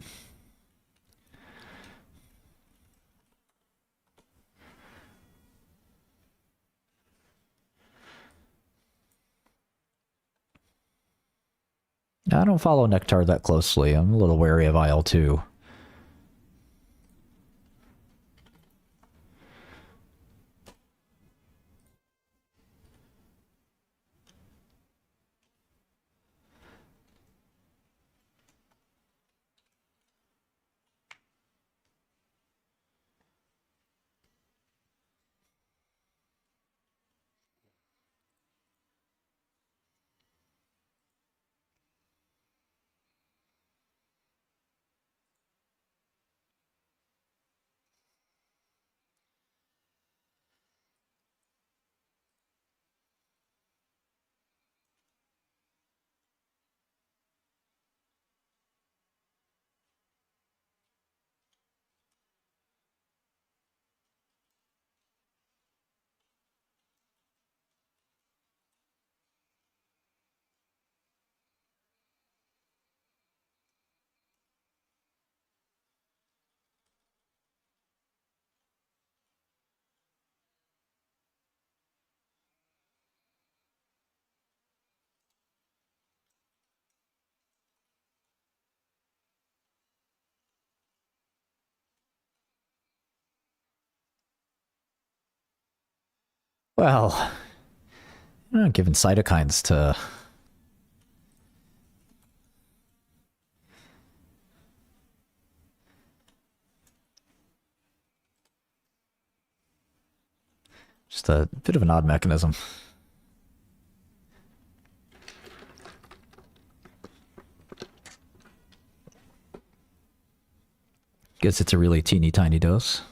Speaker 11: I don't follow Nectar that closely. I'm a little wary of IL-2. Well, you're not giving cytokines to... Just a bit of an odd mechanism. Guess it's a really teeny tiny dose.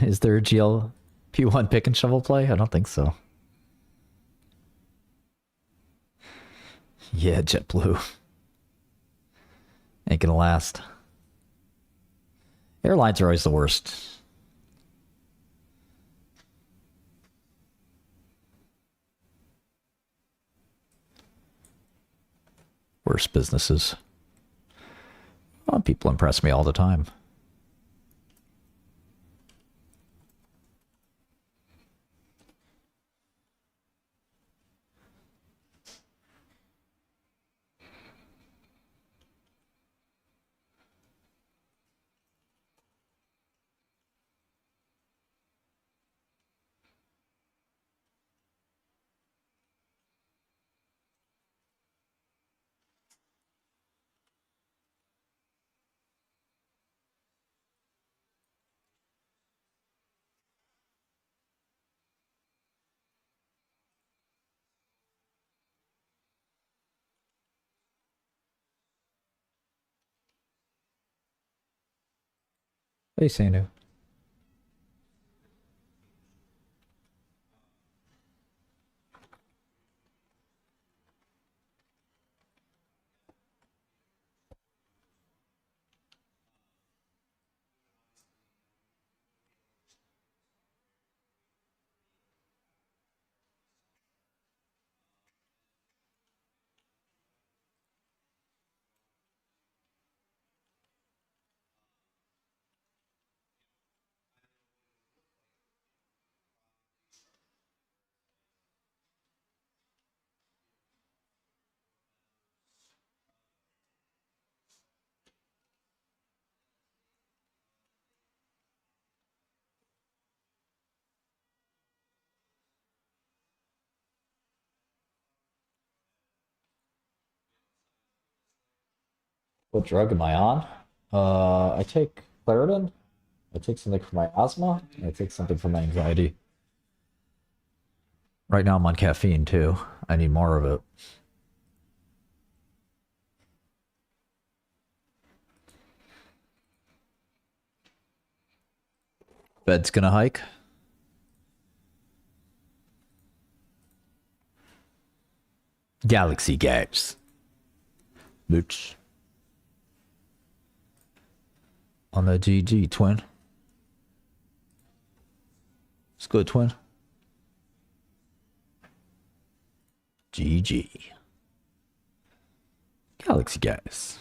Speaker 11: Is there a GLP-1 pick and shovel play? I don't think so. Yeah, JetBlue. Ain't gonna last. Airlines are always the worst. Worst businesses. Well, people impress me all the time. Hey, Sanu. What drug am I on? I take Claritin. I take something for my asthma. I take something for my anxiety. Right now I'm on caffeine too. I need more of it. Bed's gonna hike. Galaxy Games. Bitch. On the GG, twin. It's good, twin. GG. Galaxy guys.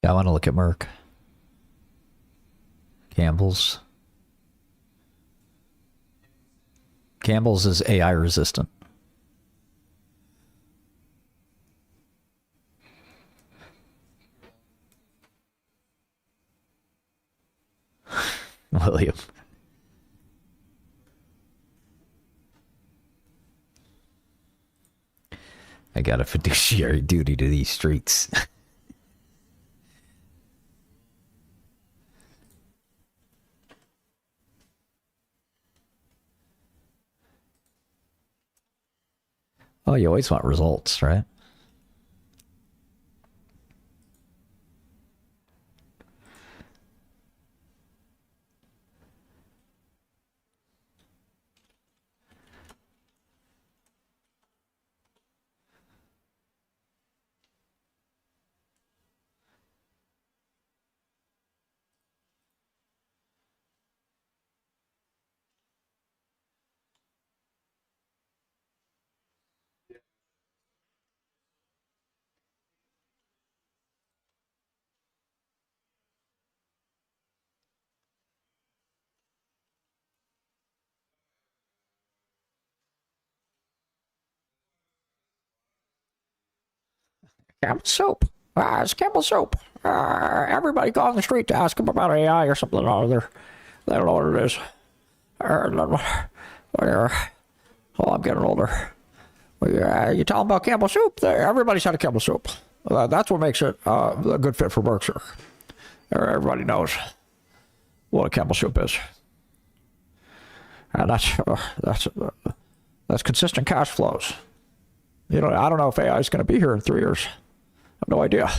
Speaker 11: Yeah, I want to look at Merck. Campbell's. Campbell's is AI resistant. William. I got a fiduciary duty to these streets. Oh, you always want results, right? Campbell soup. It's Campbell soup. Everybody go on the street to ask them about AI or something or other. They don't know what it is. Whatever. Oh, I'm getting older. You tell them about Campbell soup. Everybody's had a Campbell soup. That's what makes it a good fit for Berkshire. Everybody knows what a Campbell soup is. And that's consistent cash flows. You know, I don't know if AI is going to be here in 3 years. I have no idea.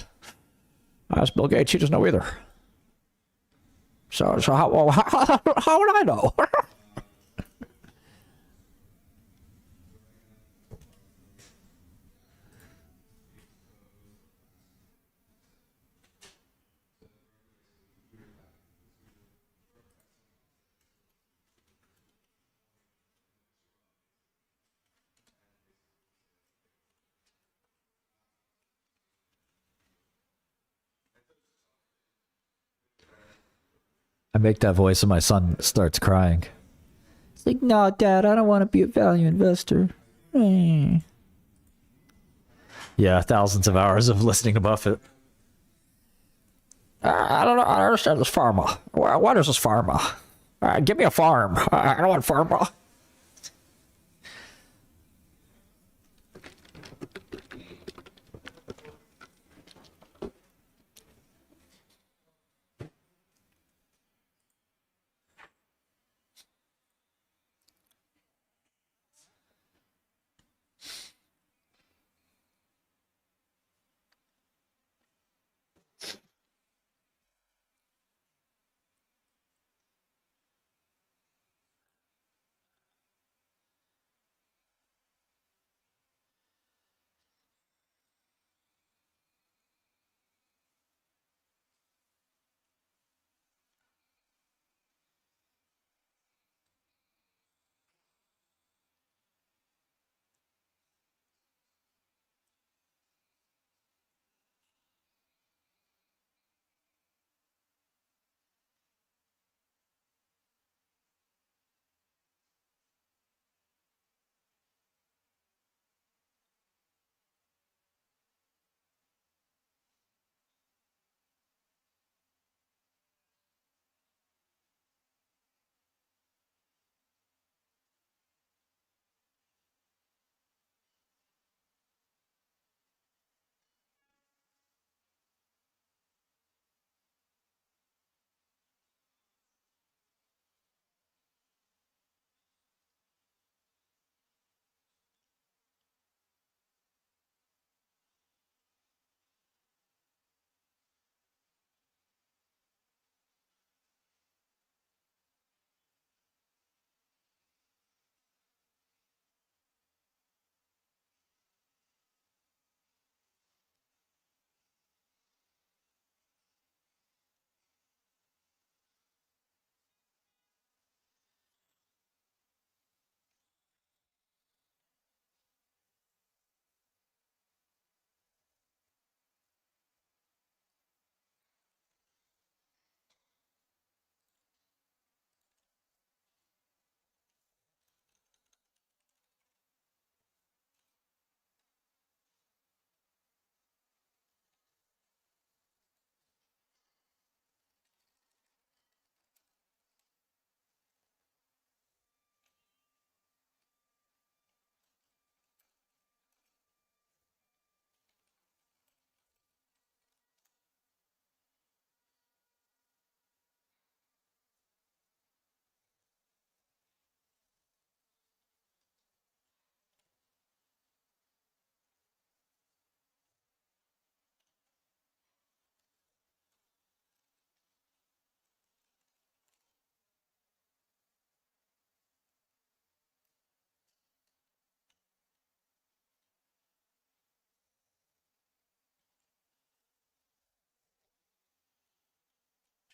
Speaker 11: I asked Bill Gates; he doesn't know either. So how would I know? I make that voice and my son starts crying. It's like, no, Dad, I don't want to be a value investor. Yeah, thousands of hours of listening to Buffett. I don't know. I understand this pharma. What is this pharma? Give me a farm. I don't want pharma.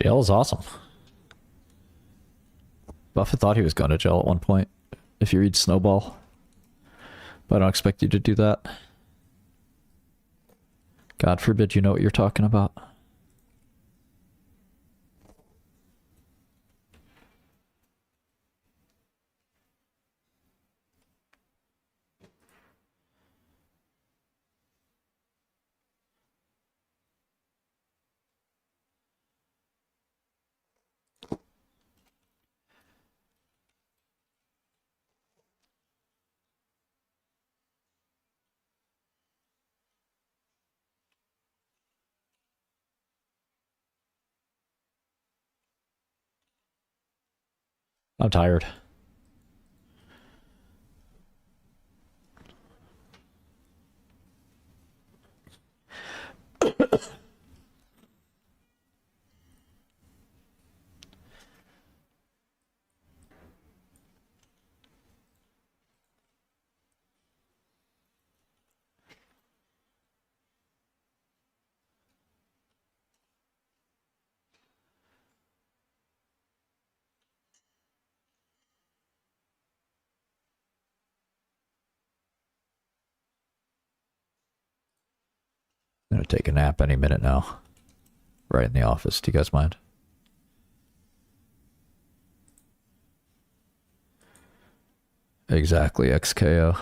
Speaker 11: Jail is awesome. Buffett thought he was going to jail at one point, if you read Snowball. But I don't expect you to do that. God forbid you know what you're talking about. I'm tired. I'm gonna take a nap any minute now. Right in the office. Do you guys mind? Exactly, XKO.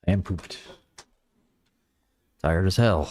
Speaker 11: I am pooped. Tired as hell.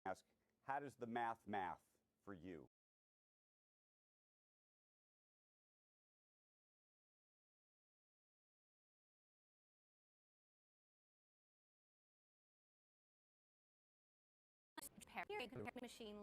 Speaker 13: ask, how does the math for you?
Speaker 16: Machine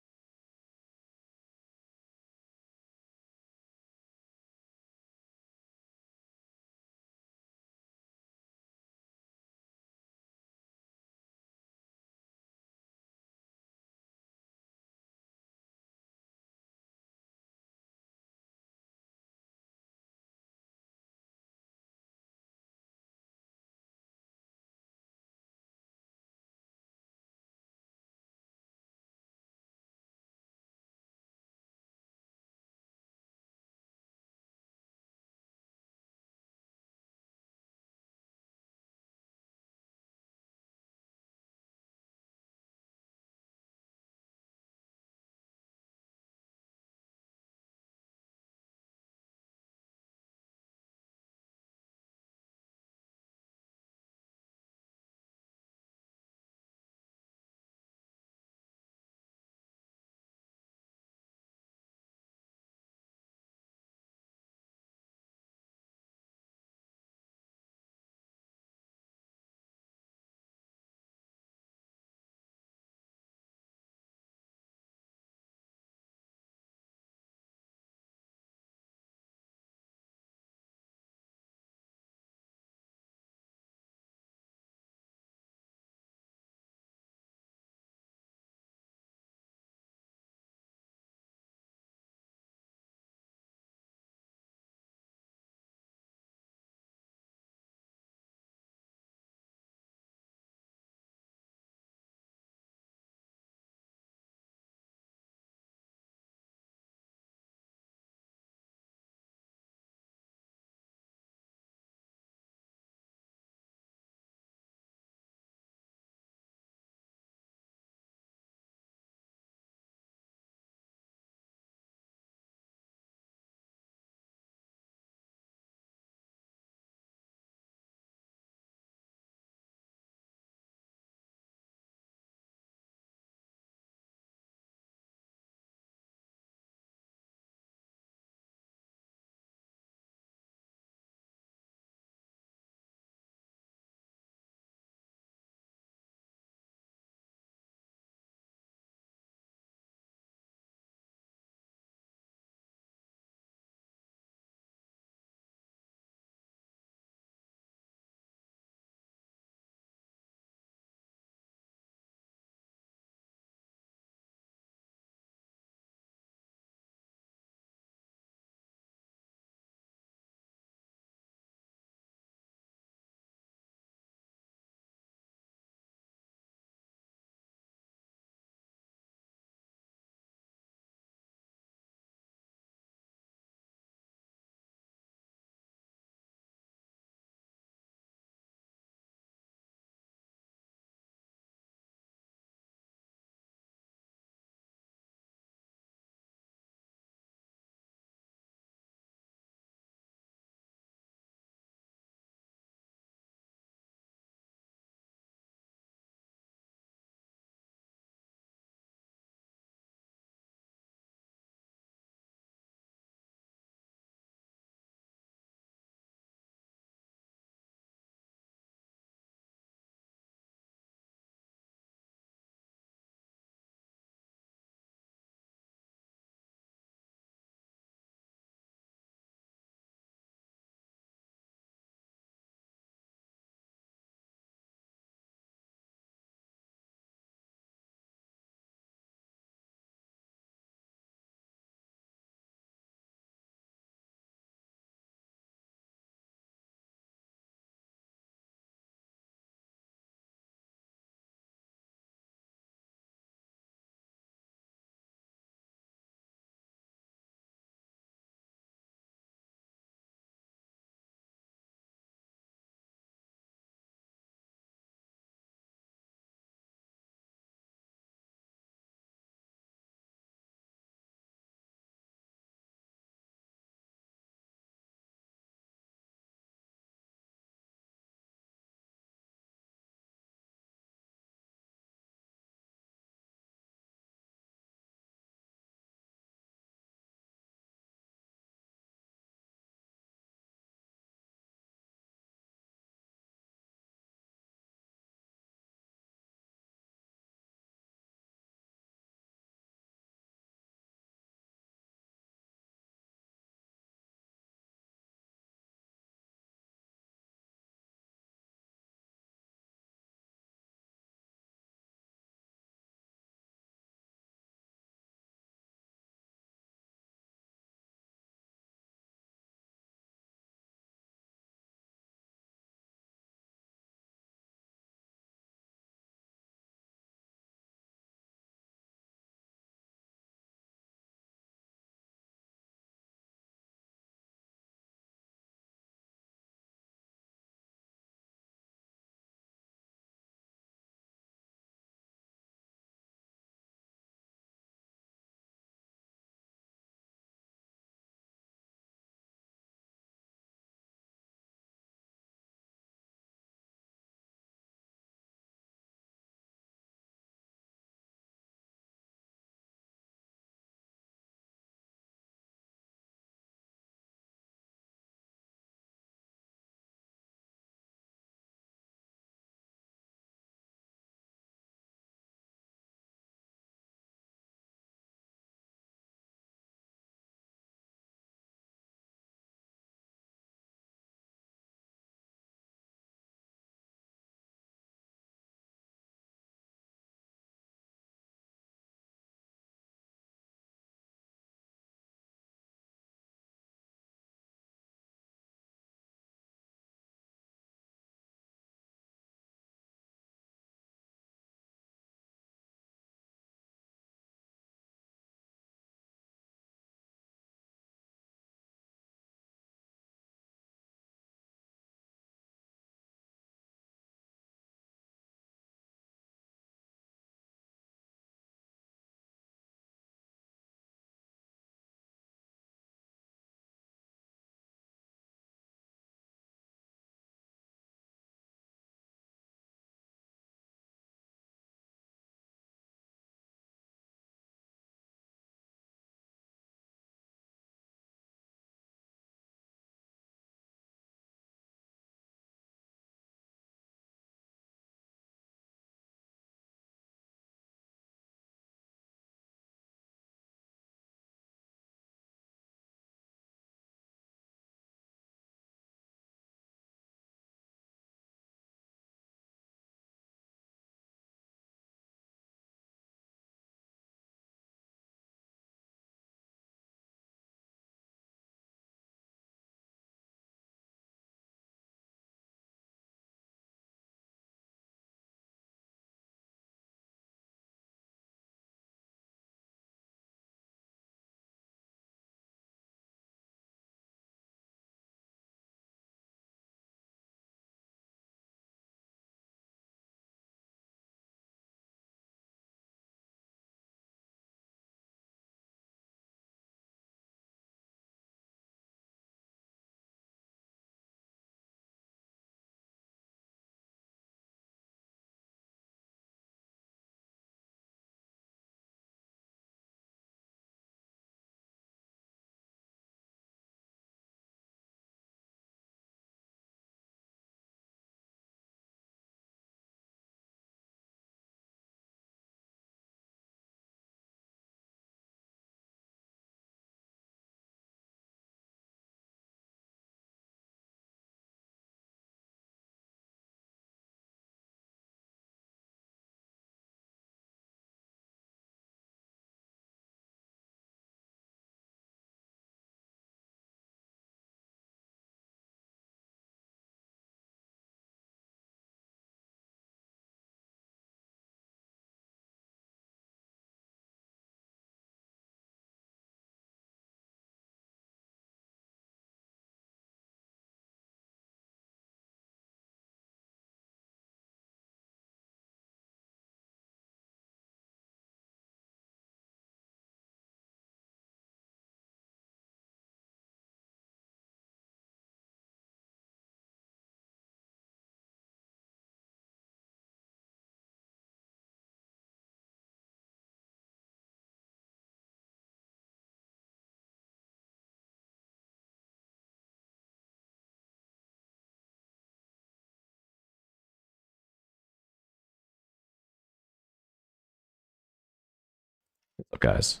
Speaker 11: What's up, guys?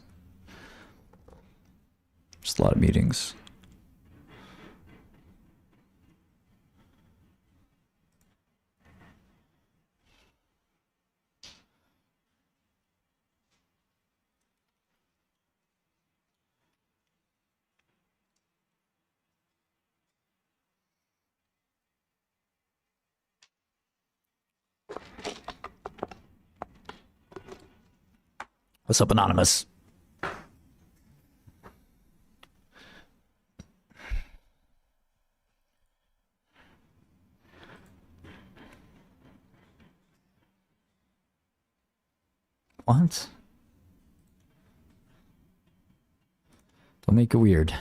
Speaker 11: Just a lot of meetings. What's up, Anonymous? What? Don't make it weird.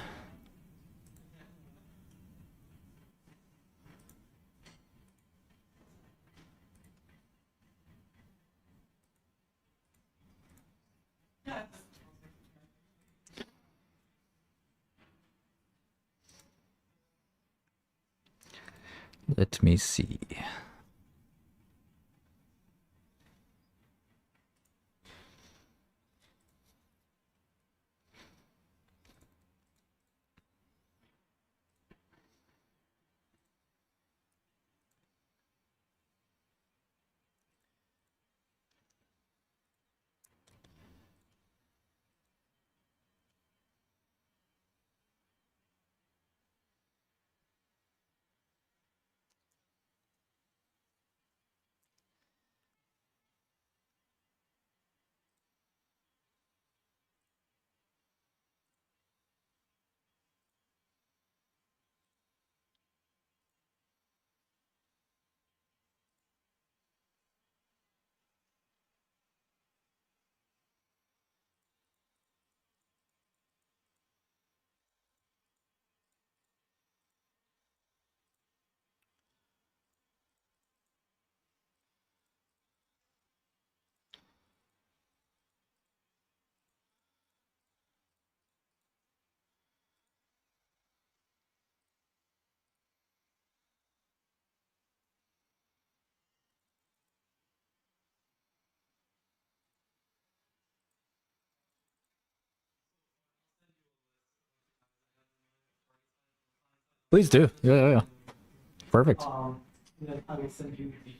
Speaker 11: Let me see. Please do. Yeah. Perfect.
Speaker 7: Then I will send you the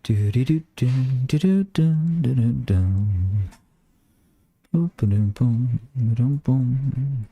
Speaker 11: Do do do do do do do do do do. Boom boom boom boom boom.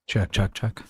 Speaker 11: Check, check, check.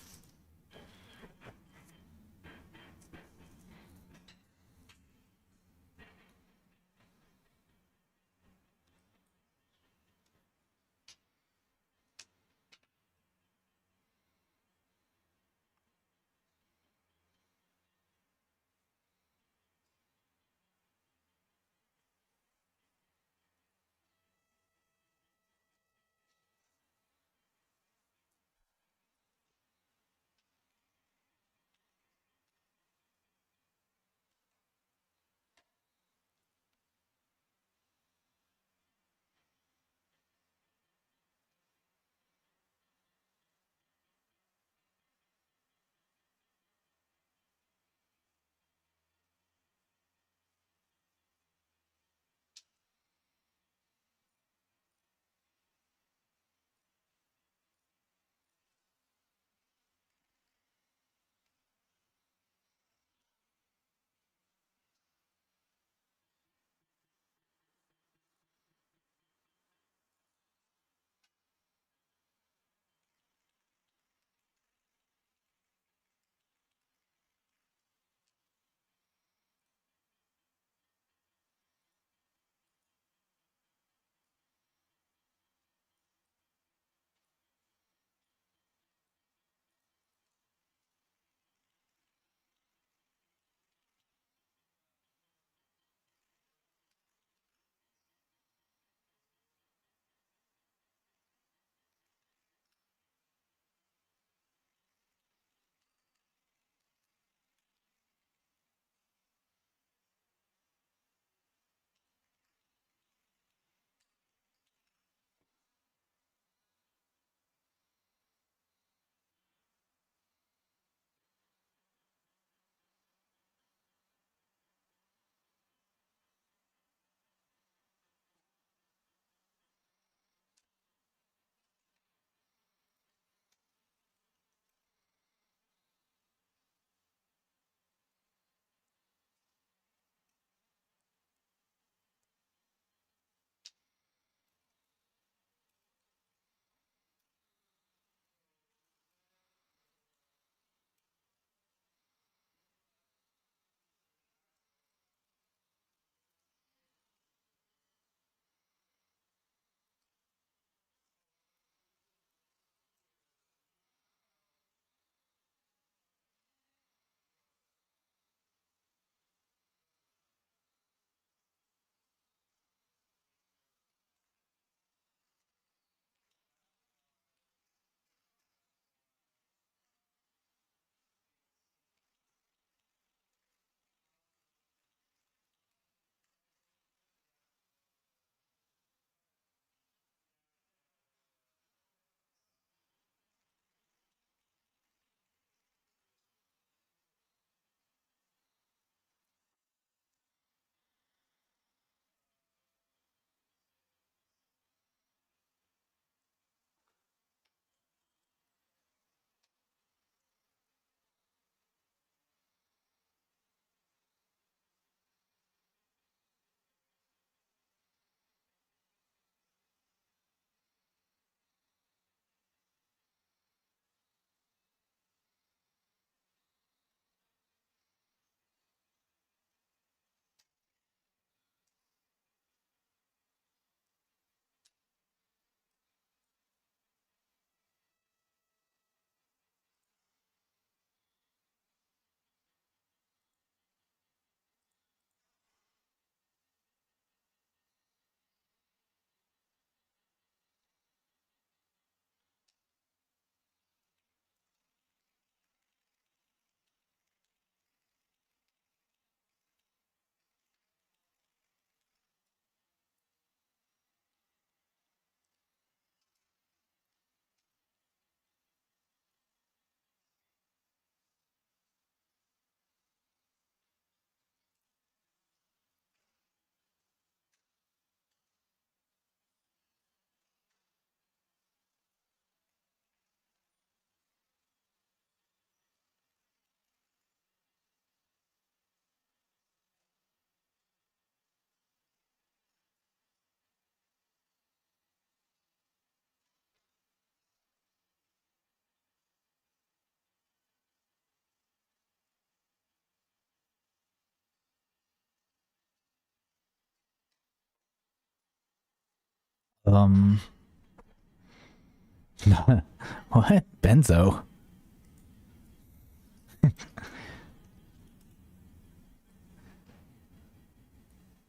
Speaker 11: What? Benzo?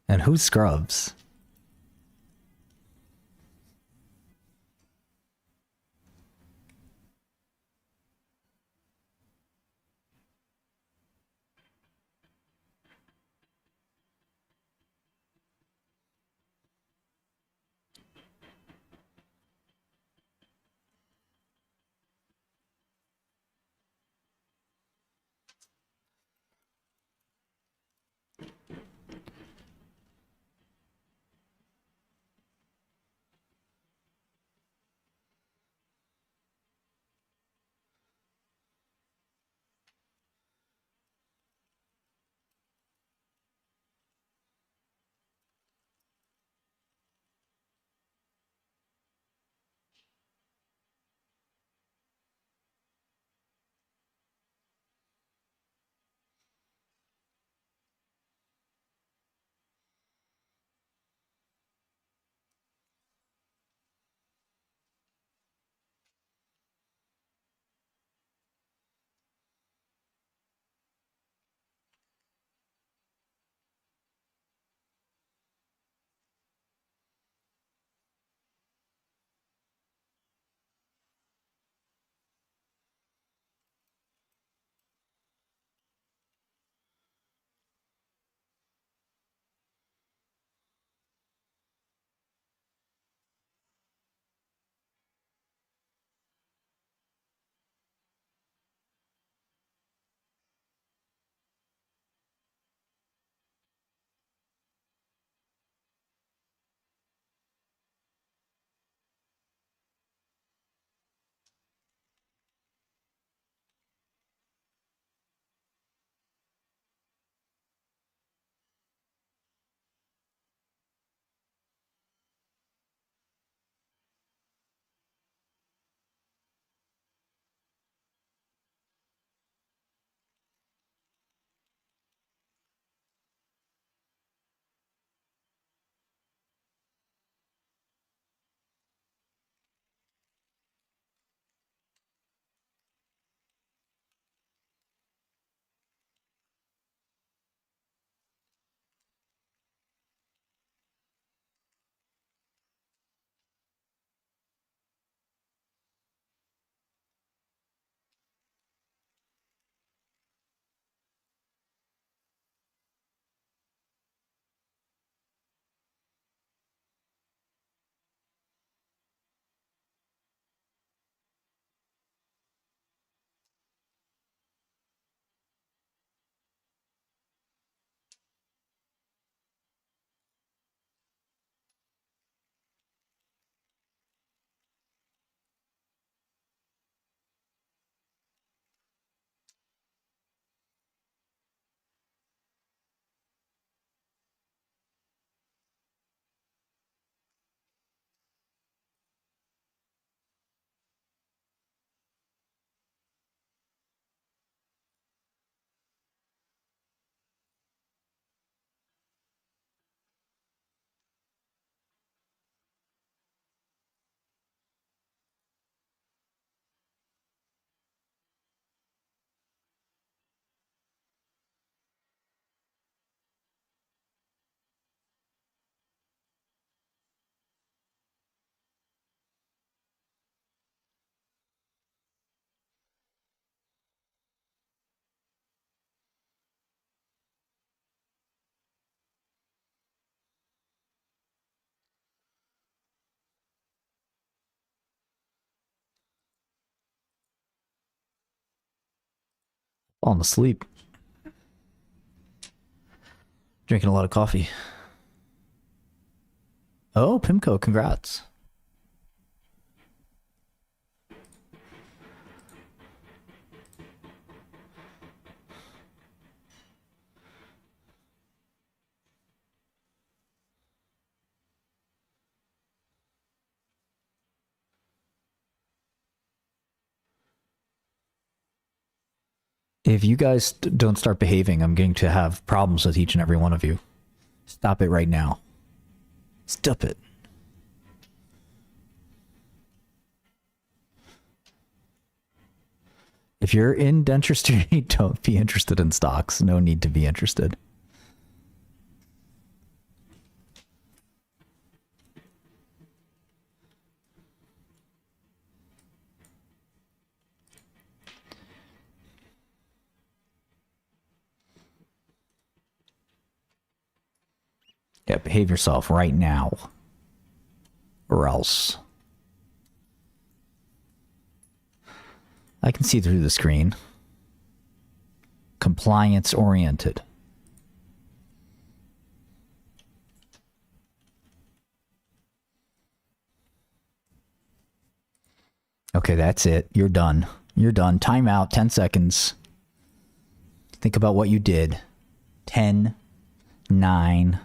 Speaker 11: And who's Scrubs? Falling asleep. Drinking a lot of coffee. Oh, Pimco, congrats. If you guys don't start behaving, I'm going to have problems with each and every one of you. Stop it right now. Stop it. If you're in dentistry, don't be interested in stocks. No need to be interested. Yeah, behave yourself right now. Or else. I can see through the screen. Compliance oriented. Okay, that's it. You're done. You're done. Time out. 10 seconds. Think about what you did. 10, 9,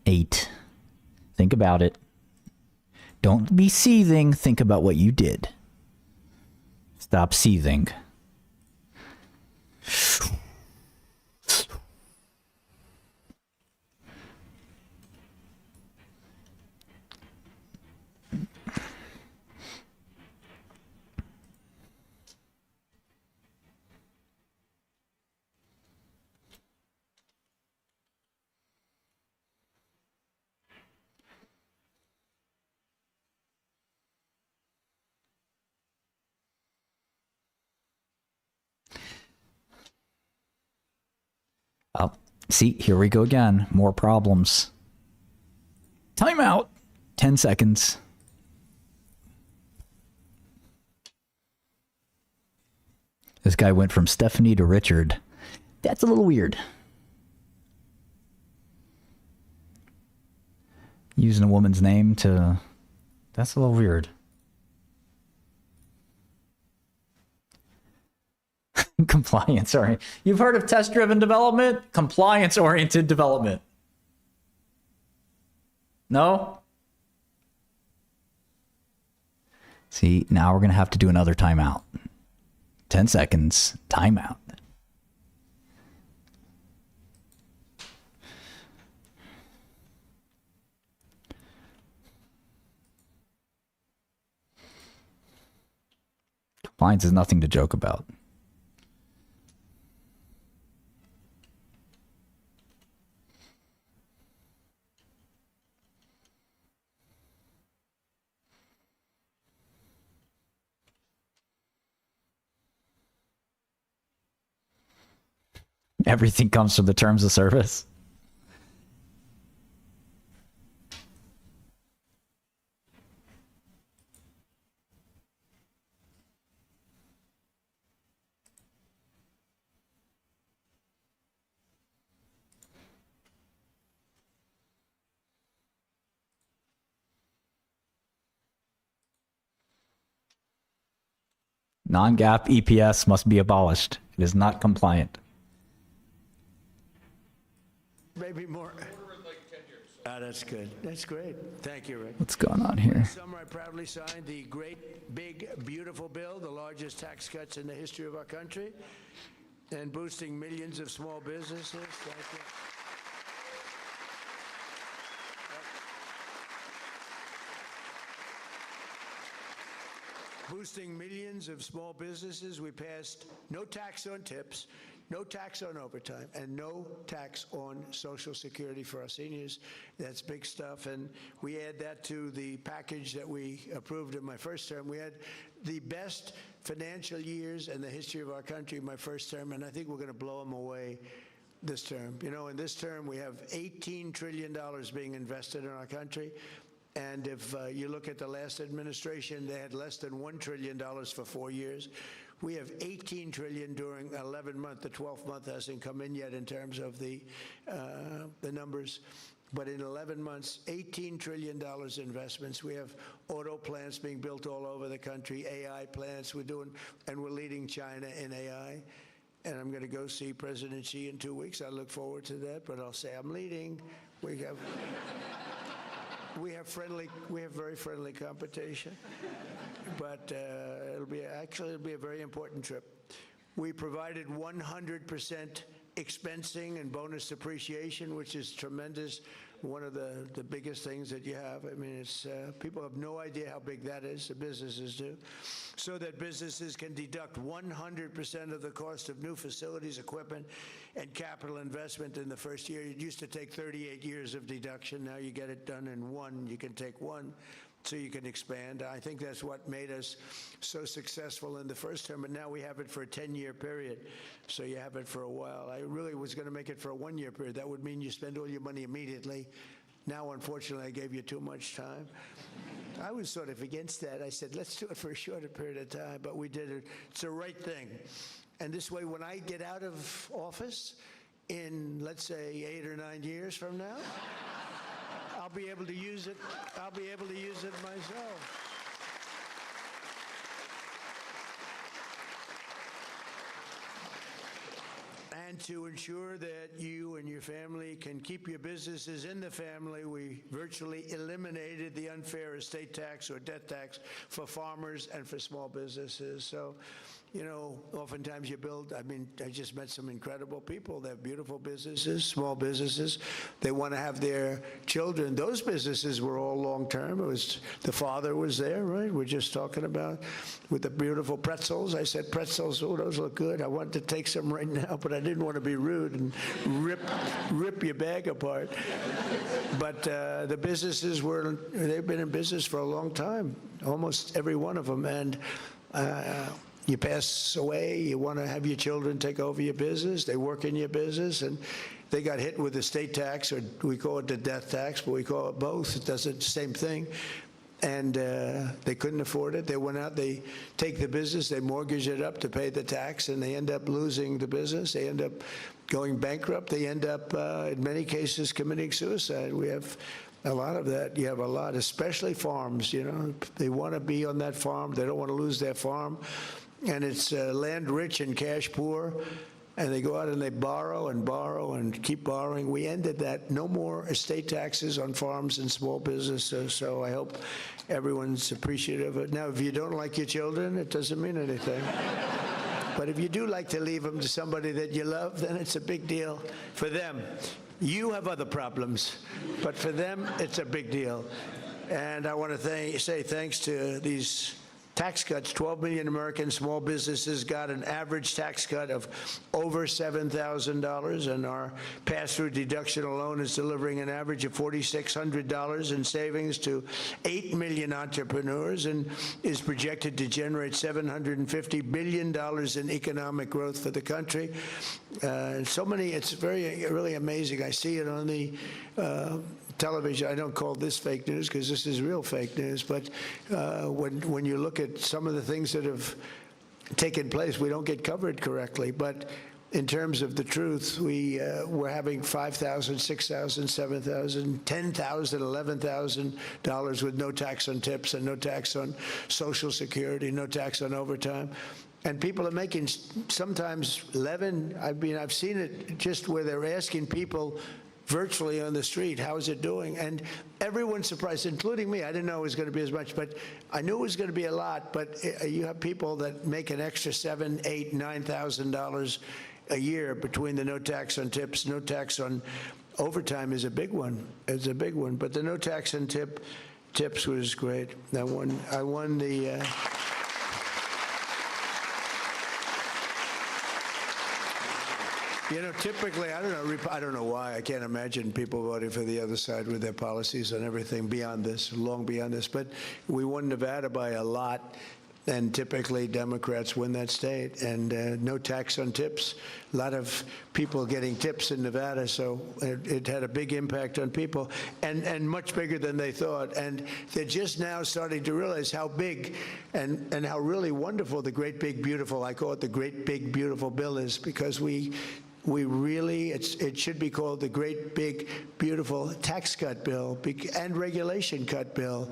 Speaker 11: 8. Think about it. Don't be seething. Think about what you did. Stop seething. Oh, see, here we go again. More problems. Time out. 10 seconds. This guy went from Stephanie to Richard. That's a little weird. Using a woman's name to... That's a little weird. Compliance, sorry. You've heard of test-driven development? Compliance-oriented development. No? See, now we're going to have to do another timeout. 10 seconds, timeout. Compliance is nothing to joke about. Everything comes from the terms of service. Non-GAAP EPS must be abolished. It is not compliant.
Speaker 16: Maybe more. That's good. That's great. Thank you, Rick.
Speaker 11: What's going on here?
Speaker 16: Last summer, I proudly signed the great, big, beautiful bill, the largest tax cuts in the history of our country, and boosting millions of small businesses. Thank you. Boosting millions of small businesses. We passed no tax on tips, no tax on overtime, and no tax on Social Security for our seniors. That's big stuff. And we add that to the package that we approved in my first term. We had the best financial years in the history of our country in my first term, and I think we're going to blow them away this term. You know, in this term, we have $18 trillion being invested in our country. And if you look at the last administration, they had less than $1 trillion for 4 years. We have $18 trillion during 11 months. The 12th month hasn't come in yet in terms of the numbers. But in 11 months, $18 trillion investments. We have auto plants being built all over the country, AI plants we're doing, and we're leading China in AI. And I'm going to go see President Xi in 2 weeks. I look forward to that, but I'll say I'm leading. We have... We have very friendly competition, but it'll be a very important trip. We provided 100% expensing and bonus depreciation, which is tremendous one of the biggest things that you have. I mean, it's people have no idea how big that is, the businesses do, so that businesses can deduct 100% of the cost of new facilities, equipment, and capital investment in the first year. It used to take 38 years of deduction. Now you get it done in one. You can take one, so you can expand. I think that's what made us so successful in the first term, and now we have it for a 10-year period, so you have it for a while. I really was going to make it for a one-year period. That would mean you spend all your money immediately. Now, unfortunately, I gave you too much time. I was sort of against that. I said, let's do it for a shorter period of time, but we did it. It's the right thing. And this way, when I get out of office in, let's say, 8 or 9 years from now, I'll be able to use it. I'll be able to use it myself. And to ensure that you and your family can keep your businesses in the family, we virtually eliminated the unfair estate tax or death tax for farmers and for small businesses. So, you know, oftentimes you build, I mean, I just met some incredible people. They have beautiful businesses, small businesses. They want to have their children. Those businesses were all long-term. It was, the father was there, right? We're just talking about with the beautiful pretzels. I said, pretzels, oh, those look good. I wanted to take some right now, but I didn't want to be rude and rip your bag apart. But the businesses they've been in business for a long time, almost every one of them. And you pass away, you want to have your children take over your business, they work in your business, and they got hit with the state tax, or we call it the death tax, but we call it both. It does the same thing. And they couldn't afford it. They went out, they take the business, they mortgage it up to pay the tax, and they end up losing the business. They end up going bankrupt. They end up, in many cases, committing suicide. We have a lot of that. You have a lot, especially farms, you know. They want to be on that farm. They don't want to lose their farm. And it's land rich and cash poor. And they go out and they borrow and keep borrowing. We ended that. No more estate taxes on farms and small businesses. So I hope everyone's appreciative of it. Now, if you don't like your children, it doesn't mean anything. But if you do like to leave them to somebody that you love, then it's a big deal for them. You have other problems, but for them, it's a big deal. And I want to say thanks to these tax cuts. 12 million American small businesses got an average tax cut of over $7,000, and our pass-through deduction alone is delivering an average of $4,600 in savings to 8 million entrepreneurs, and is projected to generate $750 billion in economic growth for the country. So many, it's really amazing. I see it on the television. I don't call this fake news because this is real fake news, but when you look at some of the things that have taken place, we don't get covered correctly. But in terms of the truth, we're having $5,000, $6,000, $7,000, $10,000, $11,000 with no tax on tips and no tax on Social Security, no tax on overtime. And people are making sometimes 11. I mean, I've seen it just where they're asking people virtually on the street, how is it doing? And everyone's surprised, including me. I didn't know it was going to be as much, but I knew it was going to be a lot. But you have people that make an extra $7,000, $8,000, $9,000 a year between the no tax on tips, no tax on overtime is a big one. It's a big one. But the no tax on tips was great. I won the. You know, typically, I don't know why. I can't imagine people voting for the other side with their policies and everything beyond this, long beyond this. But we won Nevada by a lot, and typically Democrats win that state. And no tax on tips. A lot of people getting tips in Nevada, so it had a big impact on people, and much bigger than they thought. And they're just now starting to realize how big and how really wonderful the great big beautiful, I call it the great big beautiful bill is, because we really, it should be called the great big beautiful tax cut bill and regulation cut bill.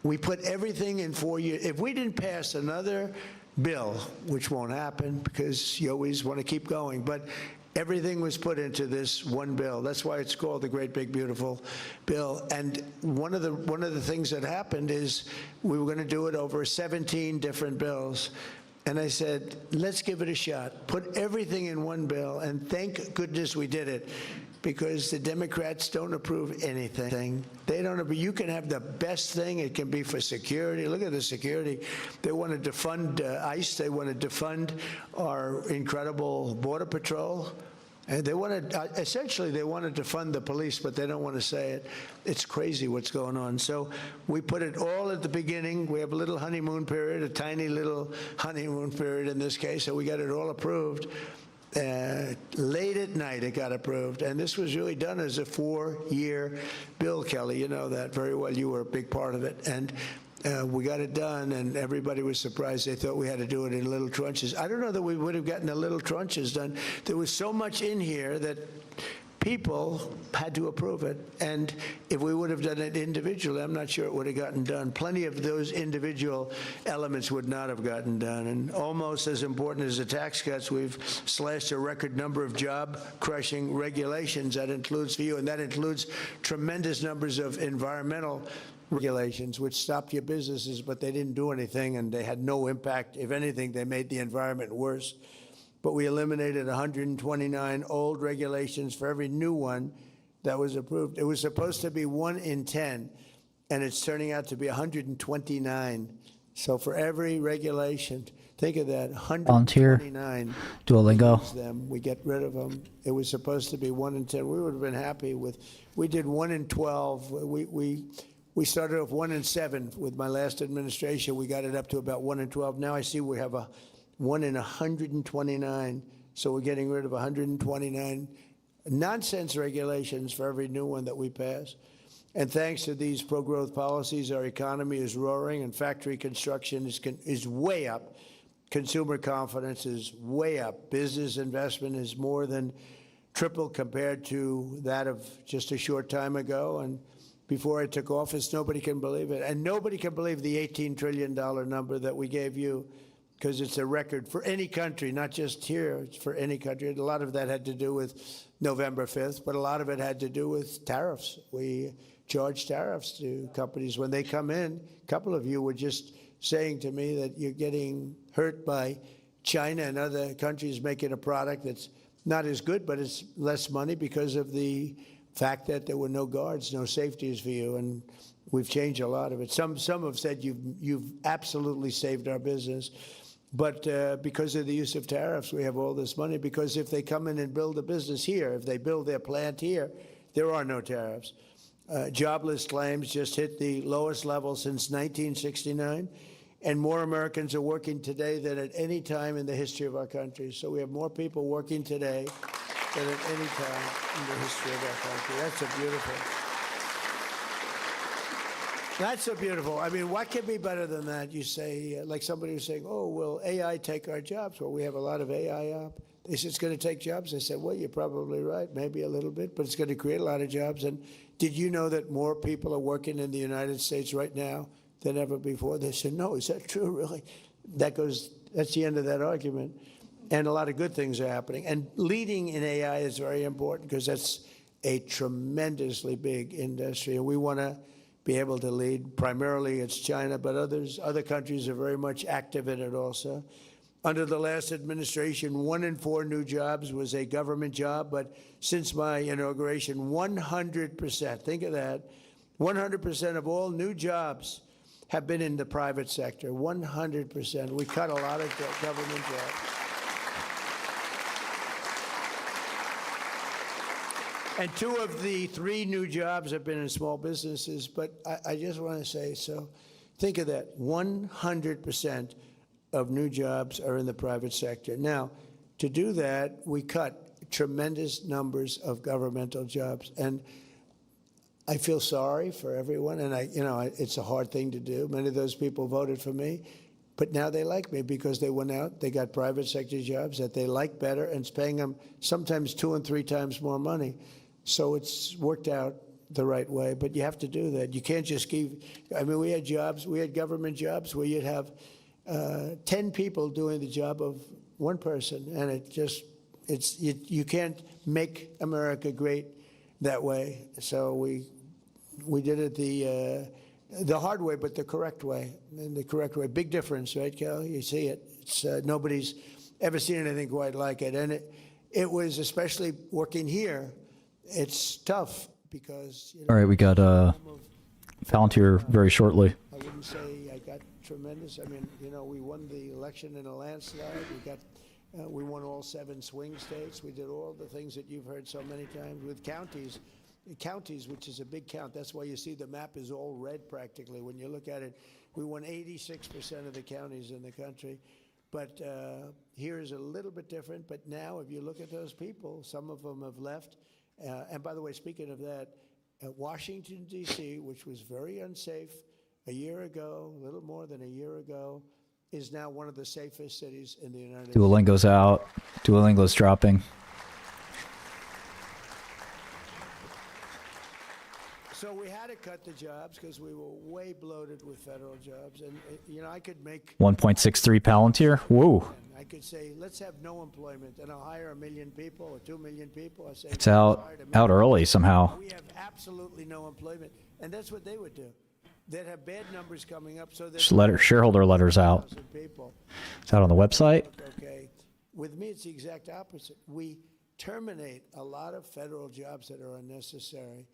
Speaker 16: We put everything in 4 years. If we didn't pass another bill, which won't happen because you always want to keep going, but everything was put into this one bill. That's why it's called the Great Big Beautiful Bill. And one of the things that happened is we were going to do it over 17 different bills. And I said, let's give it a shot. Put everything in one bill, and thank goodness we did it. because the Democrats don't approve anything. They don't approve. You can have the best thing. It can be for security. Look at the security. They wanted to defund ICE. They wanted to defund our incredible Border Patrol. And they wanted, essentially, they wanted to fund the police, but they don't want to say it. It's crazy what's going on. So we put it all at the beginning. We have a little honeymoon period, a tiny little honeymoon period in this case, so we got it all approved. Late at night, it got approved. And this was really done as a 4-year bill, Kelly. You know that very well. You were a big part of it. And we got it done, and everybody was surprised. They thought we had to do it in little tranches. I don't know that we would have gotten the little tranches done. There was so much in here that people had to approve it. And if we would have done it individually, I'm not sure it would have gotten done. Plenty of those individual elements would not have gotten done. And almost as important as the tax cuts, we've slashed a record number of job-crushing regulations. That includes for you, and that includes tremendous numbers of environmental regulations, which stopped your businesses, but they didn't do anything, and they had no impact. If anything, they made the environment worse. But we eliminated 129 old regulations for every new one that was approved. It was supposed to be 1 in 10, and it's turning out to be 129. So for every regulation, think of that, 129.
Speaker 17: Duolingo.
Speaker 16: Them, we get rid of them. It was supposed to be 1 in 10. We would have been happy with, we did 1 in 12. We started off 1 in 7 with my last administration. We got it up to about 1 in 12. Now I see we have a 1 in 129. So we're getting rid of 129 nonsense regulations for every new one that we pass. And thanks to these pro-growth policies, our economy is roaring, and factory construction is way up. Consumer confidence is way up. Business investment is more than triple compared to that of just a short time ago. And before I took office, nobody can believe it. And nobody can believe the $18 trillion number that we gave you, because it's a record for any country, not just here, it's for any country. A lot of that had to do with November 5th, but a lot of it had to do with tariffs. We charge tariffs to companies when they come in. A couple of you were just saying to me that you're getting hurt by China and other countries making a product that's not as good, but it's less money because of the fact that there were no guards, no safeties for you, and we've changed a lot of it. Some have said you've absolutely saved our business, but because of the use of tariffs, we have all this money, because if they come in and build a business here, if they build their plant here, there are no tariffs. Jobless claims just hit the lowest level since 1969, and more Americans are working today than at any time in the history of our country. So we have more people working today than at any time in the history of our country. That's so beautiful. That's so beautiful. I mean, what can be better than that? You say, like somebody was saying, oh, will AI take our jobs? Well, we have a lot of AI up. They said it's going to take jobs. I said, well, you're probably right, maybe a little bit, but it's going to create a lot of jobs. And did you know that more people are working in the United States right now than ever before? They said, no, is that true, really? That's the end of that argument. And a lot of good things are happening. And leading in AI is very important, because that's a tremendously big industry. And we want to be able to lead. Primarily it's China, but other countries are very much active in it also. Under the last administration, 1 in 4 new jobs was a government job, but since my inauguration, 100%, think of that, 100% of all new jobs have been in the private sector, 100%. We cut a lot of government jobs. And 2 of the 3 new jobs have been in small businesses, but I just want to say, so think of that, 100% of new jobs are in the private sector. Now, to do that, we cut tremendous numbers of governmental jobs. And I feel sorry for everyone, and it's a hard thing to do. Many of those people voted for me, but now they like me because they went out, they got private sector jobs that they like better, and it's paying them sometimes 2 and 3 times more money. So it's worked out the right way, but you have to do that. You can't just give, I mean, we had government jobs where you'd have 10 people doing the job of 1 person, and you can't make America great that way. So we did it the hard way, but the correct way, and the correct way. Big difference, right, Cal? You see it. It's nobody's ever seen anything quite like it, and it was, especially working here, it's tough because,
Speaker 11: All right, we got Palantir very shortly.
Speaker 16: I wouldn't say I got tremendous. I mean, we won the election in a landslide. We won all 7 swing states. We did all the things that you've heard so many times with counties, which is a big count. That's why you see the map is all red practically. When you look at it, we won 86% of the counties in the country. But here is a little bit different. But now, if you look at those people, some of them have left. And by the way, speaking of that, Washington, D.C., which was very unsafe a year ago, a little more than a year ago, is now one of the safest cities in the United States.
Speaker 11: Duolingo's out. Duolingo's dropping.
Speaker 16: So we had to cut the jobs because we were way bloated with federal jobs. And, I could make
Speaker 11: 1.63 Palantir. Whoa.
Speaker 16: I could say, let's have no employment, and I'll hire 1 million people or 2 million people. I say,
Speaker 11: It's out early somehow.
Speaker 16: We have absolutely no employment. And that's what they would do. They'd have bad numbers coming up. So
Speaker 11: Shareholder letters out. It's out on the website.
Speaker 16: Okay. With me, it's the exact opposite. We terminate a lot of federal jobs that are unnecessary.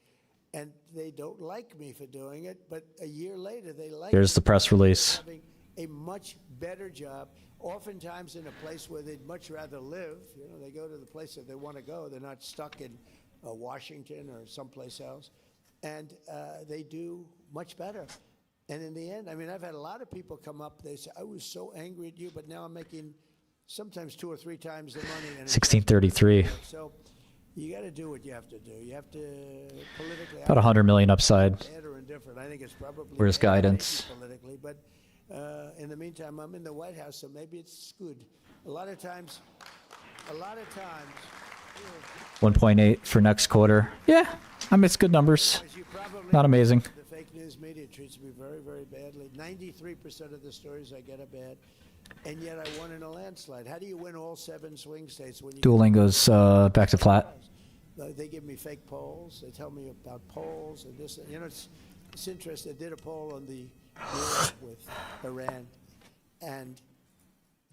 Speaker 16: And they don't like me for doing it, but a year later, they like
Speaker 11: Here's the press release.
Speaker 16: having a much better job, oftentimes in a place where they'd much rather live. They go to the place that they want to go. They're not stuck in Washington or someplace else. And they do much better. And in the end, I've had a lot of people come up. They say, I was so angry at you, but now I'm making sometimes 2 or 3 times the money. And
Speaker 11: 1633.
Speaker 16: So you got to do what you have to do. You have to politically.
Speaker 11: About 100 million upside.
Speaker 16: Bad or indifferent. I think it's probably.
Speaker 11: Where's
Speaker 16: bad,
Speaker 11: guidance?
Speaker 16: Politically, but in the meantime, I'm in the White House, so maybe it's good. A lot of times.
Speaker 11: 1.8 for next quarter. Yeah, it's good numbers. Not amazing.
Speaker 16: The fake news media treats me very, very badly. 93% of the stories I get are bad, and yet I won in a landslide. How do you win all 7 swing states when you?
Speaker 11: Duolingo's back to flat.
Speaker 16: They give me fake polls. They tell me about polls and this. It's interesting. I did a poll on the war with Iran, and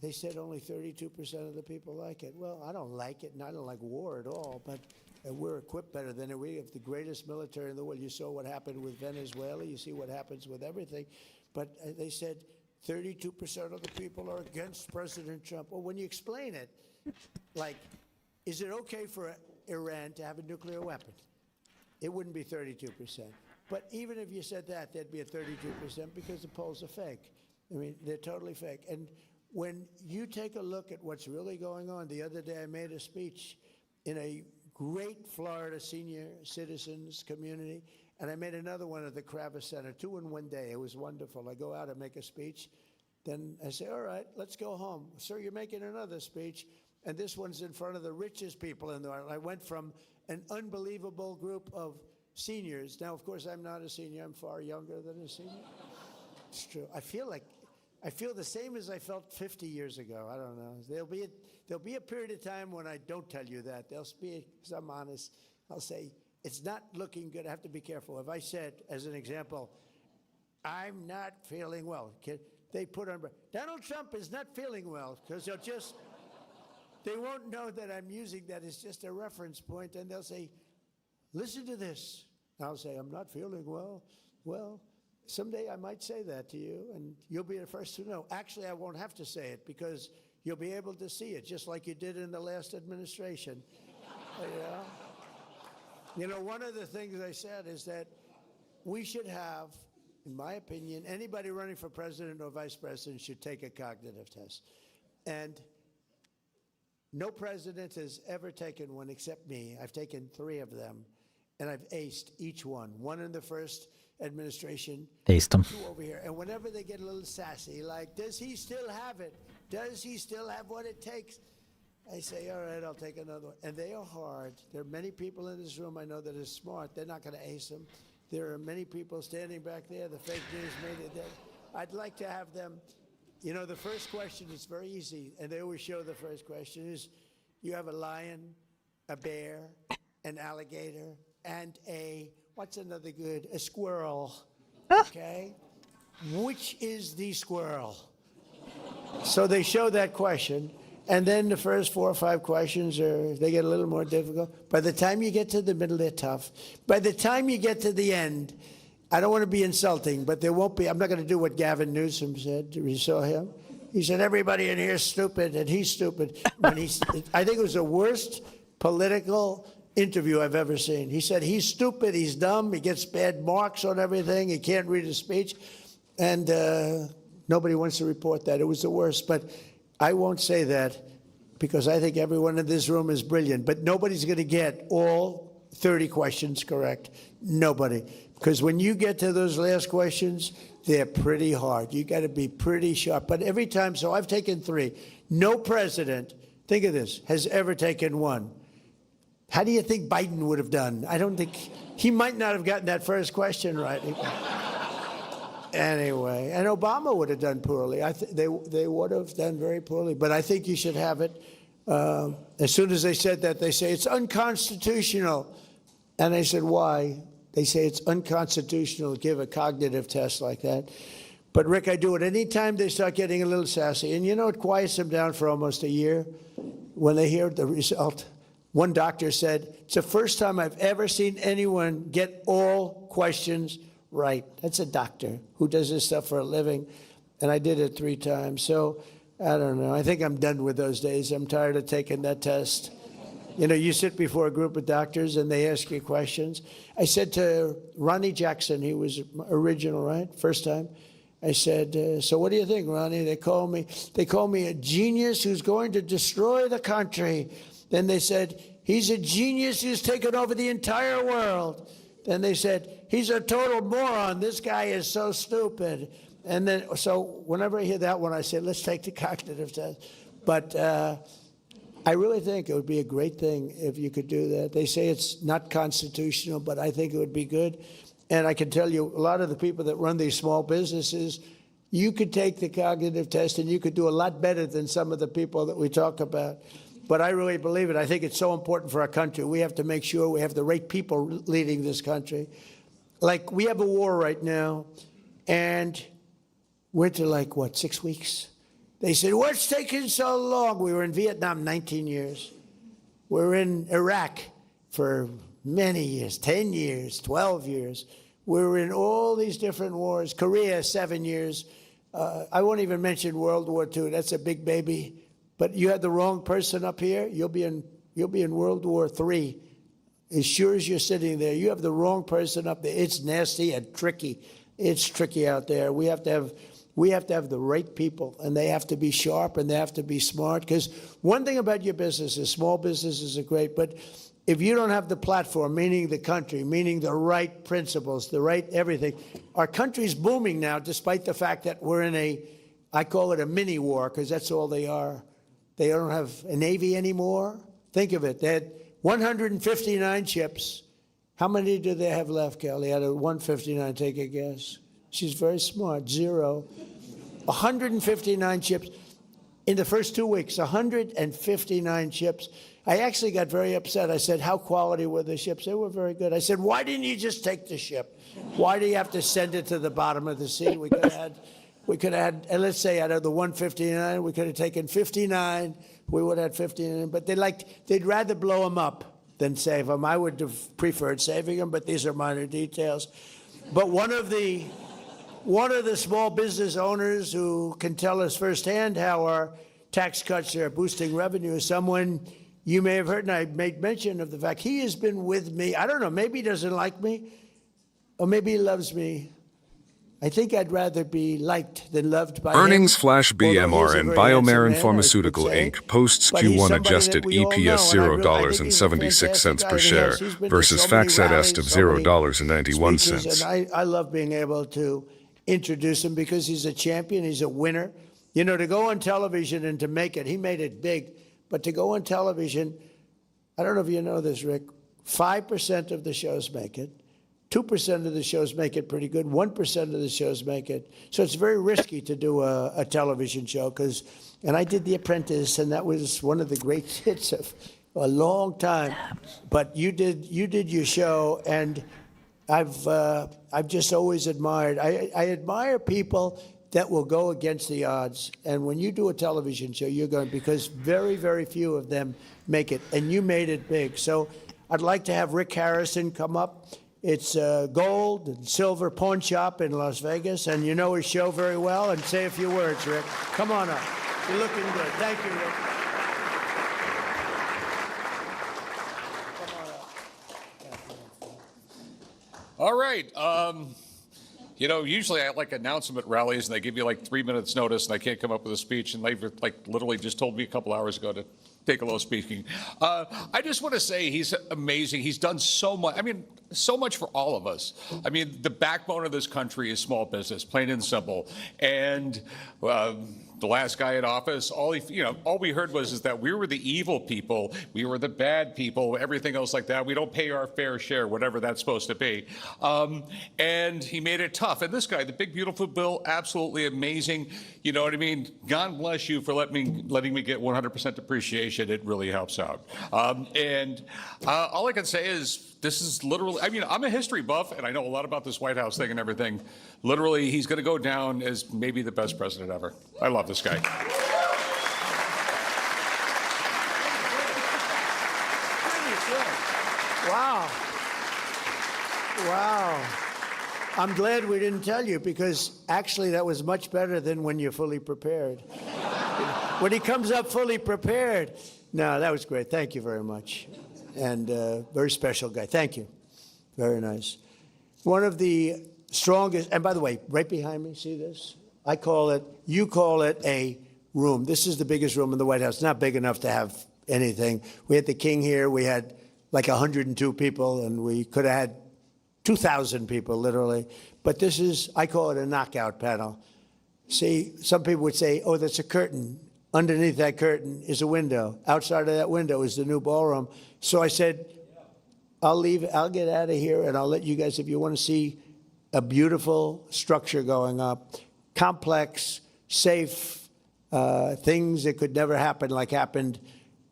Speaker 16: they said only 32% of the people like it. Well, I don't like it, and I don't like war at all, but we're equipped better than it. We have the greatest military in the world. You saw what happened with Venezuela. You see what happens with everything. But they said 32% of the people are against President Trump. Well, when you explain it, like, is it okay for Iran to have a nuclear weapon? It wouldn't be 32%. But even if you said that, there'd be a 32% because the polls are fake. They're totally fake. And when you take a look at what's really going on, the other day I made a speech in a great Florida senior citizens community, and I made another one at the Kravis Center, 2 in one day. It was wonderful. I go out and make a speech. Then I say, all right, let's go home. Sir, you're making another speech, and this one's in front of the richest people in the world. I went from an unbelievable group of seniors. Now, of course, I'm not a senior. I'm far younger than a senior. It's true. I feel the same as I felt 50 years ago. I don't know. There'll be a period of time when I don't tell you that. There'll be, because I'm honest, I'll say, it's not looking good. I have to be careful. If I said, as an example, I'm not feeling well, they put on, Donald Trump is not feeling well, because they won't know that I'm using that as just a reference point, and they'll say, listen to this. I'll say, I'm not feeling well. Well, someday I might say that to you, and you'll be the first to know. Actually, I won't have to say it because you'll be able to see it, just like you did in the last administration. One of the things I said is that we should have, in my opinion, anybody running for president or vice president should take a cognitive test. And no president has ever taken one except me. I've taken 3 of them, and I've aced each one. 1 in the first administration.
Speaker 11: Aced them.
Speaker 16: 2 over here. And whenever they get a little sassy, like, does he still have it? Does he still have what it takes? I say, all right, I'll take another one. And they are hard. There are many people in this room I know that are smart. They're not going to ace them. There are many people standing back there, the fake news media. I'd like to have them. The first question is very easy, and they always show the first question is, you have a lion, a bear, an alligator, and what's another good? A squirrel. Okay? Which is the squirrel? So they show that question, And then the first 4 or 5 questions they get a little more difficult. By the time you get to the middle, they're tough. By the time you get to the end, I don't want to be insulting, but there won't be. I'm not going to do what Gavin Newsom said. You saw him? He said, everybody in here is stupid, and he's stupid. I think it was the worst political interview I've ever seen. He said, he's stupid, he's dumb, he gets bad marks on everything, he can't read his speech. And nobody wants to report that. It was the worst. But I won't say that because I think everyone in this room is brilliant. But nobody's going to get all 30 questions correct. Nobody. Because when you get to those last questions, they're pretty hard. You got to be pretty sharp. But every time, so I've taken 3. No president, think of this, has ever taken 1. How do you think Biden would have done? I don't think, he might not have gotten that first question right. Anyway, and Obama would have done poorly. They would have done very poorly. But I think you should have it. As soon as they said that, they say, it's unconstitutional. And I said, why? They say it's unconstitutional to give a cognitive test like that. But, Rick, I do it anytime they start getting a little sassy. And you know, it quiets them down for almost a year when they hear the result. One doctor said, it's the first time I've ever seen anyone get all questions right. That's a doctor who does this stuff for a living. And I did it 3 times. So, I don't know. I think I'm done with those days. I'm tired of taking that test. You know, you sit before a group of doctors and they ask you questions. I said to Ronnie Jackson, he was original, right? First time. I said, so what do you think, Ronnie? They call me a genius who's going to destroy the country. Then they said, he's a genius who's taken over the entire world. Then they said, he's a total moron. This guy is so stupid. And then, so whenever I hear that one, I say, let's take the cognitive test. But I really think it would be a great thing if you could do that. They say it's not constitutional, but I think it would be good. And I can tell you, a lot of the people that run these small businesses, you could take the cognitive test and you could do a lot better than some of the people that we talk about. But I really believe it. I think it's so important for our country. We have to make sure we have the right people leading this country. Like, we have a war right now, and we're to, like, what, 6 weeks? They said, what's taking so long? We were in Vietnam 19 years. We're in Iraq for many years, 10 years, 12 years. We were in all these different wars. Korea, 7 years. I won't even mention World War II. That's a big baby. But you had the wrong person up here, you'll be in World War III. As sure as you're sitting there, you have the wrong person up there. It's nasty and tricky. It's tricky out there. We have to have the right people, and they have to be sharp and they have to be smart. Because one thing about your business is small businesses are great, but if you don't have the platform, meaning the country, meaning the right principles, the right everything, our country's booming now, despite the fact that we're in I call it a mini war, because that's all they are. They don't have a Navy anymore. Think of it. They had 159 ships. How many do they have left, Kelly? Out of 159, take a guess. She's very smart. 0. 159 ships. In the first 2 weeks, 159 ships. I actually got very upset. I said, how quality were the ships? They were very good. I said, why didn't you just take the ship? Why do you have to send it to the bottom of the sea? We could have had, and let's say out of the 159, we could have taken 59. We would have had 59. But they'd rather blow them up than save them. I would have preferred saving them, but these are minor details. But one of the small business owners who can tell us firsthand how our tax cuts are boosting revenue is someone you may have heard, and I made mention of the fact he has been with me. I don't know, maybe he doesn't like me, or maybe he loves me. I think I'd rather be liked than loved by
Speaker 12: Earnings
Speaker 16: him.
Speaker 12: flash BMR and Biomarin Pharmaceutical Inc. posts Q1 adjusted EPS $0.76 per share versus FactSet est of $0.91.
Speaker 16: And I love being able to introduce him because he's a champion, he's a winner. You know, to go on television and to make it, he made it big, but to go on television, I don't know if you know this, Rick, 5% of the shows make it. 2% of the shows make it pretty good. 1% of the shows make it. So it's very risky to do a television show and I did The Apprentice, and that was one of the great hits of a long time. But you did your show, and I've just always admired. I admire people that will go against the odds. And when you do a television show, you're going, because very, very few of them make it, and you made it big. So I'd like to have Rick Harrison come up. It's a gold and silver pawn shop in Las Vegas, and you know his show very well. And say a few words, Rick. Come on up. You're looking good. Thank you, Rick.
Speaker 17: All right. You know, usually I like announce them at rallies, and they give you like 3 minutes notice, and I can't come up with a speech. And they've like literally just told me a couple hours ago to take a little speaking. I just want to say he's amazing. He's done so much. I mean, so much for all of us. I mean, the backbone of this country is small business, plain and simple. And the last guy in office, all we heard was that we were the evil people, we were the bad people, everything else like that. We don't pay our fair share, whatever that's supposed to be. And he made it tough. And this guy, the big beautiful bill, absolutely amazing. You know what I mean? God bless you for letting me get 100% depreciation. It really helps out. And all I can say is, this is literally, I mean, I'm a history buff, and I know a lot about this White House thing and everything. Literally, he's going to go down as maybe the best president ever. I love this guy.
Speaker 16: Wow. Wow. I'm glad we didn't tell you, because actually that was much better than when you're fully prepared. When he comes up fully prepared. No, that was great. Thank you very much. And very special guy. Thank you. Very nice. One of the strongest, and by the way, right behind me, see this? You call it a room. This is the biggest room in the White House. It's not big enough to have anything. We had the king here. We had like 102 people, and we could have had 2,000 people, literally. But this is, I call it a knockout panel. See, some people would say, oh, that's a curtain. Underneath that curtain is a window. Outside of that window is the new ballroom. So I said, I'll get out of here, and I'll let you guys, if you want to see a beautiful structure going up, complex, safe, things that could never happen like happened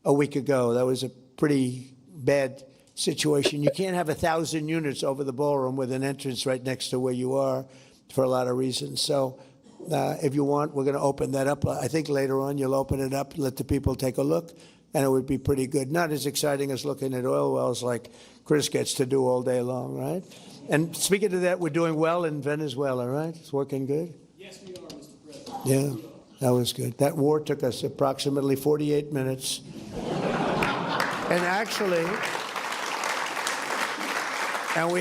Speaker 16: a week ago. That was a pretty bad situation. You can't have 1,000 units over the ballroom with an entrance right next to where you are for a lot of reasons. So if you want, we're going to open that up. I think later on you'll open it up, let the people take a look, and it would be pretty good. Not as exciting as looking at oil wells like Chris gets to do all day long, right? And speaking of that, we're doing well in Venezuela, right? It's working good?
Speaker 18: Yes, we are, Mr. President.
Speaker 16: Yeah, that was good. That war took us approximately 48 minutes. And actually, and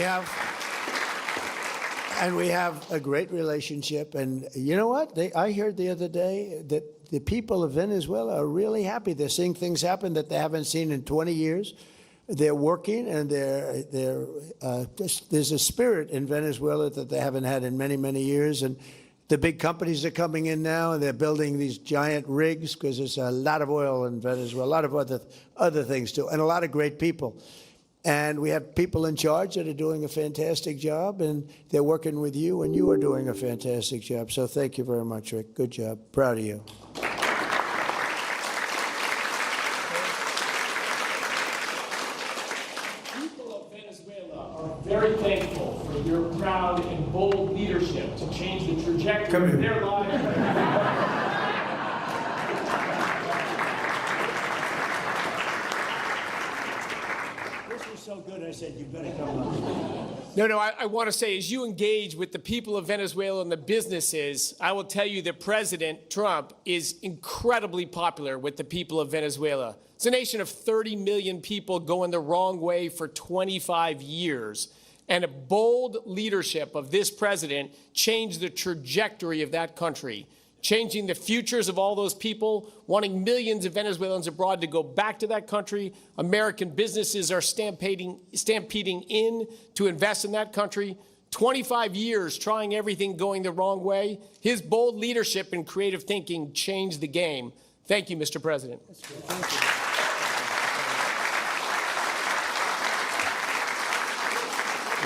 Speaker 16: we have a great relationship. And you know what? I heard the other day that the people of Venezuela are really happy. They're seeing things happen that they haven't seen in 20 years. They're working, and there's a spirit in Venezuela that they haven't had in many, many years. And the big companies are coming in now, and they're building these giant rigs because there's a lot of oil in Venezuela, a lot of other things too, and a lot of great people. And we have people in charge that are doing a fantastic job, and they're working with you, and you are doing a fantastic job. So thank you very much, Rick. Good job. Proud of you.
Speaker 18: People of Venezuela are very thankful for your proud and bold leadership to change the trajectory of their lives.
Speaker 16: So good, I said, you better come up.
Speaker 18: No, I want to say, as you engage with the people of Venezuela and the businesses, I will tell you that President Trump is incredibly popular with the people of Venezuela. It's a nation of 30 million people going the wrong way for 25 years. And a bold leadership of this president changed the trajectory of that country, changing the futures of all those people, wanting millions of Venezuelans abroad to go back to that country. American businesses are stampeding in to invest in that country. 25 years trying everything going the wrong way. His bold leadership and creative thinking changed the game. Thank you, Mr. President.
Speaker 16: Thank you.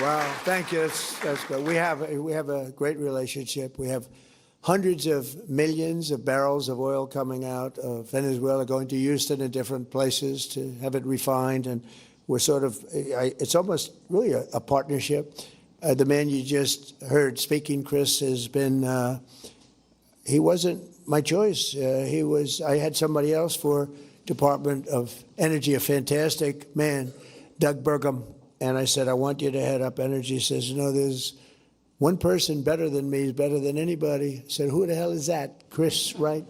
Speaker 16: Wow, thank you. That's good. We have a great relationship. We have hundreds of millions of barrels of oil coming out of Venezuela, going to Houston and different places to have it refined. And we're sort of, it's almost really a partnership. The man you just heard speaking, Chris, has been he wasn't my choice. I had somebody else for Department of Energy, a fantastic man, Doug Burgum. And I said, I want you to head up energy. He says, no, there's one person better than me, is better than anybody. I said, who the hell is that? Chris Wright?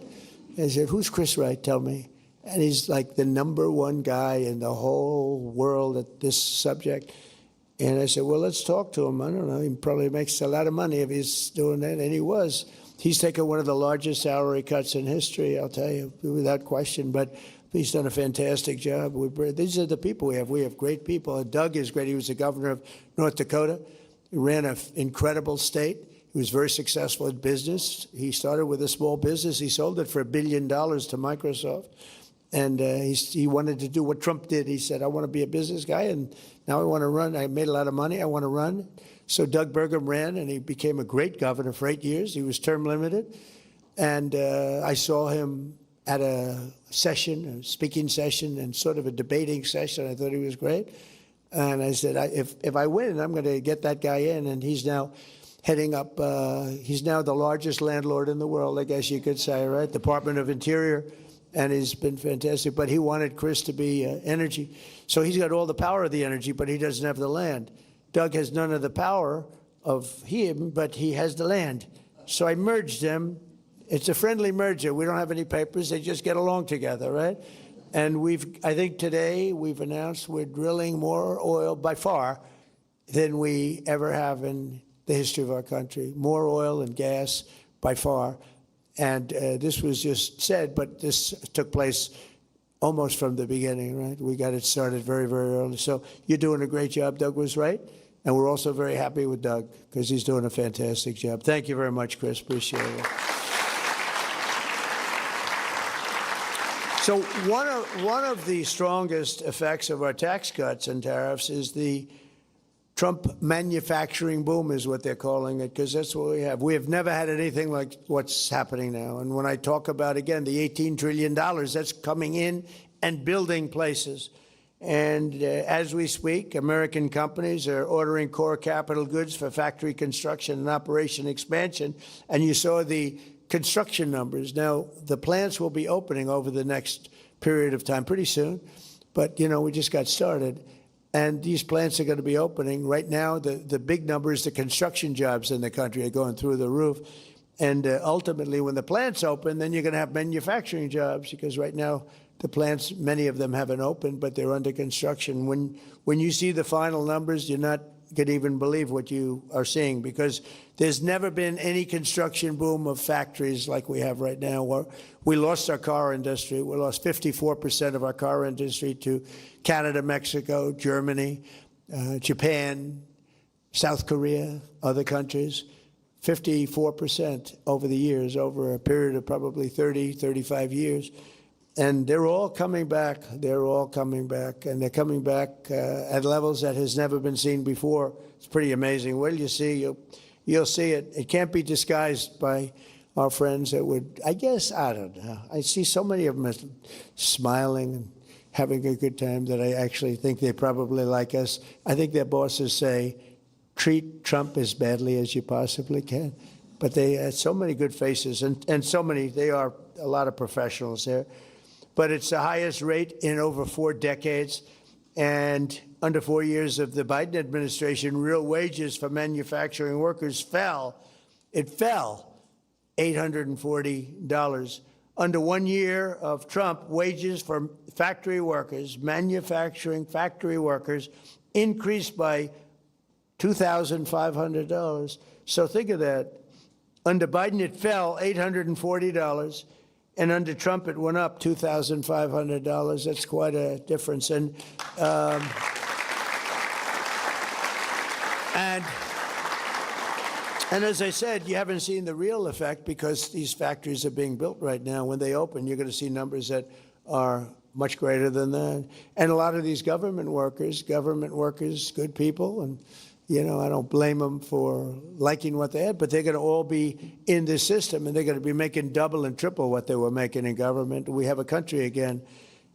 Speaker 16: And I said, who's Chris Wright? Tell me. And he's like the #1 guy in the whole world at this subject. And I said, well, let's talk to him. I don't know. He probably makes a lot of money if he's doing that. And he was. He's taken one of the largest salary cuts in history, I'll tell you, without question. But he's done a fantastic job. These are the people we have. We have great people. Doug is great. He was the governor of North Dakota. He ran an incredible state. He was very successful in business. He started with a small business. He sold it for $1 billion to Microsoft. And he wanted to do what Trump did. He said, I want to be a business guy, and now I want to run. I made a lot of money. I want to run. So Doug Burgum ran, and he became a great governor for 8 years. He was term limited. And I saw him at a session, a speaking session, and sort of a debating session. I thought he was great. And I said, if I win, I'm going to get that guy in. And he's now heading up, he's now the largest landlord in the world, I guess you could say, right? Department of Interior. And he's been fantastic. But he wanted Chris to be energy. So he's got all the power of the energy, but he doesn't have the land. Doug has none of the power of him, but he has the land. So I merged them. It's a friendly merger. We don't have any papers. They just get along together, right? And I think today we've announced we're drilling more oil by far than we ever have in the history of our country. More oil and gas by far. And this was just said, but this took place almost from the beginning, right? We got it started very, very early. So you're doing a great job. Doug was right. And we're also very happy with Doug because he's doing a fantastic job. Thank you very much, Chris. Appreciate it. So one of the strongest effects of our tax cuts and tariffs is the Trump manufacturing boom is what they're calling it, because that's what we have. We have never had anything like what's happening now. And when I talk about, again, the $18 trillion, that's coming in and building places. And as we speak, American companies are ordering core capital goods for factory construction and operation expansion. And you saw the construction numbers. Now, the plants will be opening over the next period of time, pretty soon. But, you know, we just got started. And these plants are going to be opening. Right now, the big number is the construction jobs in the country are going through the roof. And ultimately, when the plants open, then you're going to have manufacturing jobs, because right now the plants, many of them haven't opened, but they're under construction. When you see the final numbers, you're not going to even believe what you are seeing, because there's never been any construction boom of factories like we have right now. We lost our car industry. We lost 54% of our car industry to Canada, Mexico, Germany, Japan, South Korea, other countries. 54% over the years, over a period of probably 30, 35 years. And they're all coming back. They're all coming back. And they're coming back at levels that has never been seen before. It's pretty amazing. Well, you see, you'll see it. It can't be disguised by our friends that would, I guess, I don't know. I see so many of them smiling and having a good time that I actually think they probably like us. I think their bosses say, treat Trump as badly as you possibly can. But they had so many good faces, and so many, they are a lot of professionals there. But it's the highest rate in over 4 decades. And under 4 years of the Biden administration, real wages for manufacturing workers fell. It fell $840. Under 1 year of Trump, wages for factory workers, manufacturing factory workers, increased by $2,500. So think of that. Under Biden, it fell $840. And under Trump, it went up $2,500. That's quite a difference. And as I said, you haven't seen the real effect, because these factories are being built right now. When they open, you're going to see numbers that are much greater than that. And a lot of these government workers, good people, and you know, I don't blame them for liking what they had, but they're going to all be in this system, and they're going to be making double and triple what they were making in government. We have a country again,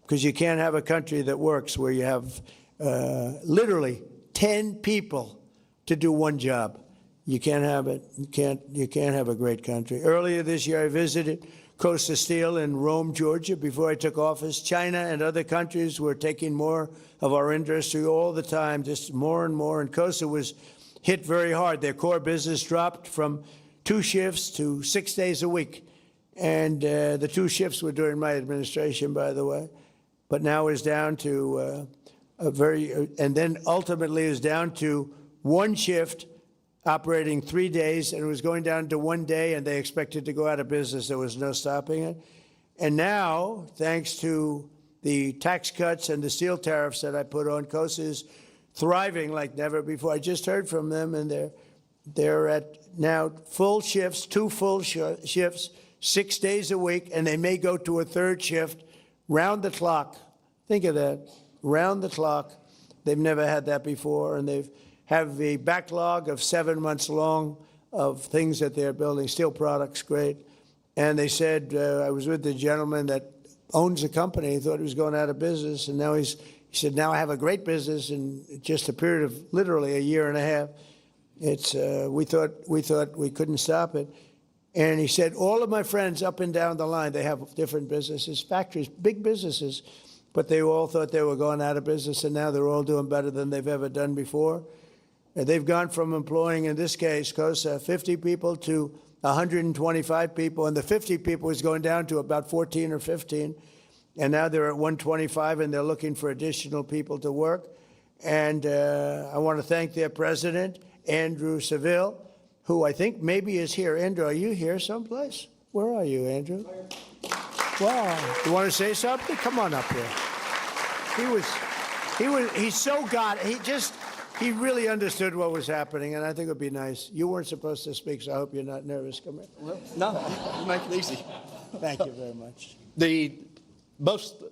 Speaker 16: because you can't have a country that works where you have literally 10 people to do one job. you can't have it. You can't have a great country. Earlier this year, I visited Costa Steel in Rome, Georgia, before I took office. China and other countries were taking more of our industry all the time, just more and more. And Costa was hit very hard. Their core business dropped from 2 shifts to 6 days a week. And the 2 shifts were during my administration, by the way. But now it's down to and then ultimately is down to 1 shift operating 3 days, and it was going down to 1 day, and they expected to go out of business. There was no stopping it. And now, thanks to the tax cuts and the steel tariffs that I put on, Costa is thriving like never before. I just heard from them, and they're at now full shifts, 2 full shifts, 6 days a week, and they may go to a 3rd shift round the clock. Think of that, round the clock. They've never had that before, and they've have a backlog of 7 months long of things that they're building, steel products, great. And they said, I was with the gentleman that owns the company. He thought he was going out of business, and now he said, now I have a great business in just a period of literally a year and a half. It's we thought we couldn't stop it. And he said, all of my friends up and down the line, they have different businesses, factories, big businesses, but they all thought they were going out of business, and now they're all doing better than they've ever done before. And they've gone from employing, in this case, Costa, 50 people to 125 people, and the 50 people is going down to about 14 or 15. And now they're at 125, and they're looking for additional people to work. And I want to thank their president, Andrew Seville, who I think maybe is here. Andrew, are you here someplace? Where are you, Andrew? Wow. You want to say something? Come on up here. He's so he really understood what was happening, and I think it would be nice. You weren't supposed to speak, so I hope you're not nervous. Come here.
Speaker 19: Well, no, you make it easy.
Speaker 16: Thank you very much.
Speaker 19: The most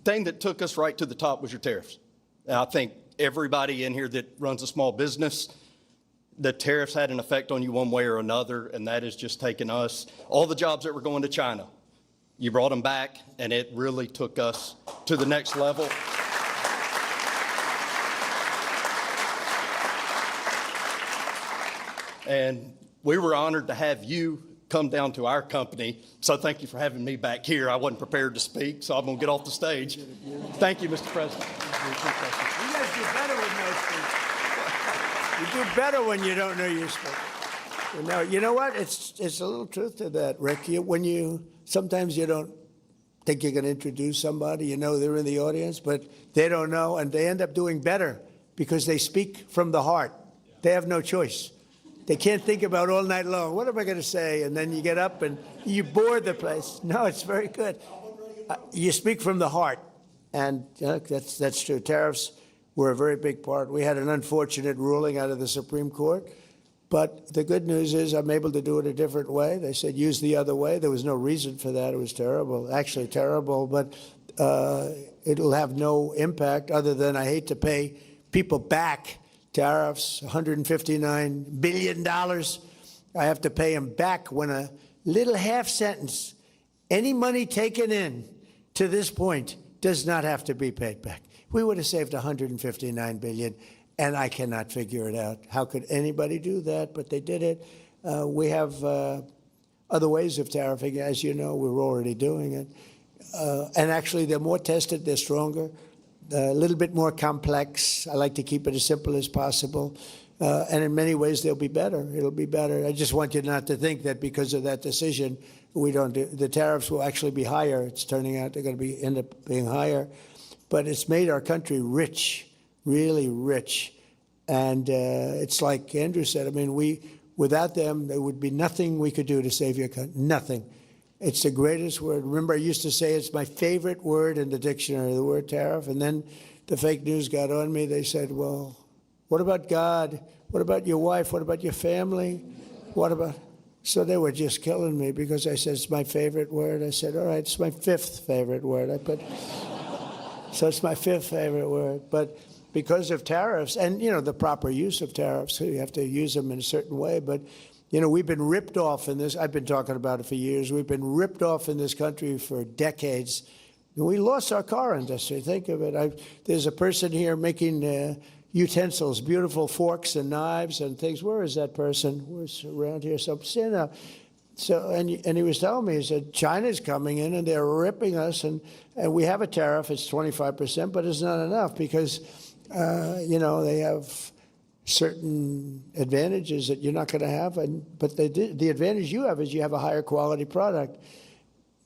Speaker 19: thing that took us right to the top was your tariffs. And I think everybody in here that runs a small business, the tariffs had an effect on you one way or another, and that has just taken us, all the jobs that were going to China, you brought them back, and it really took us to the next level. And we were honored to have you come down to our company. So thank you for having me back here. I wasn't prepared to speak, so I'm going to get off the stage. Thank you, Mr. President.
Speaker 16: You guys do better with no speech. You do better when you don't know you speak. You know what? It's a little truth to that, Rick. Sometimes you don't think you're going to introduce somebody. You know they're in the audience, but they don't know, and they end up doing better because they speak from the heart. They have no choice. They can't think about all night long, what am I going to say? And then you get up and you bore the place. No, it's very good. You speak from the heart, and that's true. Tariffs were a very big part. We had an unfortunate ruling out of the Supreme Court, but the good news is I'm able to do it a different way. They said use the other way. There was no reason for that. It was terrible, actually terrible, but it'll have no impact other than I hate to pay people back tariffs, $159 billion. I have to pay them back when a little half sentence, any money taken in to this point does not have to be paid back. We would have saved $159 billion, and I cannot figure it out. How could anybody do that? But they did it. We have other ways of tariffing. As you know, we're already doing it. And actually, they're more tested, they're stronger. A little bit more complex. I like to keep it as simple as possible. And in many ways, they'll be better. It'll be better. I just want you not to think that because of that decision, the tariffs will actually be higher. It's turning out they're going to end up being higher. But it's made our country rich, really rich. And it's like Andrew said, I mean, without them, there would be nothing we could do to save your country, nothing. It's the greatest word. Remember, I used to say it's my favorite word in the dictionary, the word tariff. And then the fake news got on me. They said, well, what about God? What about your wife? What about your family? What about... So they were just killing me because I said it's my favorite word. I said, all right, it's my 5th favorite word. So it's my 5th favorite word. But because of tariffs and, the proper use of tariffs, so you have to use them in a certain way. But we've been ripped off in this. I've been talking about it for years. We've been ripped off in this country for decades. We lost our car industry. Think of it. There's a person here making utensils, beautiful forks and knives and things. Where is that person? Where's around here? So, and he was telling me, he said, China's coming in and they're ripping us, and we have a tariff. It's 25%, but it's not enough because, they have certain advantages that you're not going to have. But the advantage you have is you have a higher quality product.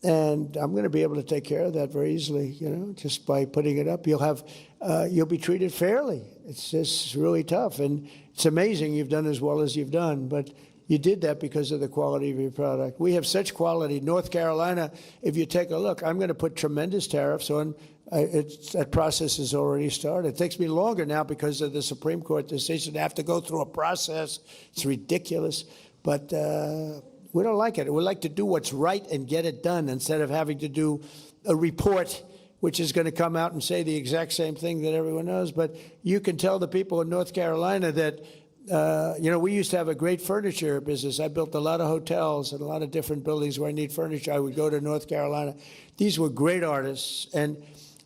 Speaker 16: And I'm going to be able to take care of that very easily, just by putting it up. You'll be treated fairly. It's just really tough. And it's amazing you've done as well as you've done. But you did that because of the quality of your product. We have such quality. North Carolina, if you take a look, I'm going to put tremendous tariffs on. That process has already started. It takes me longer now because of the Supreme Court decision. I have to go through a process. It's ridiculous. But we don't like it. We like to do what's right and get it done instead of having to do a report which is going to come out and say the exact same thing that everyone knows. But you can tell the people in North Carolina that, we used to have a great furniture business. I built a lot of hotels and a lot of different buildings where I need furniture. I would go to North Carolina. These were great artists. And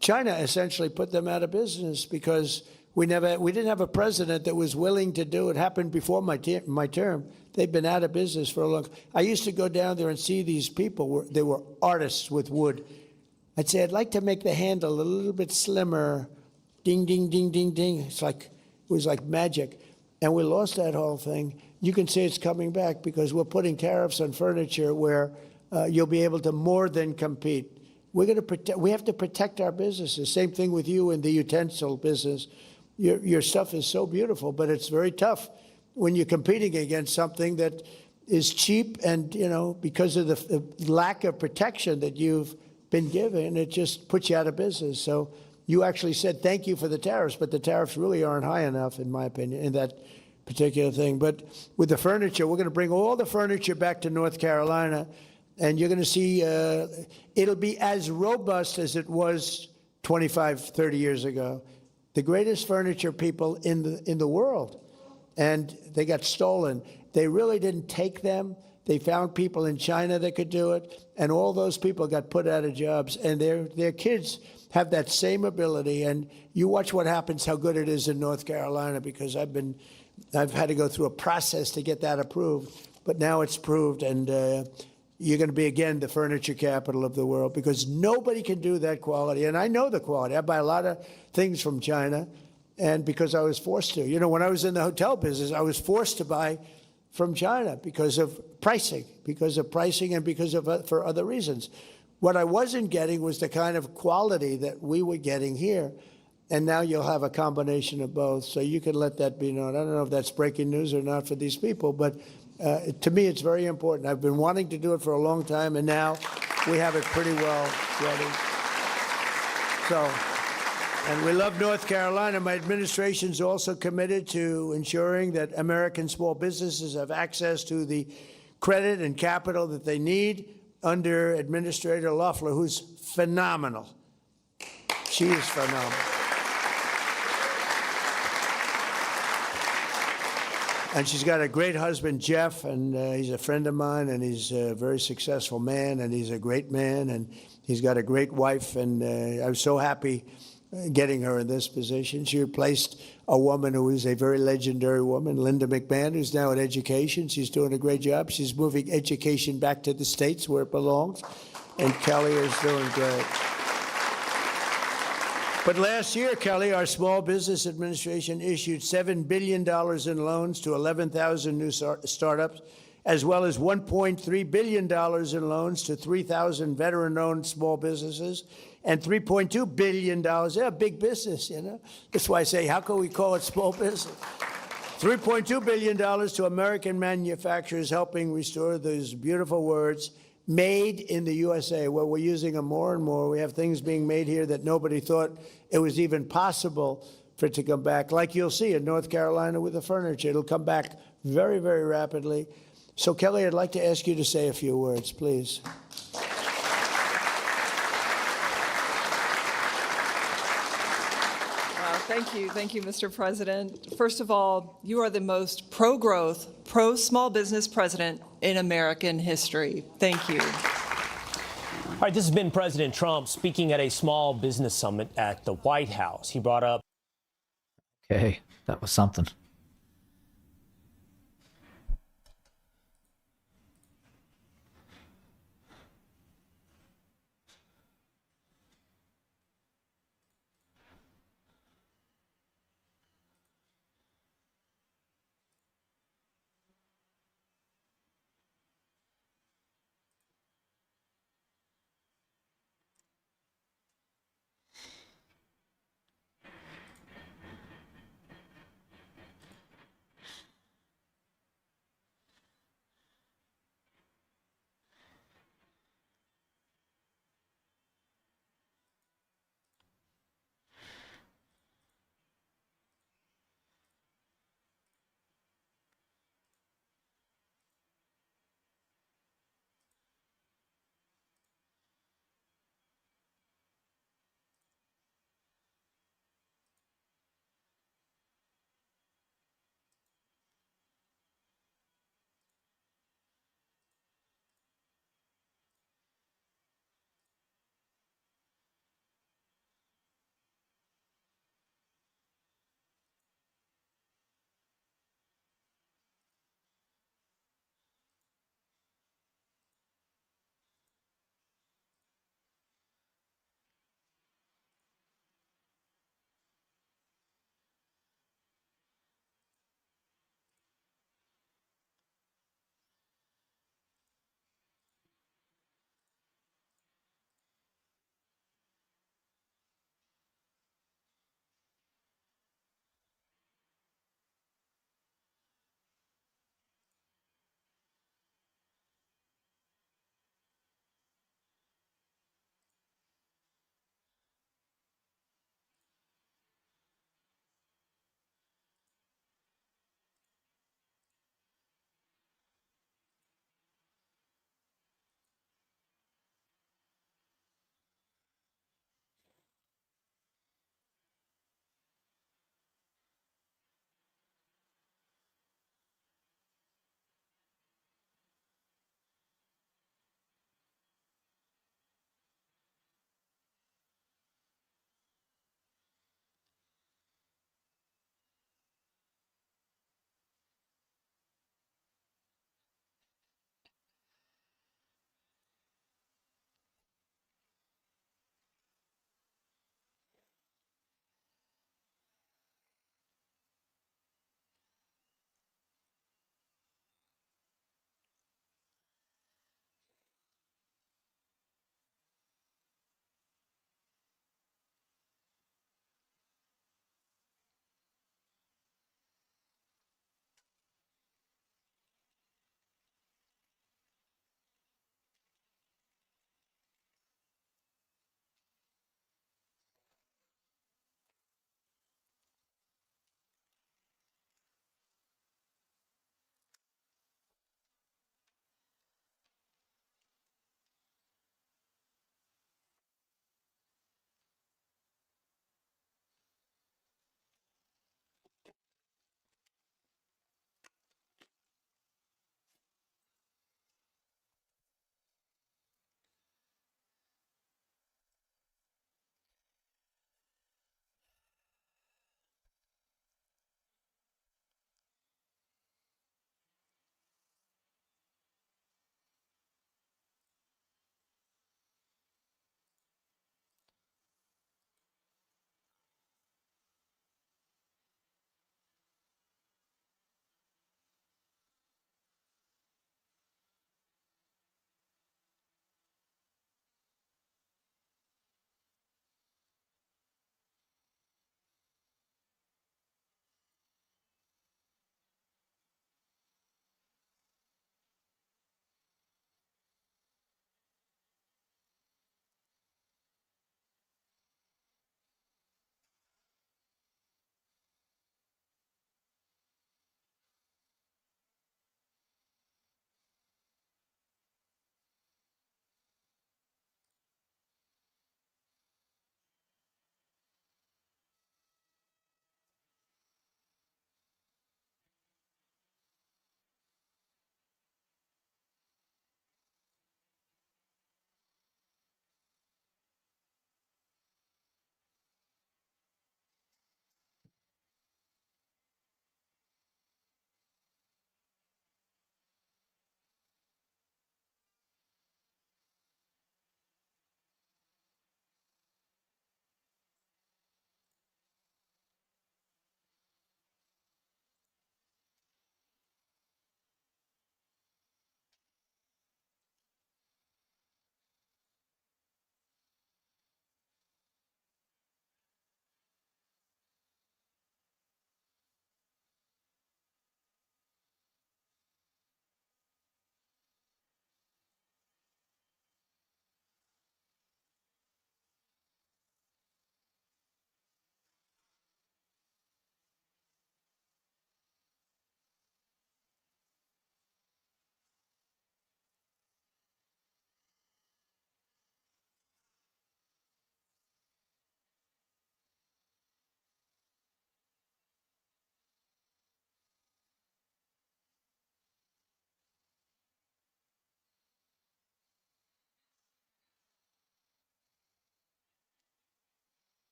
Speaker 16: China essentially put them out of business because we didn't have a president that was willing to do it. It happened before my term. They've been out of business for a long time. I used to go down there and see these people. They were artists with wood. I'd say, I'd like to make the handle a little bit slimmer. Ding, ding, ding, ding, ding. It was like magic. And we lost that whole thing. You can say it's coming back because we're putting tariffs on furniture where you'll be able to more than compete. We have to protect our businesses. Same thing with you in the utensil business. Your stuff is so beautiful, but it's very tough when you're competing against something that is cheap and, because of the lack of protection that you've been given, it just puts you out of business. So you actually said thank you for the tariffs, but the tariffs really aren't high enough, in my opinion, in that particular thing. But with the furniture, we're going to bring all the furniture back to North Carolina, and you're going to see it'll be as robust as it was 25, 30 years ago. The greatest furniture people in the world, and they got stolen. They really didn't take them. They found people in China that could do it, and all those people got put out of jobs, and their kids have that same ability. And you watch what happens, how good it is in North Carolina, because I've had to go through a process to get that approved, but now it's approved, and you're going to be, again, the furniture capital of the world because nobody can do that quality. And I know the quality. I buy a lot of things from China, and because I was forced to. When I was in the hotel business, I was forced to buy from China because of pricing and for other reasons. What I wasn't getting was the kind of quality that we were getting here. And now you'll have a combination of both. So you can let that be known. I don't know if that's breaking news or not for these people, but to me, it's very important. I've been wanting to do it for a long time, and now we have it pretty well ready. And we love North Carolina. My administration's also committed to ensuring that American small businesses have access to the credit and capital that they need under Administrator Loeffler, who's phenomenal. She is phenomenal. And she's got a great husband, Jeff, and he's a friend of mine, and he's a very successful man, and he's a great man, and he's got a great wife, and I was so happy getting her in this position. She replaced a woman who is a very legendary woman, Linda McMahon, who's now in education. She's doing a great job. She's moving education back to the States where it belongs, and Kelly is doing great. But last year, Kelly, our Small Business Administration issued $7 billion in loans to 11,000 new startups, as well as $1.3 billion in loans to 3,000 veteran-owned small businesses, and $3.2 billion. Yeah, big business, That's why I say, how can we call it small business? $3.2 billion to American manufacturers, helping restore those beautiful words, made in the USA. Well, we're using them more and more. We have things being made here that nobody thought it was even possible for it to come back. Like you'll see in North Carolina with the furniture. It'll come back very, very rapidly. So, Kelly, I'd like to ask you to say a few words, please.
Speaker 20: Thank you, Mr. President. First of all, you are the most pro-growth, pro-small business president in American history. Thank you.
Speaker 21: All right, this has been President Trump speaking at a small business summit at the White House. He brought up
Speaker 11: Okay, that was something.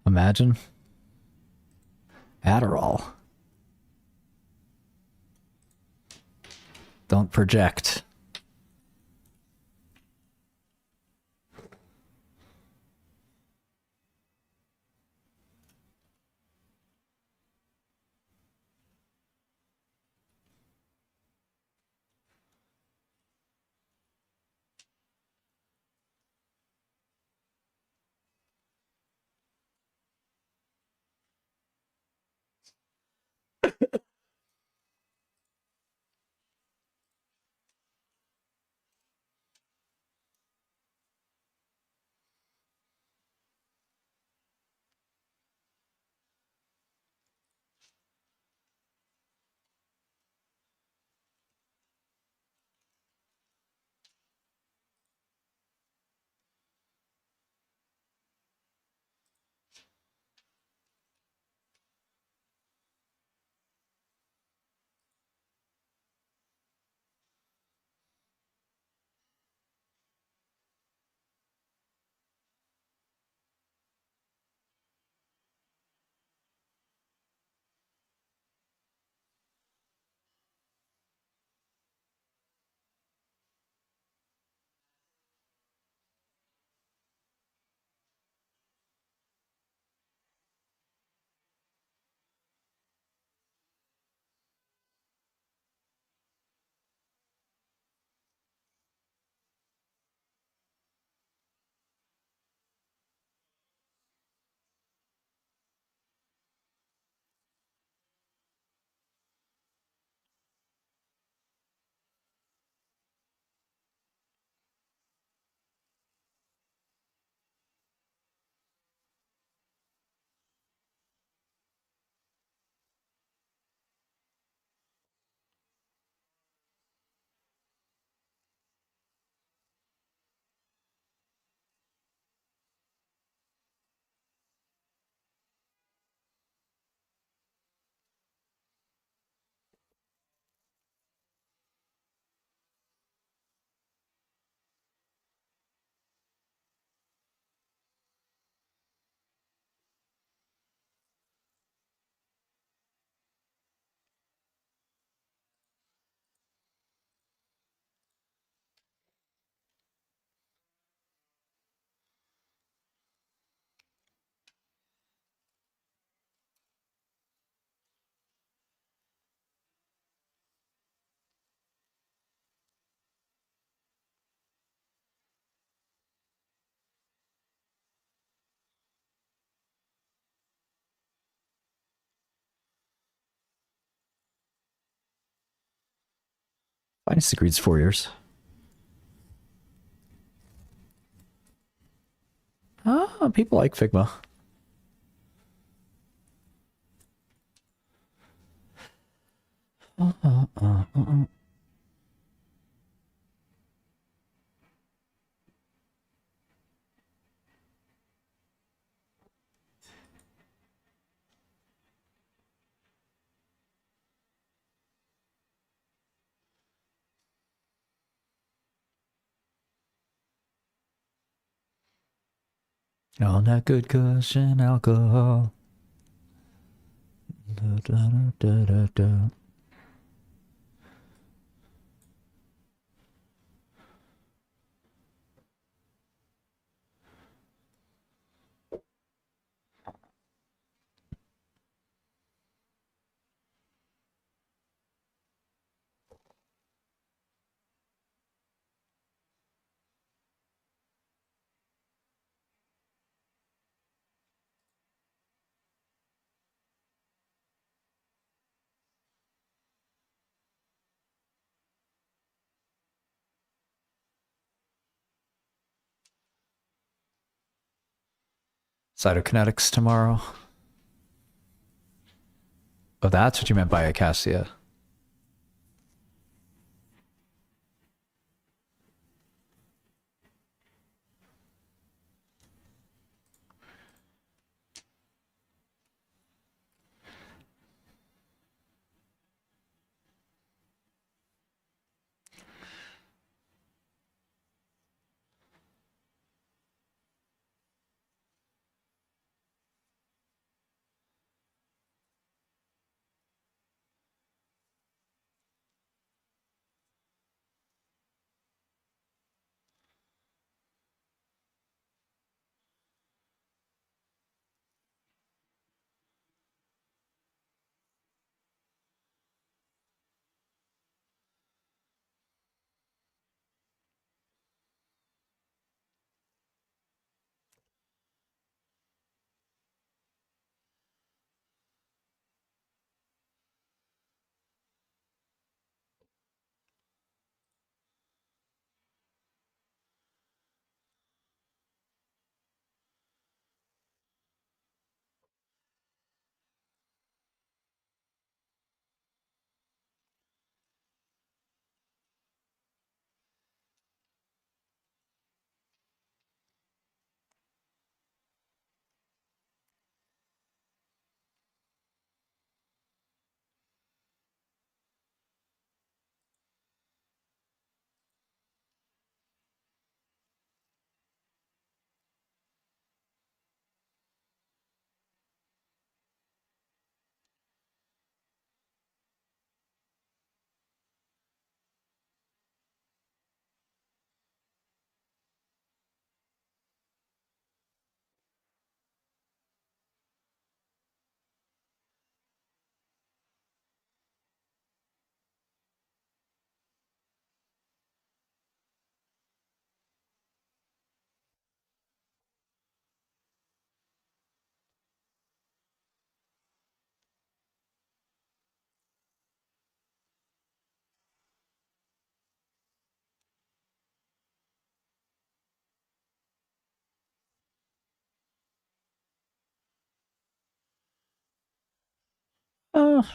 Speaker 11: Imagine. Adderall. Don't project. Finance degree's 4 years. Ah, people like Figma. On that good cushion alcohol. Da, da, da, da, da. Cytokinetics tomorrow. Oh, that's what you meant by Acacia.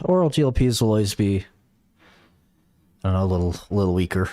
Speaker 11: oral GLPs will always be, I don't know, a little weaker.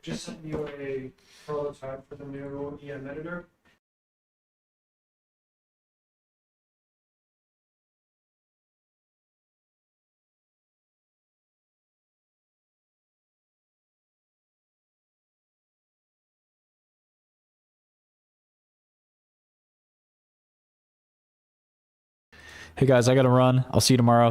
Speaker 7: Just sent you a prototype for the new EM editor.
Speaker 11: Hey guys, I gotta run. I'll see you tomorrow.